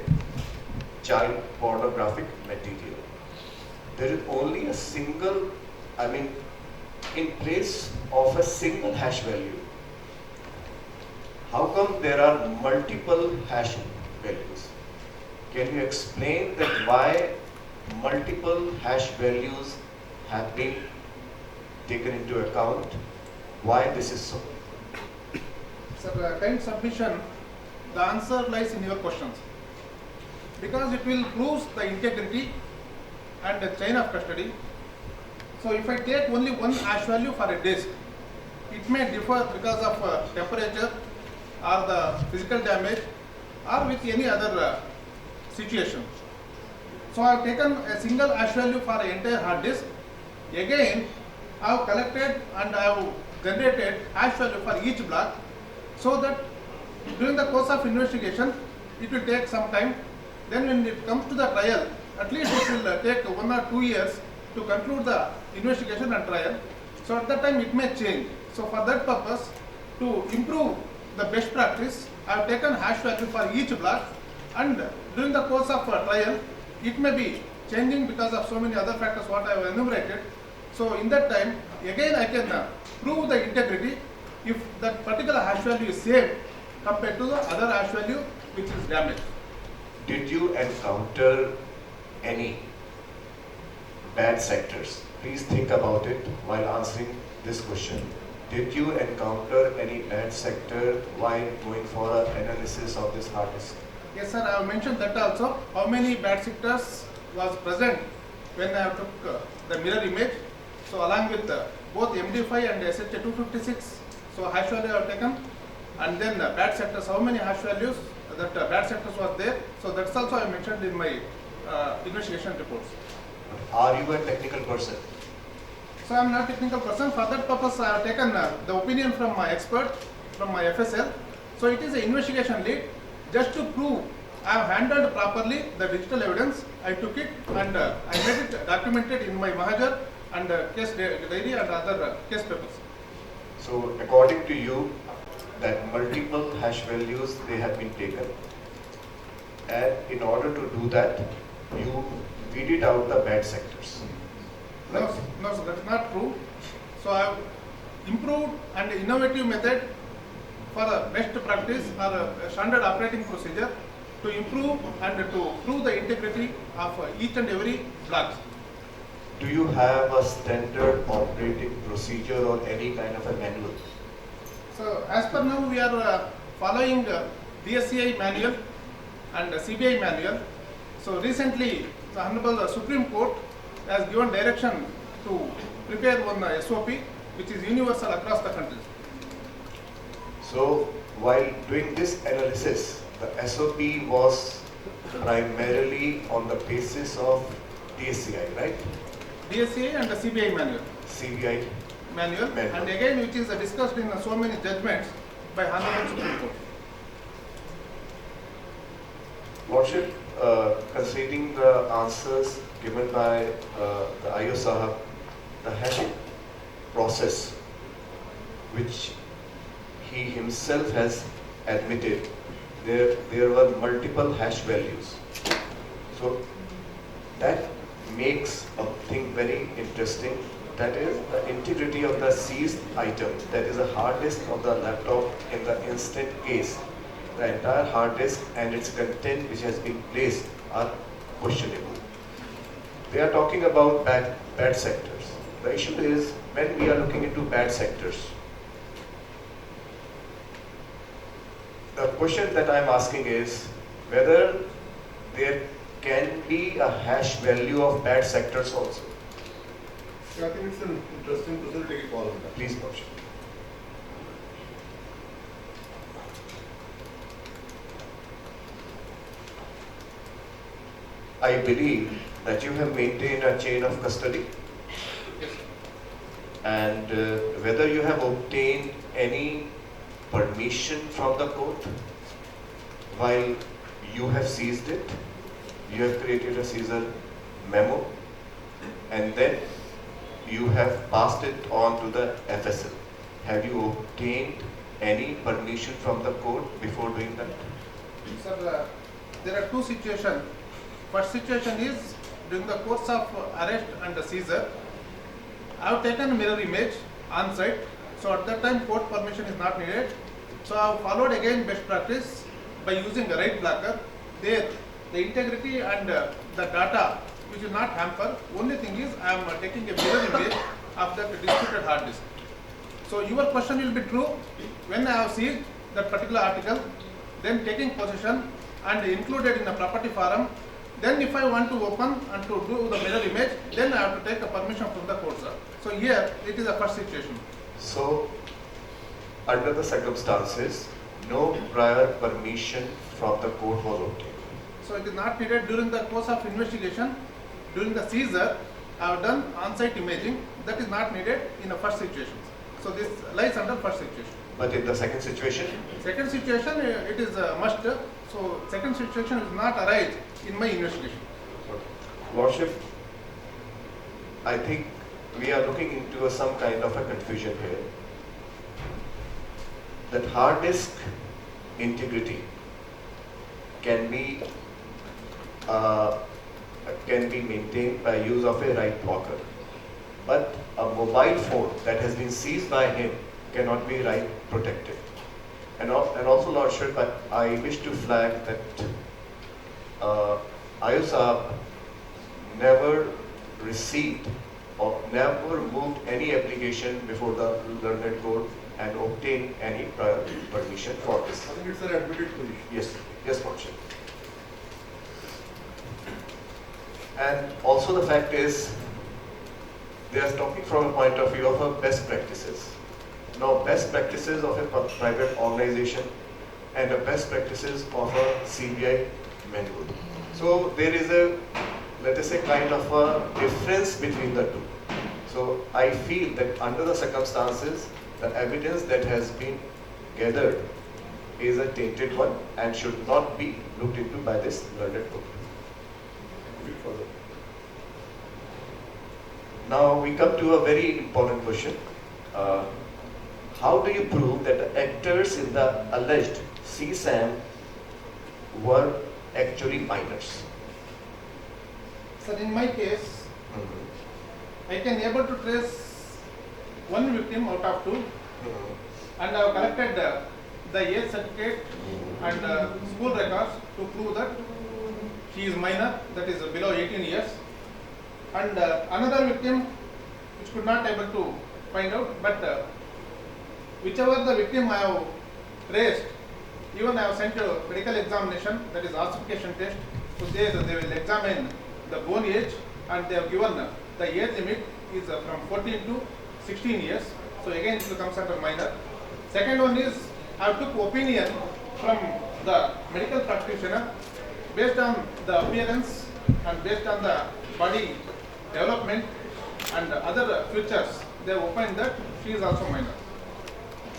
child pornographic material. There is only a single, in place of a single hash value. How come there are multiple hash values? Can you explain that why multiple hash values have been taken into account? Why this is so? Sir, kind submission, the answer lies in your questions. Because it will prove the integrity and the chain of custody. So if I take only one hash value for a disk, it may differ because of temperature or the physical damage or with any other situation. So I have taken a single hash value for an entire hard disk. Again, I have collected and I have generated hash value for each block, so that during the course of investigation, it will take some time. Then when it comes to the trial, at least it will take 1 or 2 years to conclude the investigation and trial. So at that time it may change. So for that purpose, to improve the best practice, I have taken hash value for each block, and during the course of trial, it may be changing because of so many other factors what I have enumerated. So in that time, again I can prove the integrity if that particular hash value is saved compared to the other hash value which is damaged. Did you encounter any bad sectors? Please think about it while answering this question. Did you encounter any bad sector while going for an analysis of this hard disk? Yes, sir, I have mentioned that also. How many bad sectors was present when I took the mirror image. So along with both MD5 and SH256, so hash value I have taken, and then bad sectors, how many hash values that bad sectors was there. So that's also I mentioned in my investigation reports. Are you a technical person? So I am not a technical person. For that purpose, I have taken the opinion from my expert, from my FSL. So it is an investigation lead. Just to prove I have handled properly the digital evidence, I took it and I made it documented in my Mahajar and case diary and other case papers. So according to you, that multiple hash values they have been taken, and in order to do that, you weeded out the bad sectors. No, sir, that's not true. So I have improved and innovative method for a best practice or a standard operating procedure to improve and to prove the integrity of each and every block. Do you have a standard operating procedure or any kind of a manual? So as per now we are following DSCI manual and CBI manual. So recently the Honorable Supreme Court has given direction to prepare one SOP which is universal across the country. So while doing this analysis, the SOP was primarily on the basis of DSCI, right? DSCI and the CBI manual. CBI Manual. And again, which is discussed in so many judgments by Honorable Supreme Court. Lordship, considering the answers given by the AISS Sahab, the hashing process, which he himself has admitted, there were multiple hash values. So that makes a thing very interesting. That is the integrity of the seized item, that is a hard disk of the laptop in the instant case. The entire hard disk and its content which has been placed are questionable. They are talking about bad sectors. The issue is when we are looking into bad sectors, the question that I am asking is whether there can be a hash value of bad sectors also. Yeah, I think it's an interesting question to take a call on that. Please, Lordship. I believe that you have maintained a chain of custody and whether you have obtained any permission from the court while you have seized it. You have created a seizure memo and then you have passed it on to the FSL. Have you obtained any permission from the court before doing that? Sir, there are two situations. First situation is during the course of arrest and seizure, I have taken a mirror image on site. So at that time court permission is not needed. So I have followed again best practice by using a right blocker. There the integrity and the data which is not hampered. Only thing is I am taking a mirror image of that disputed hard disk. So your question will be true when I have seized that particular article, then taking possession and included in a property forum. Then if I want to open and to do the mirror image, then I have to take a permission from the court, sir. So here it is a first situation. So under the circumstances, no prior permission from the court was obtained. So it is not needed during the course of investigation. During the seizure, I have done on-site imaging. That is not needed in the first situation. So this lies under first situation. But in the second situation? Second situation, it is a must. So second situation is not arise in my investigation. Lordship, I think we are looking into some kind of a confusion here. That hard disk integrity can be maintained by use of a write blocker, but a mobile phone that has been seized by him cannot be write protected. And also, Lordship, I wish to flag that AISS never received or never moved any application before the learned court and obtained any prior permission for this. I think it's an admitted position. Yes, yes, Lordship. And also the fact is, they are talking from a point of view of best practices. Now, best practices of a private organization and the best practices of a CBI manual. So there is a, let us say, kind of a difference between the two. So I feel that under the circumstances, the evidence that has been gathered is a tainted one and should not be looked into by this learned court. Now we come to a very important question. How do you prove that the actors in the alleged CSAM were actually minors? Sir, in my case, I can able to trace one victim out of two, and I have collected the age certificate and school records to prove that she is minor, that is below 18 years. And another victim which could not able to find out, but whichever the victim I have traced, even I have sent a medical examination, that is ossification test. So they will examine the bone age and they have given the age limit is from 14 to 16 years. So again it will come under minor. Second one is I took opinion from the medical practitioner based on the appearance and based on the body development and other features. They opined that she is also minor.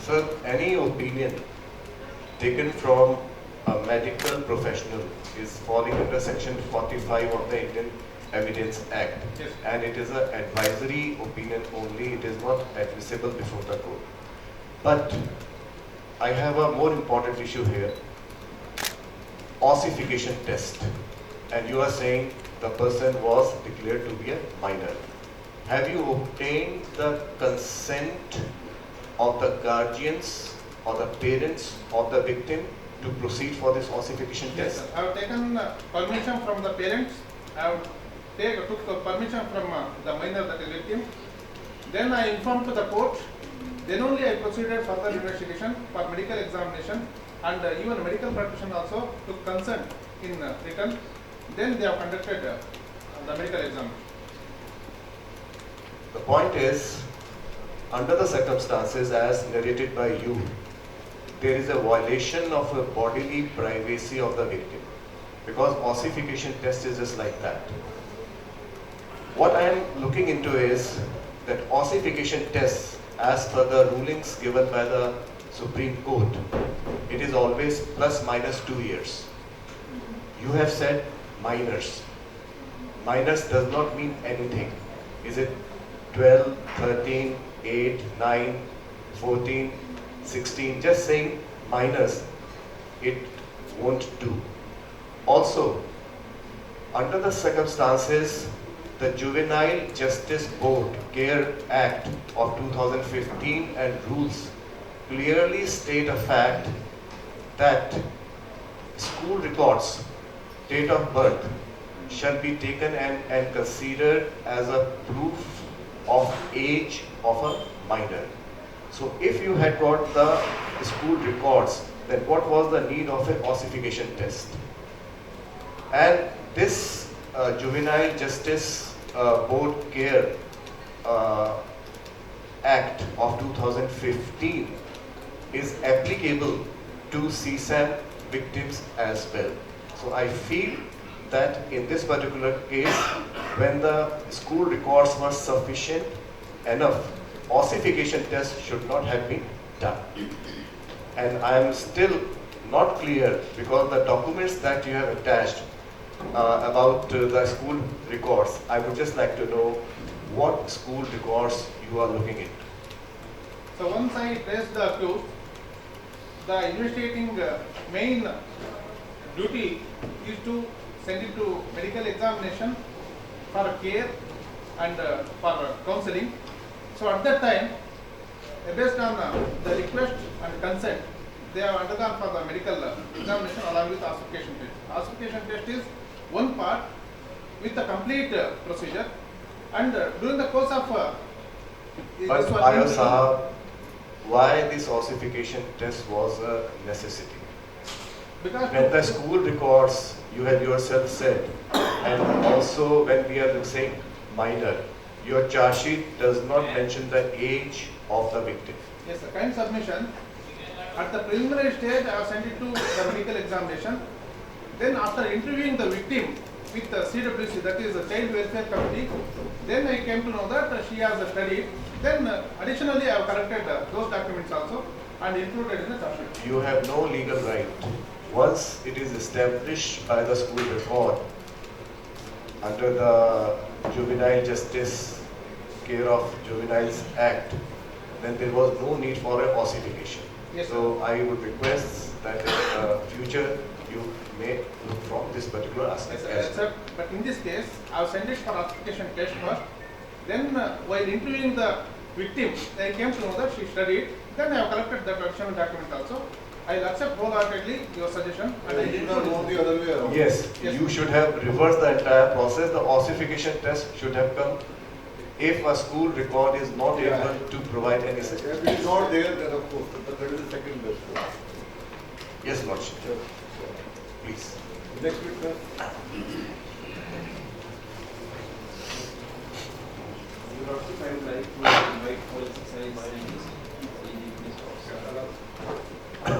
Sir, any opinion taken from a medical professional is falling under section 45 of the Indian Evidence Act. Yes. And it is an advisory opinion only, it is not admissible before the court. But I have a more important issue here, ossification test. And you are saying the person was declared to be a minor. Have you obtained the consent of the guardians or the parents of the victim to proceed for this ossification Yes, test? sir. I have taken permission from the parents. I have took permission from the minor, that is victim. Then I informed to the court. Then only I proceeded further investigation for medical examination, and even medical practitioner also took consent in written. Then they have conducted the medical examination. The point is, under the circumstances as narrated by you, there is a violation of the bodily privacy of the victim, because ossification test is just like that. What I am looking into is that ossification tests, as per the rulings given by the Supreme Court, it is always plus minus 2 years. You have said minors. Minors does not mean anything. Is it 12, 13, 8, 9, 14, 16? Just saying minors, it won't do. Also, under the circumstances, the Juvenile Justice Board Care Act of 2015 and rules clearly state a fact that school records, date of birth, shall be taken and considered as a proof of age of a minor. So if you had got the school records, then what was the need of an ossification test? And this Juvenile Justice Board Care Act of 2015 is applicable to CSAM victims as well. So I feel that in this particular case, when the school records were sufficient enough, ossification test should not have been done. And I am still not clear, because the documents that you have attached about the school records, I would just like to know what school records you are looking into. So once I traced the accused, the investigating main duty is to send it to medical examination for care and for counseling. So at that time, based on the request and consent, they have undergone for the medical examination along with ossification test. Ossification test is one part with the complete procedure, and during the course of But AISS Sahab, why this ossification test was a necessity? because when the school records, you have yourself said, and also when we are saying minor, your charge sheet does not mention the age of the victim. yes, the kind submission at the preliminary stage, I have sent it to the medical examination. Then after interviewing the victim with the CWC, that is the Child Welfare Committee, then I came to know that she has studied. Then additionally, I have corrected those documents also and included in the charge sheet. You have no legal right. Once it is established by the school record under the Juvenile Justice Care of Juveniles Act, then there was no need for a ossification. Yes, so I would request that in future you may look from this particular aspect. Yes, sir. But in this case, I have sent it for ossification test first. Then while interviewing the victim, I came to know that she studied. Then I have collected the additional document also. I will accept wholeheartedly your suggestion. And I did not go the other way around. Yes, you should have reversed the entire process. The ossification test should have come if a school record is not able to provide any such. If it is not there, then of course, that is the second best. Yes, Lordship. Please. Next witness. Lordship, I would like to invite forensic science scientists in the case of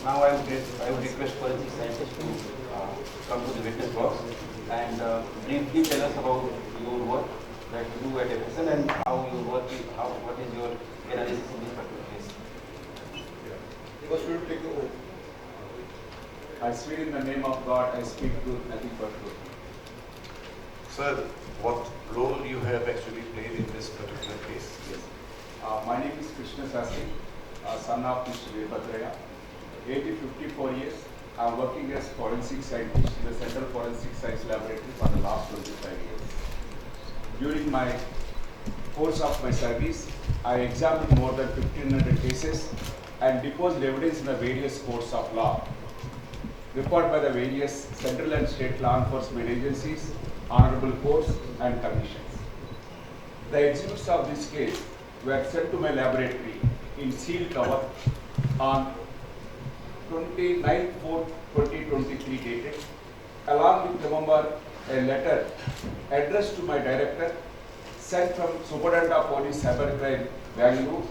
Now I would request forensic scientists to come to the witness box and briefly tell us about your work that you do at FSL and how you work, what is your analysis in this particular case. Because we will take the oath. I swear in the name of God, I speak truth, nothing but truth. Sir, what role you have actually played in this particular case? Yes. My name is Krishna Sastry, son of Mr. Veerbatraya. Age 54 years. I am working as forensic scientist in the Central Forensic Science Laboratory for the last 25 years. During my course of my service, I examined more than 1500 cases and deposed evidence in the various courts of law, reported by the various central and state law enforcement agencies, honorable courts and commissions. The exhibits of this case were sent to my laboratory in sealed cover on 29/4/2023 dated, along with, remember, a letter addressed to my director sent from Superintendent Police Cybercrime, Bangalore,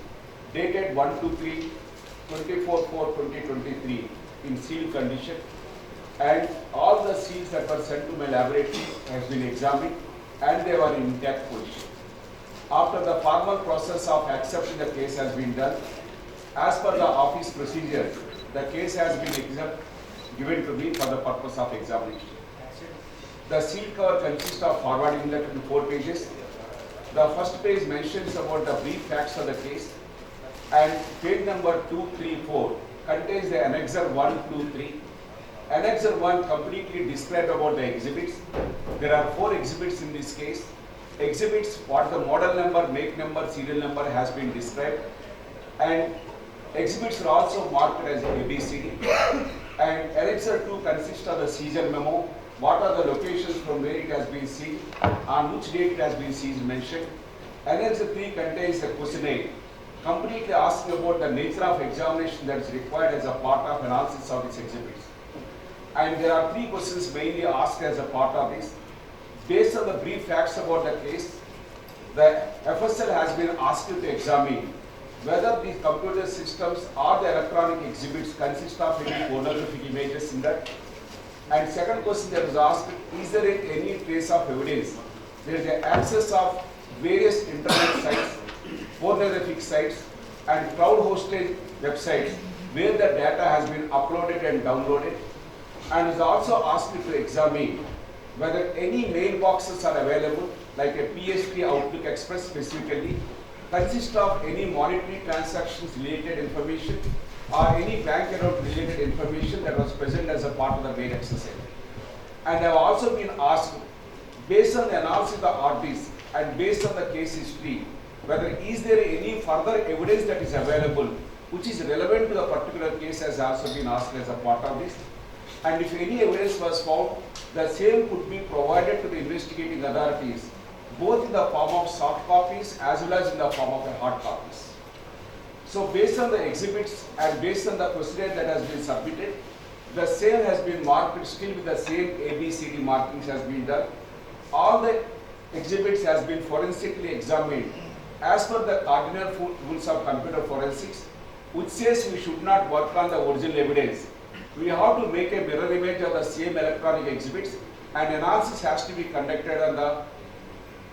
dated 1-2-3/24/4/2023 in sealed condition, and all the seals that were sent to my laboratory has been examined and they were in intact position. After the formal process of accepting the case has been done, as per the office procedure, the case has been given to me for the purpose of examination. The seal cover consists of forwarding letter in 4 pages. The first page mentions about the brief facts of the case, and page number 2, 3, 4 contains the annexure 1, 2, 3. Annexure 1 completely described about the exhibits. There are 4 exhibits in this case. Exhibits, what the model number, make number, serial number has been described, and exhibits are also marked as ABCD. And Annexure 2 consists of the seizure memo, what are the locations from where it has been seized, on which date it has been seized mentioned. Annexure 3 contains a questionnaire, completely asking about the nature of examination that is required as a part of analysis of these exhibits. And there are 3 questions mainly asked as a part of this. Based on the brief facts about the case, the FSL has been asked to examine whether these computer systems or the electronic exhibits consist of any pornographic images in that. And second question that was asked, is there any trace of evidence? There is an access of various internet sites, pornographic sites and cloud hosted websites where the data has been uploaded and downloaded, and is also asked to examine whether any mailboxes are available, like a PHP Outlook Express specifically, consist of any monetary transactions related information or any bank account related information that was present as a part of the main exercise. And I have also been asked, based on the analysis of the RDs and based on the case history, whether is there any further evidence that is available which is relevant to the particular case has also been asked as a part of this. And if any evidence was found, the same could be provided to the investigating authorities, both in the form of soft copies as well as in the form of hard copies. So based on the exhibits and based on the questionnaire that has been submitted, the same has been marked still with the same ABCD markings has been done. All the exhibits has been forensically examined as per the cardinal rules of computer forensics, which says we should not work on the original evidence. We have to make a mirror image of the same electronic exhibits, and analysis has to be conducted on the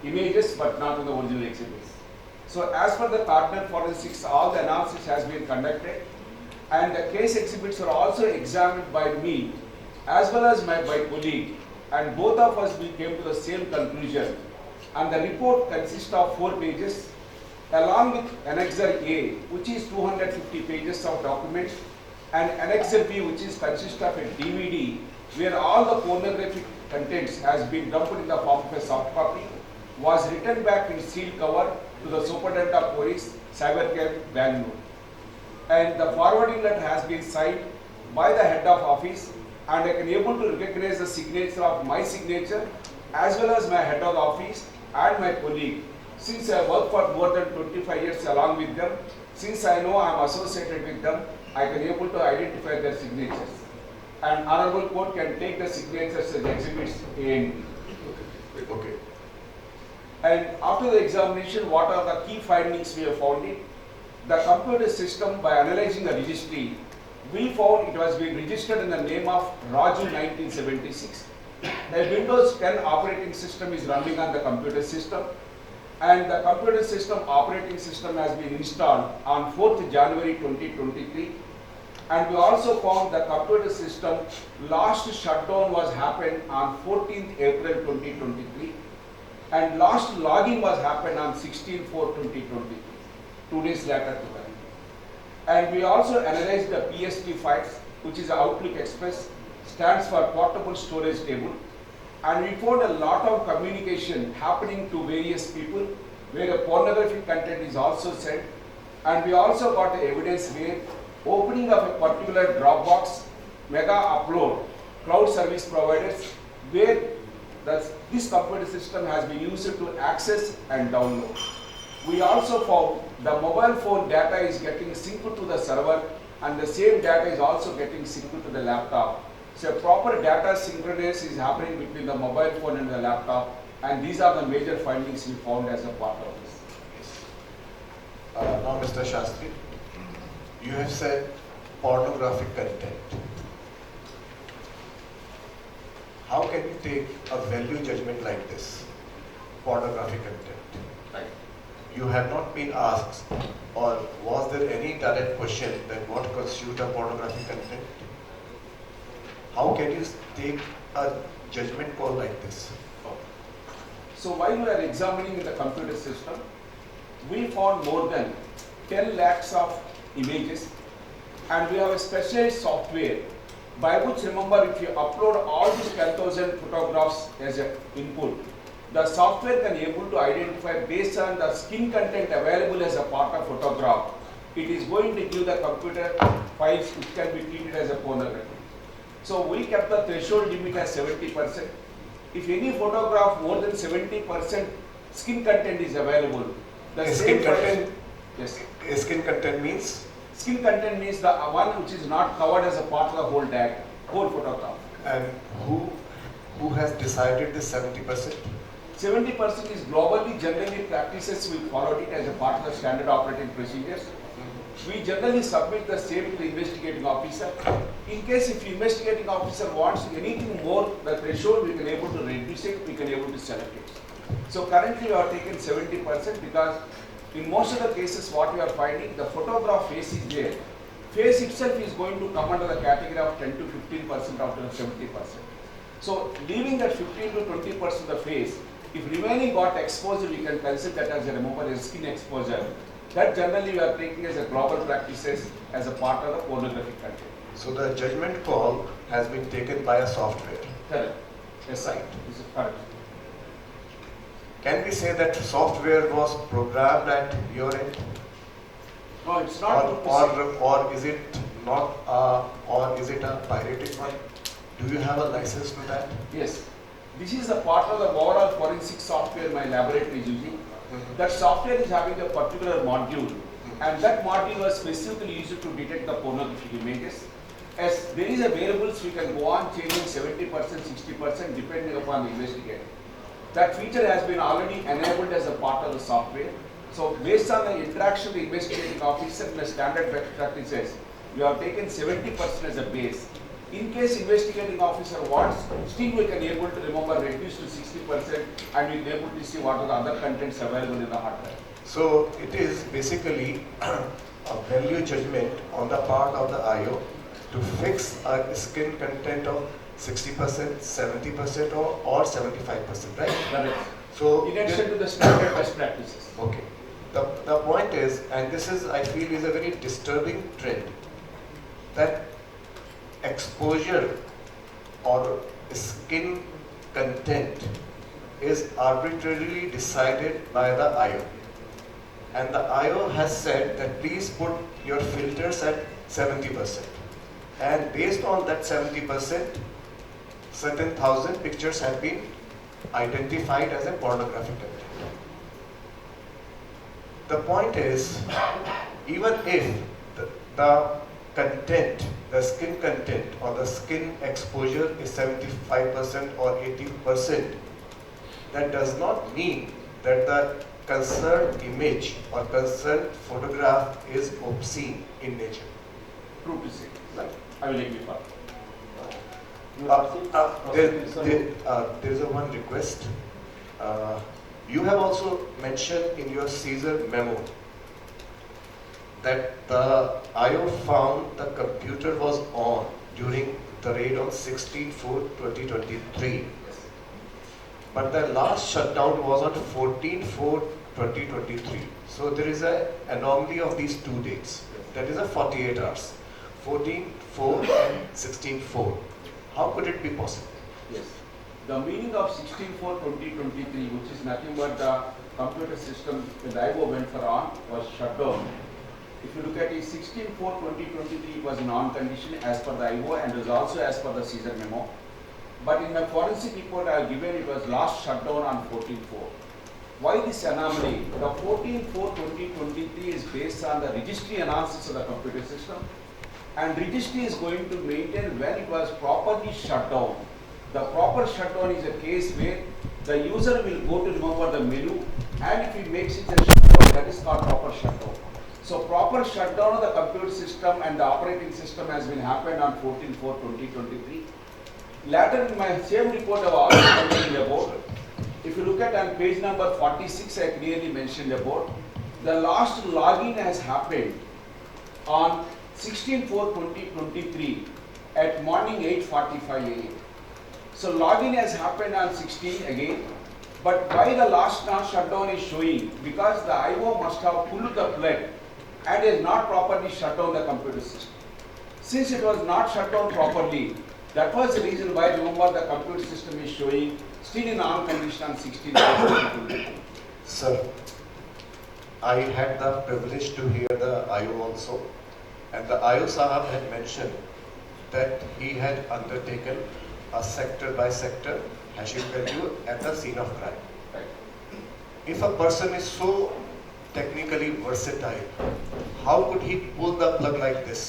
images but not on the original exhibits. So as per the cardinal forensics, all the analysis has been conducted, and the case exhibits are also examined by me as well as my colleague, and both of us we came to the same conclusion. And the report consists of 4 pages along with Annexure A, which is 250 pages of documents, and Annexure B, which is consists of a DVD where all the pornographic contents has been dumped in the form of a soft copy, was written back in sealed cover to the Superintendent of Police, Cybercrime, Bangalore. and the forwarding letter has been signed by the head of office, and I can able to recognize the signature of my signature as well as my head of the office and my colleague. Since I work for more than 25 years along with them, since I know I am associated with them, I can able to identify their signatures. And Honorable Court can take the signatures as exhibits A and B. Okay. And after the examination, what are the key findings we have found it? The computer system, by analyzing the registry, we found it was being registered in the name of Raju 1976. The Windows 10 operating system is running on the computer system, and the computer system operating system has been installed on 4th January 2023. And we also found the computer system last shutdown was happened on 14th April 2023, and last login was happened on 16/4/2023, 2 days later to that. And we also analyzed the PST files, which is Outlook Express, stands for Portable Storage Table, and we found a lot of communication happening to various people where a pornographic content is also sent, and we also got the evidence where opening of a particular Dropbox, mega upload, cloud service providers, where this computer system has been used to access and download. We also found the mobile phone data is getting synced to the server, and the same data is also getting synced to the laptop. So proper data synchronous is happening between the mobile phone and the laptop, and these are the major findings we found as a part of this. Now, Mr. Shastri, you have said pornographic content. How can you take a value judgment like this, pornographic content? Right. You have not been asked, or was there any direct question that what constitutes a pornographic content? How can you take a judgment call like this? So while we are examining the computer system, we found more than 10 lakhs of images, and we have a specialized software by which, remember, if you upload all these 10,000 photographs as an input, the software can able to identify based on the skin content available as a part of photograph. It is going to give the computer files which can be treated as a pornography. So we kept the threshold limit as 70%. If any photograph more than 70% skin content is available, the skin content. Yes. Skin content means? Skin content means the one which is not covered as a part of the whole photograph. And who has decided this 70%? 70% is globally generally practices. We followed it as a part of the standard operating procedures. We generally submit the same to the investigating officer. In case if the investigating officer wants anything more, the threshold we can able to reduce it, we can able to select it. So currently we have taken 70% because in most of the cases what we are finding, the photograph face is there. Face itself is going to come under the category of 10 to 15% after 70%. So leaving that 15 to 20% of the face, if remaining got exposure, we can consider that as a removal as skin exposure. That generally we are taking as a global practices as a part of the pornographic content. So the judgment call has been taken by a software. Correct. Yes, right. This is correct. Can we say that software was programmed at your end? No, it's not. Or is it not? Or is it a pirated one? Do you have a license to that? Yes. This is a part of the overall forensic software my laboratory is using. That software is having a particular module, and that module was specifically used to detect the pornographic images. As there is a variables, we can go on changing 70%, 60% depending upon the investigator. That feature has been already enabled as a part of the software. So based on the interaction with the investigating officer and the standard best practices, we have taken 70% as a base. In case investigating officer wants, still we can able to remember reduce to 60%, and we will able to see what are the other contents available in the hard drive. So it is basically a value judgment on the part of the IO to fix a skin content of 60%, 70% or 75%, right? Correct. So in addition to the standard best practices. Okay. The point is, and this is, I feel, is a very disturbing trend, that exposure or skin content is arbitrarily decided by the IO. and the IO has said that please put your filters at 70%. And based on that 70%, certain 1,000 pictures have been identified as a pornographic content. The point is, even if the content, the skin content or the skin exposure is 75% or 80%, that does not mean that the concerned image or concerned photograph is obscene in nature. True to say. Right. I will agree for there is a one request. You have also mentioned in your Caesar memo that the IO found the computer was on during the raid on 16/4/2023. But the last shutdown was on 14/4/2023. So there is an anomaly of these two dates. That is a 48 hours. 14/4 and 16/4. How could it be possible? Yes. The meaning of 16/4/2023, which is nothing but the computer system when the IO went for on was shut down. If you look at it, 16/4/2023 it was in on condition as per the IO and was also as per the Caesar memo. But in my forensic report I have given it was last shut down on 14/4. Why this anomaly? The 14/4/2023 is based on the registry analysis of the computer system, and registry is going to maintain when it was properly shut down. The proper shutdown is a case where the user will go to remember the menu, and if he makes it a shutdown, that is called proper shutdown. So proper shutdown of the computer system and the operating system has been happened on 14/4/2023. Later in my same report I have also mentioned about, if you look at on page number 46, I clearly mentioned about the last login has happened on 16/4/2023 at morning 8:45 a.m. So login has happened on 16 again, but why the last shutdown is showing? Because the IO must have pulled the plug and is not properly shut down the computer system. Since it was not shut down properly, that was the reason why, remember, the computer system is showing still in on condition on 16/4/2023. Sir, I had the privilege to hear the IO also, and the IO Sahab had mentioned that he had undertaken a sector by sector hashing value at the scene of crime. If a person is so technically versatile, how could he pull the plug like this?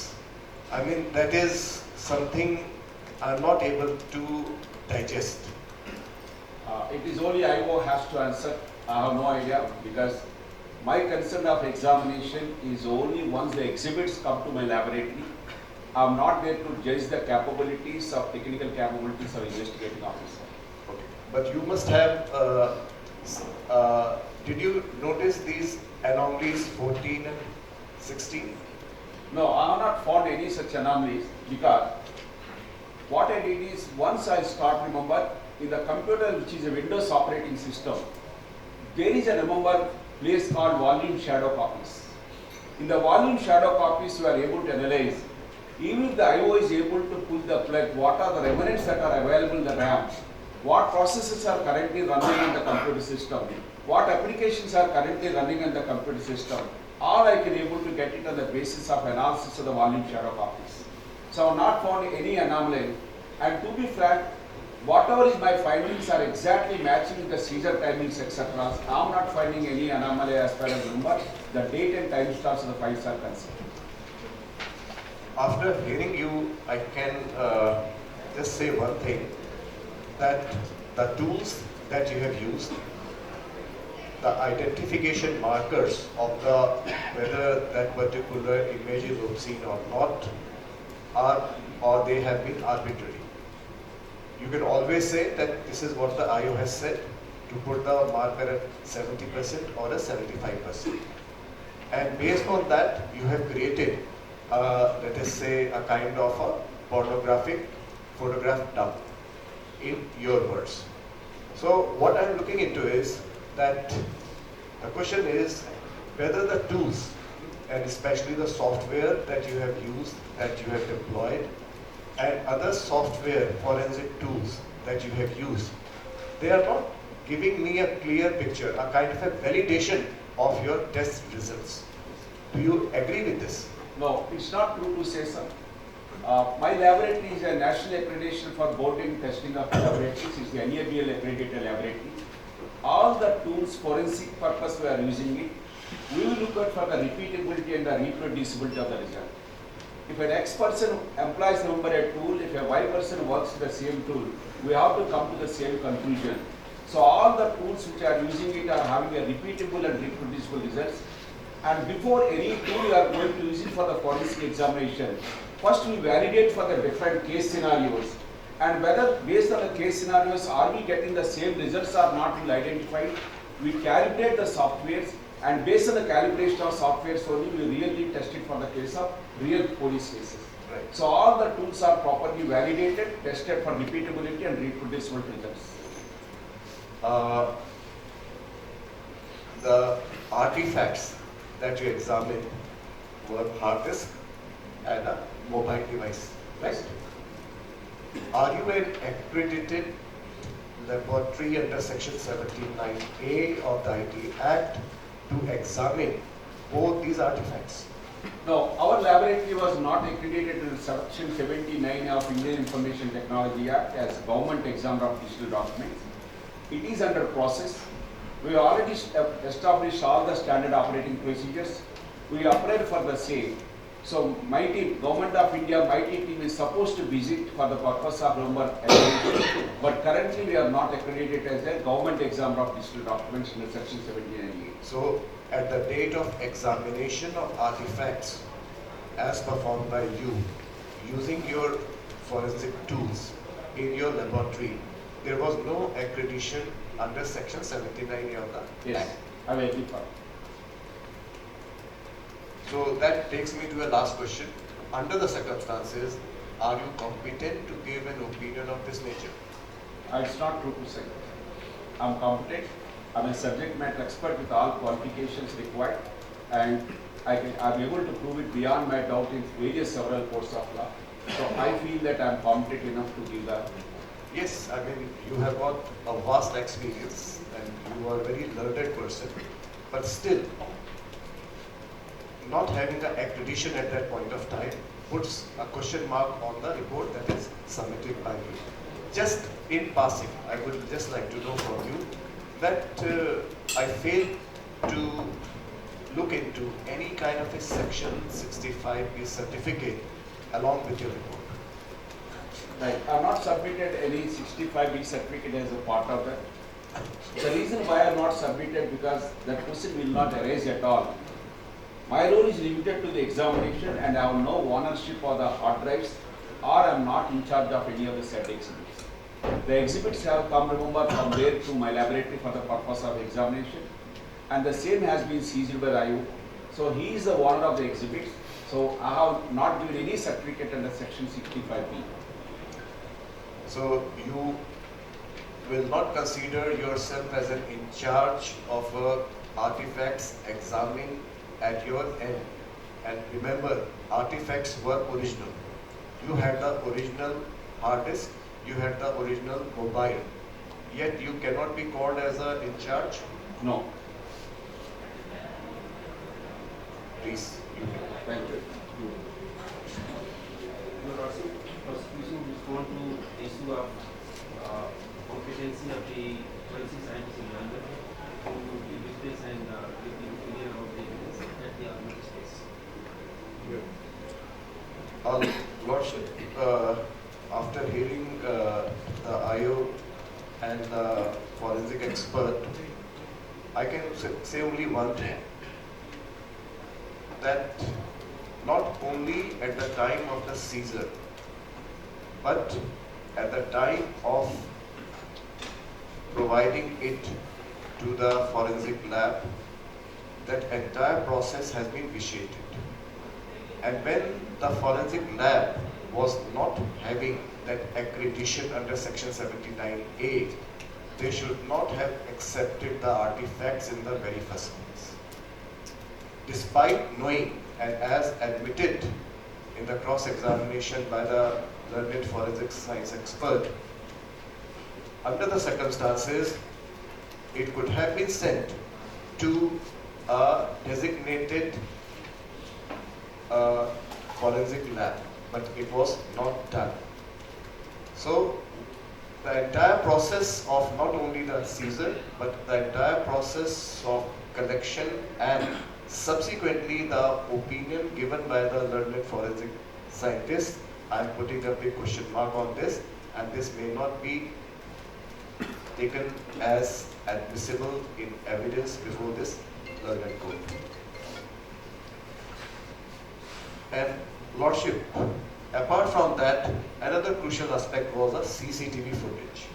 I mean, that is something I'm not able to digest. It is only IO has to answer. I have no idea, because my concern of examination is only once the exhibits come to my laboratory. I'm not there to judge the capabilities of technical capabilities of investigating officer. Okay. But you must have, did you notice these anomalies 14 and 16? No, I have not found any such anomalies, because what I did is, once I start, remember, in the computer which is a Windows operating system, there is a, remember, place called volume shadow copies. In the volume shadow copies you are able to analyze, even if the IO is able to pull the plug, what are the remnants that are available in the RAM, what processes are currently running in the computer system, what applications are currently running in the computer system, all I can able to get it on the basis of analysis of the volume shadow copies. So I have not found any anomaly, and to be frank, whatever is my findings are exactly matching the Caesar timings, etc. I am not finding any anomaly as far as remember the date and time stamps of the files are concerned. After hearing you, I can just say one thing, that the tools that you have used, the identification markers of the whether that particular image is obscene or not, are or they have been arbitrary. You can always say that this is what the IO has said, to put the marker at 70% or a 75%. And based on that, you have created, let us say, a kind of a pornographic photograph dump, in your words. So what I'm looking into is that the question is whether the tools, and especially the software that you have used, that you have deployed, and other software forensic tools that you have used, they are not giving me a clear picture, a kind of a validation of your test results. Do you agree with this? No, it's not true to say so. My laboratory is a national accreditation for boarding testing of laboratories. It's the NABL accredited laboratory. All the tools, forensic purpose, we are using it. We will look at for the repeatability and the reproducibility of the result. If an X person employs a tool, if a Y person works with the same tool, we have to come to the same conclusion. So all the tools which are using it are having a repeatable and reproducible results. And before any tool you are going to use it for the forensic examination, first we validate for the different case scenarios. And whether based on the case scenarios, are we getting the same results or not, we'll identify. We calibrate the softwares, and based on the calibration of softwares only, we really test it for the case of real police cases. Right. So all the tools are properly validated, tested for repeatability and reproducible results. The artifacts that you examined were hard disk and a mobile device, right? Are you an accredited laboratory under Section 79A of the IT Act to examine both these artifacts? No, our laboratory was not accredited in Section 79 of Indian Information Technology Act as government examiner of digital documents. It is under process. We already established all the standard operating procedures. We operate for the same. So my team, Government of India, my team is supposed to visit for the purpose of number accreditation, but currently we are not accredited as a government examiner of digital documents under Section 79A. So at the date of examination of artifacts as performed by you, using your forensic tools in your laboratory, there was no accreditation under Section 79A of the Act. I will agree for it. So that takes me to a last question. Under the circumstances, are you competent to give an opinion of this nature? It's not true to say. I'm competent. I'm a subject matter expert with all qualifications required, and I'm able to prove it beyond my doubt in various several courts of law. So I feel that I'm competent enough to give that. Yes, I mean, you have got a vast experience and you are a very learned person, but still, not having an accreditation at that point of time puts a question mark on the report that is submitted by you. Just in passing, I would just like to know from you that I failed to look into any kind of a Section 65B certificate along with your report. Right. I have not submitted any 65B certificate as a part of that. The reason why I have not submitted because that question will not arise at all. My role is limited to the examination and I have no ownership of the hard drives or I am not in charge of any of the set exhibits. The exhibits have come, remember, from there to my laboratory for the purpose of examination and the same has been seized by IO. So he is the owner of the exhibits. So I have not given any certificate under Section 65B. So you will not consider yourself as an in charge of artifacts examined at your end. And remember, artifacts were original. You had the original hard disk, you had the original mobile. Yet you cannot be called as an in charge? No. Please. Thank you. You are also prosecution respond to the issue of competency of the forensic scientists in London to give witness and give the opinion about the evidence at the argument stage. Lordship, after hearing the IO and the forensic expert, I can say only one thing, that not only at the time of the seizure, but at the time of providing it to the forensic lab, that entire process has been vitiated. And when the forensic lab was not having that accreditation under Section 79A, they should not have accepted the artifacts in the very first place. Despite knowing, and as admitted in the cross-examination by the learned forensic science expert, under the circumstances, it could have been sent to a designated forensic lab, but it was not done. So the entire process of not only the seizure, but the entire process of collection and subsequently the opinion given by the learned forensic scientist, I am putting a big question mark on this, and this may not be taken as admissible in evidence before this learned court. And Lordship, apart from that, another crucial aspect was the CCTV footage.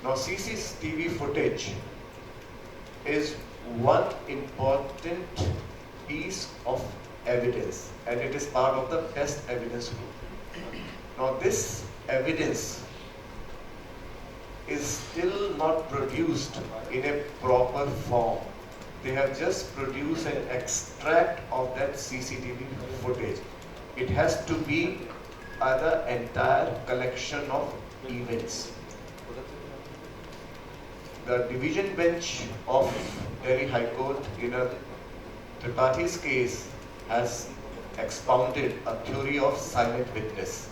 Now CCTV footage is one important piece of evidence, and it is part of the best evidence rule. Now this evidence is still not produced in a proper form. They have just produced an extract of that CCTV footage. It has to be the entire collection of events. The division bench of Delhi High Court in a Tripaঠি's case has expounded a theory of silent witness,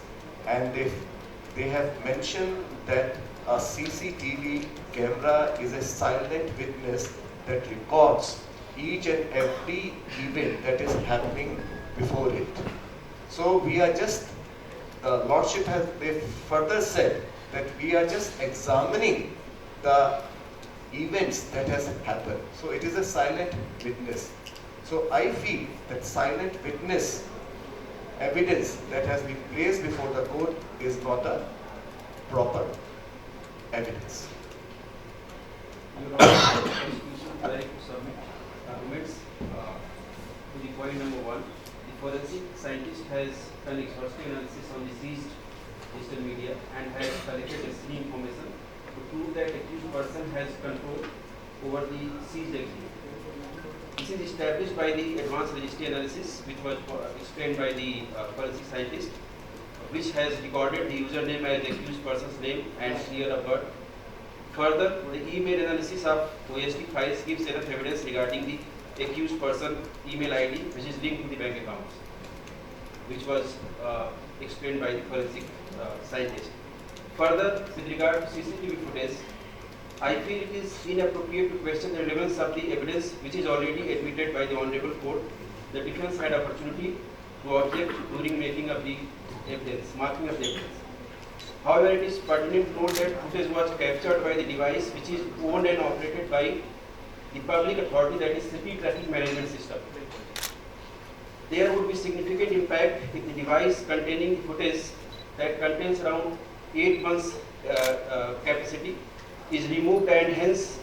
and they have mentioned that a CCTV camera is a silent witness that records each and every event that is happening before it. So we are just, the Lordship has, they further said that we are just examining the events that has happened. So it is a silent witness. So I feel that silent witness evidence that has been placed before the court is not a proper evidence. Your Honor, would like to submit arguments to the point number 1. The forensic scientist has done exhaustive analysis on the seized digital media and has collected necessary information to prove that accused person has control over the seized activity. This is established by the advanced registry analysis, which was explained by the forensic scientist, which has recorded the username as the accused person's name and year of birth. Further, the email analysis of OSD files gives enough evidence regarding the accused person email ID, which is linked to the bank accounts, which was explained by the forensic scientist. Further, with regard to CCTV footage, I feel it is inappropriate to question the relevance of the evidence which is already admitted by the Honorable Court. The defense had opportunity to object during making of the evidence, marking of the evidence. However, it is pertinent to note that footage was captured by the device which is owned and operated by the public authority, that is City Traffic Management System. There would be significant impact if the device containing the footage that contains around 8 months capacity is removed, and hence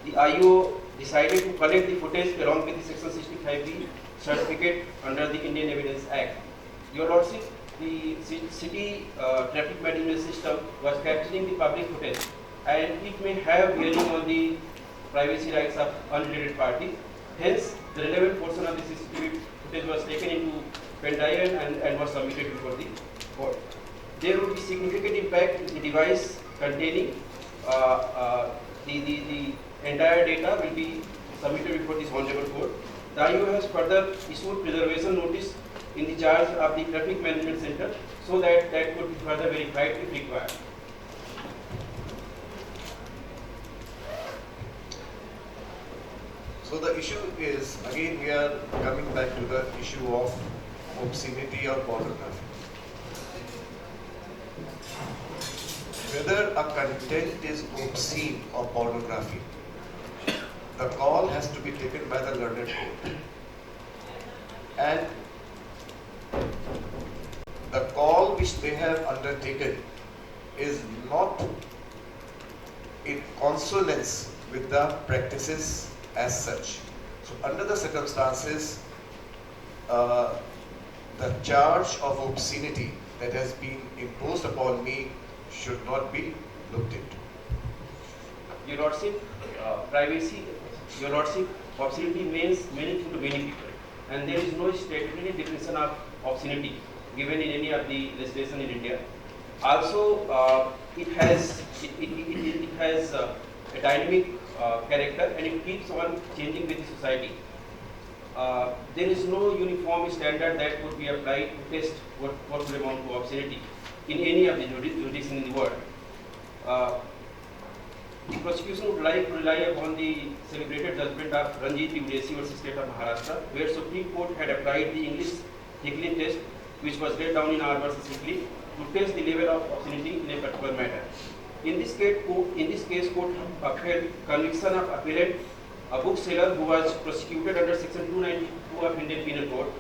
the IO decided to collect the footage along with the Section 65B certificate under the Indian Evidence Act. Your Lordship, the city traffic management system was capturing the public footage, and it may have bearing on the privacy rights of unrelated parties. Hence, the relevant portion of the CCTV footage was taken into pen drive and was submitted before the court. There would be significant impact if the device containing the entire data will be submitted before this Honorable Court. The IO has further issued preservation notice in the charge of the Traffic Management Center, so that could be further verified if required. So the issue is, again we are coming back to the issue of obscenity or pornography. Whether a content is obscene or pornography, the call has to be taken by the learned court. And the call which they have undertaken is not in consonance with the practices as such. So under the circumstances, the charge of obscenity that has been imposed upon me should not be looked into. Your Lordship, privacy, Your Lordship, obscenity means meaningful to many people, and there is no statutory definition of obscenity given in any of the legislation in India. Also, it has a dynamic character, and it keeps on changing with the society. there is no uniform standard that could be applied to test what would amount to obscenity in any of the jurisdictions in the world. The prosecution would like to rely upon the celebrated judgment of Ranjit Udesi versus State of Maharashtra, where Supreme Court had applied the English Hicklin test, which was laid down in R versus Hicklin, to test the level of obscenity in a particular matter. In this case, court upheld conviction of appellant, a bookseller who was prosecuted under Section 292 of Indian Penal Code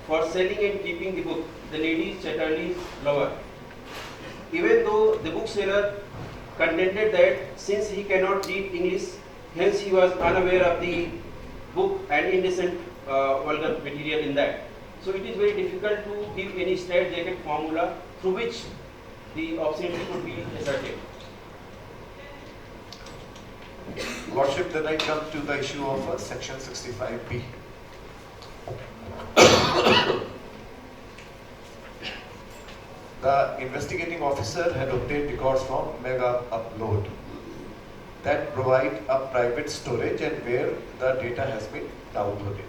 for selling and keeping the book, The Lady's Chatterley's Lover. Even though the bookseller contended that since he cannot read English, hence he was unaware of the book and indecent vulgar material in that. So it is very difficult to give any straightjacket formula through which the obscenity could be ascertained. Lordship, then I come to the issue of Section 65B. The investigating officer had obtained records from Mega Upload that provide a private storage and where the data has been downloaded.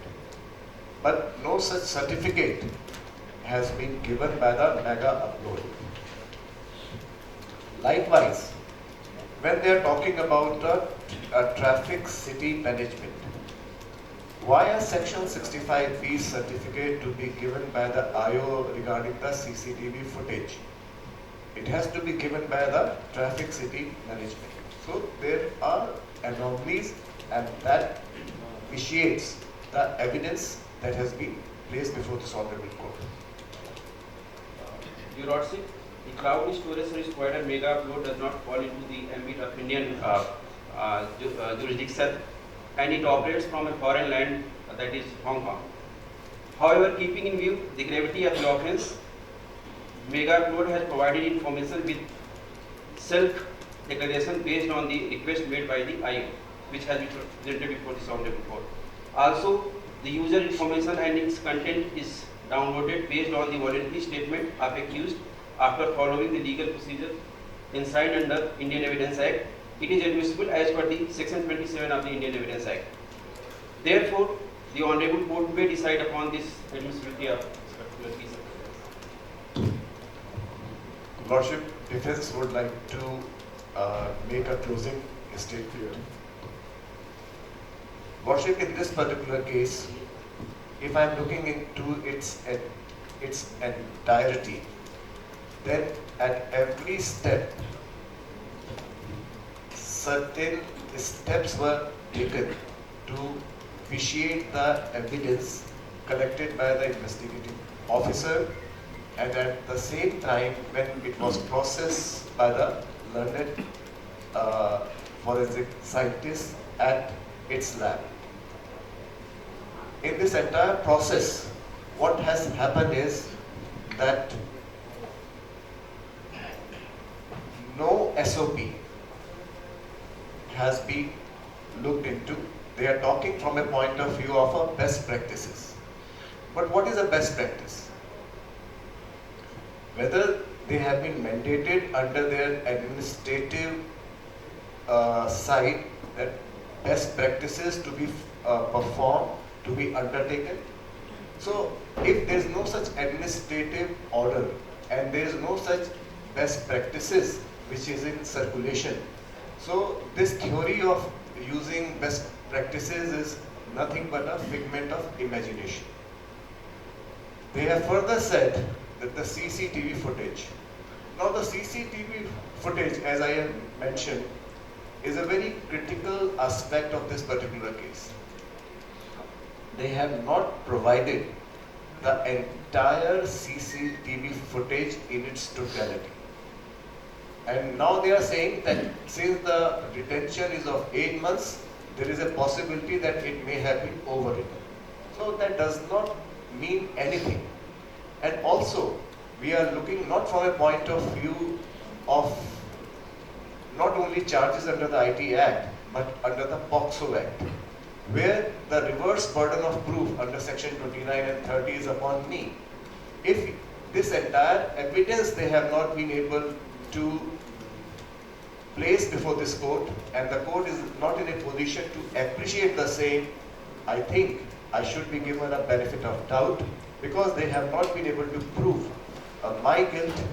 But no such certificate has been given by the Mega Upload. Likewise, when they are talking about a traffic city management, why a Section 65B certificate to be given by the IO regarding the CCTV footage? It has to be given by the traffic city management. So there are anomalies, and that vitiates the evidence that has been placed before this honorable court. Your Lordship, the cloud storage service provider Mega Upload does not fall into the ambit of Indian jurisdiction, and it operates from a foreign land, that is Hong Kong. However, keeping in view the gravity of the offence, Mega Upload has provided information with self-declaration based on the request made by the IO, which has been presented before this honorable court. Also, the user information and its content is downloaded based on the voluntary statement of accused after following the legal procedure enshrined under Indian Evidence Act. It is admissible as per the Section 27 of the Indian Evidence Act. Therefore, the Honorable Court may decide upon this admissibility of this particular piece of evidence. Lordship, defense would like to make a closing statement. Lordship, in this particular case, if I am looking into its entirety, then at every step, certain steps were taken to vitiate the evidence collected by the investigating officer, and at the same time when it was processed by the learned forensic scientists at its lab. In this entire process, what has happened is that no SOP has been looked into. They are talking from a point of view of a best practices. But what is a best practice? Whether they have been mandated under their administrative side that best practices to be performed, to be undertaken. So if there is no such administrative order and there is no such best practices which is in circulation, so this theory of using best practices is nothing but a figment of imagination. They have further said that the CCTV footage. Now the CCTV footage, as I have mentioned, is a very critical aspect of this particular case. They have not provided the entire CCTV footage in its totality. And now they are saying that since the detention is of 8 months, there is a possibility that it may have been overwritten. So that does not mean anything. And also, we are looking not from a point of view of not only charges under the IT Act, but under the POCSO Act, where the reverse burden of proof under section 29 and 30 is upon me. If this entire evidence they have not been able to place before this court, and the court is not in a position to appreciate the same, I think I should be given a benefit of doubt because they have not been able to prove my guilt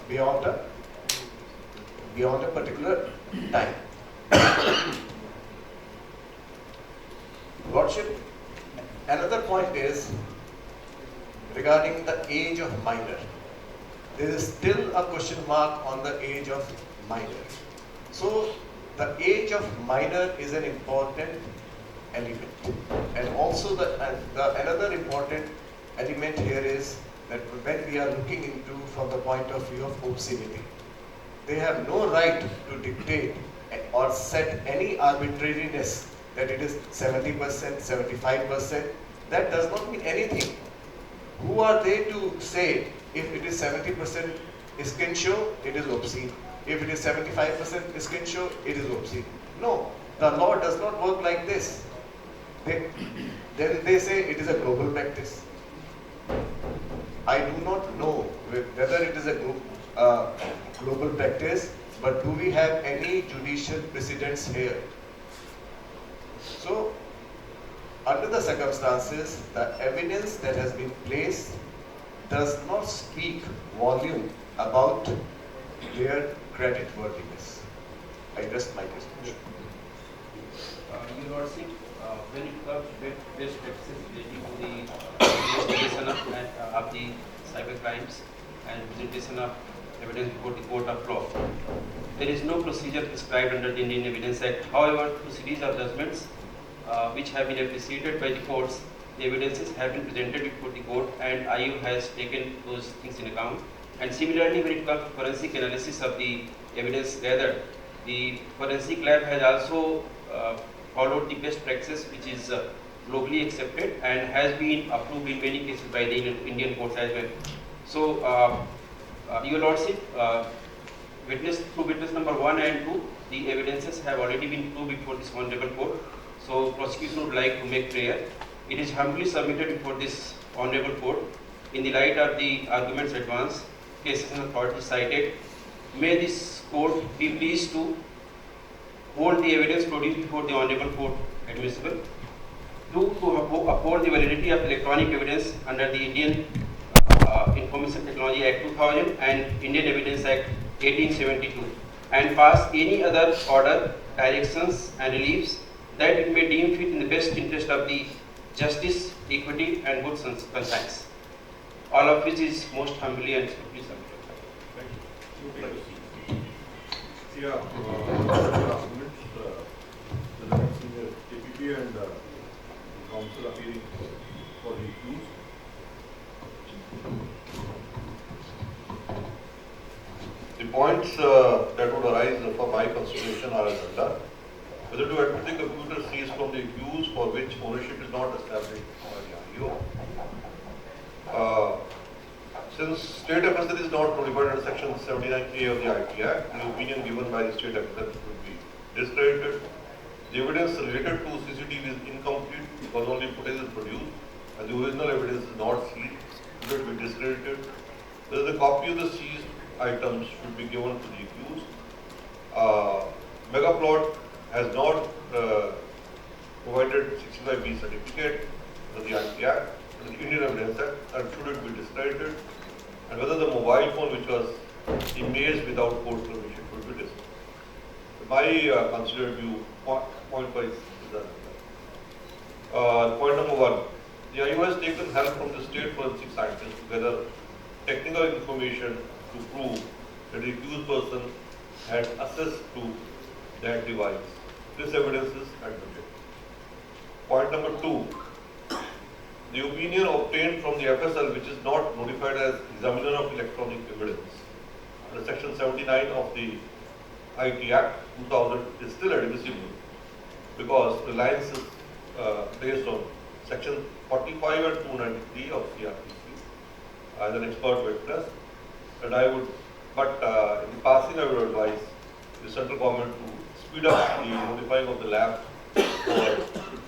beyond a particular time. Lordship, another point is regarding the age of minor. There is still a question mark on the age of minor. So the age of minor is an important element. And also another important element here is that when we are looking into from the point of view of obscenity, they have no right to dictate or set any arbitrariness that it is 70%, 75%. That does not mean anything. Who are they to say if it is 70% skin show, it is obscene? If it is 75% skin show, it is obscene. No, the law does not work like this. Then they say it is a global practice. I do not know whether it is a global practice, but do we have any judicial precedents here? So, under the circumstances, the evidence that has been placed does not speak volume about their creditworthiness. I rest my question. Your Lordship, when it comes to best practices relating to the investigation of the cyber crimes and presentation of evidence before the court of law, there is no procedure prescribed under the Indian Evidence Act. However, through series of judgments which have been appreciated by the courts, the evidences have been presented before the court and IU has taken those things in account. And similarly, when it comes to forensic analysis of the evidence gathered, the forensic lab has also followed the best practices which is globally accepted and has been approved in many cases by the Indian courts as well. So, Your Lordship, through witness number 1 and 2, the evidences have already been proved before this honorable court. So, prosecution would like to make prayer. It is humbly submitted before this honorable court in the light of the arguments advanced, cases and authorities cited. May this court be pleased to hold the evidence produced before the honorable court admissible. To uphold the validity of electronic evidence under the Indian Information Technology Act 2000 and Indian Evidence Act 1872 and pass any other order, directions and reliefs that it may deem fit in the best interest of the justice, equity and good conscience. All of which is most humbly and strictly submitted. Thank you. Yeah, arguments, the APP and the council appearing for the accused. The points that would arise for my consideration are as under. Whether to admit the computer seized from the accused for which ownership is not established by the IO. Since state FSL is not notified under section 79A of the IT Act, the opinion given by the state FSL would be discredited. The evidence related to CCTV is incomplete because only footage is produced and the original evidence is not seized. It would be discredited. Thus, a copy of the seized items should be given to the accused. Megaplot has not provided 65B certificate under the IT Act, the Indian Evidence Act, and should it be discredited? And whether the mobile phone which was imaged without court permission should be discredited. My considered view, point wise, is that. Point number 1, the IO has taken help from the state forensic scientists to gather technical information to prove that the accused person had access to that device. This evidence is admitted. Point number 2, the opinion obtained from the FSL, which is not notified as examiner of electronic evidence, under section 79 of the IT Act 2000 is still admissible because reliance is based on section 45 and 293 of CRPC as an expert witness. And I would, in the passing, I would advise the central government to speed up the notifying of the lab for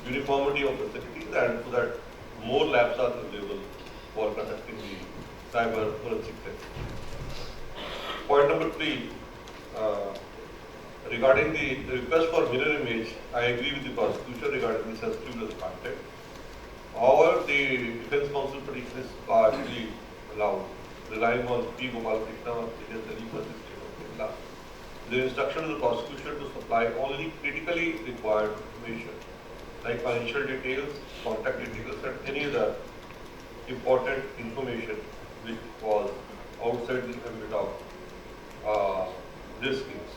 uniformity of facilities and so that more labs are available for conducting the cyber forensic test. Point number 3, regarding the request for mirror image, I agree with the prosecutor regarding the sensitivity of the content. However, the Defence Council prediction is partially allowed, relying on P. Gopalakrishna of Indian Service System of Kerala. The instruction to the prosecution to supply only critically required information, like financial details, contact details, and any other important information which was outside the ambit of this case.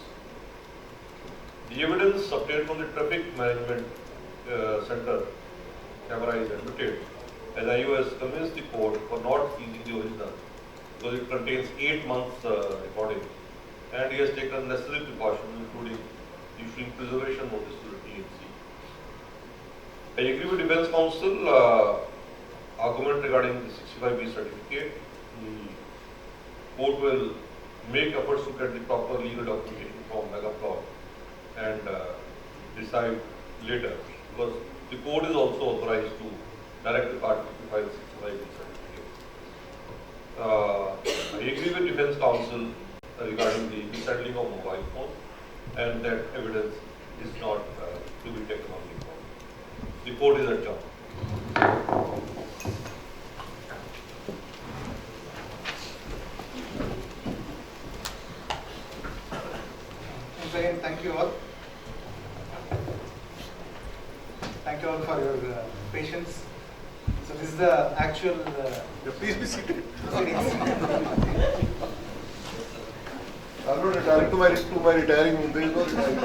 The evidence obtained from the Traffic Management Center camera is admitted, as IOS convinced the court for not seizing the original because it contains 8 months recording, and he has taken necessary precautions including issuing preservation notice to the TNC. I agree with Defence Council argument regarding the 65B certificate. The court will make efforts to get the proper legal documentation from Megaplan and decide later, because the court is also authorized to direct the party to file 65B certificate. I agree with Defence Council regarding the resettling of mobile phone, and that evidence is not to be taken on the court. The court is adjourned. Once again, thank you all. Thank you all for your patience. So this is the actual. Please be seated. I'm not retiring to my retiring home. There is no retiring.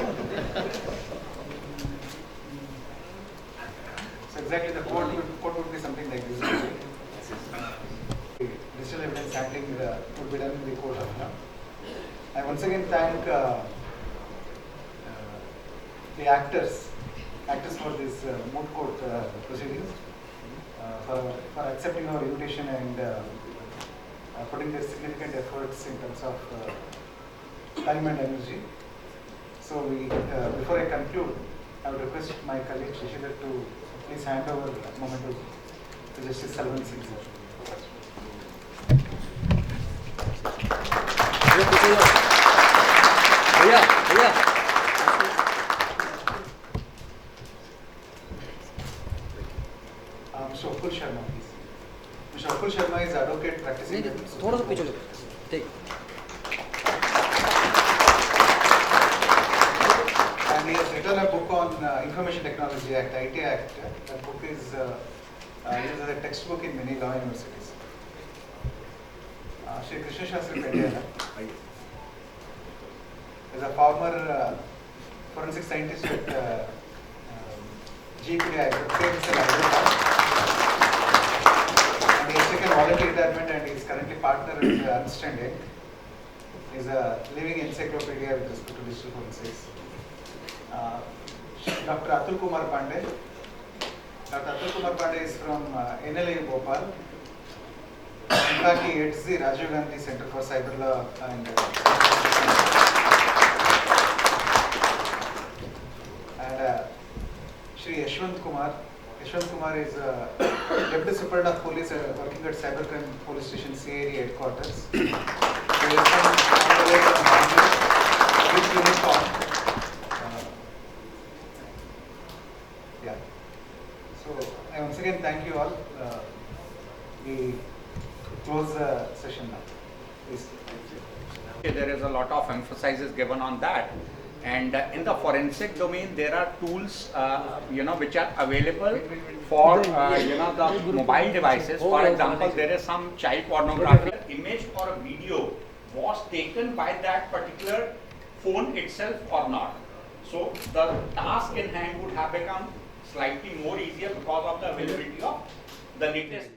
So exactly the code would be something like this. Digital evidence handling would be done in the court of law. I once again thank the actors for this moot court proceedings, for accepting our invitation and putting their significant efforts in terms of time and energy. So before I conclude, I would request my colleague Shishidhar to please hand over a moment to Justice Salwan Singh. Mr. Akul Sharma, please. Mr. Akul Sharma is advocate practicing. थोड़ा सा पीछे take. And he has written a book on Information Technology Act, IT Act. That book is used as a textbook in many law universities. Shri Krishna Shastri Pendiyala is a former forensic scientist at GPI, and he has taken voluntary retirement and he is currently partner at Understanding. He is a living encyclopedia with respect to digital forensics. Dr. Atul Kumar Pandey. Dr. Atul Kumar Pandey is from NLA Bhopal. In fact, he heads the Rajiv Gandhi Center for Cyber Law and Shri Yashwant Kumar. Yashwant Kumar is Deputy Superintendent of Police working at Cybercrime Police Station CID headquarters. He is from all the way from Bangalore with uniform. Yeah. So I once again thank you all. We close the session now. Please. There is a lot of emphasis given on that. And in the forensic domain, there are tools, which are available for, the mobile devices. For example, there is some child pornography. Image or a video was taken by that particular phone itself or not. So the task in hand would have become slightly more easier because of the availability of the latest.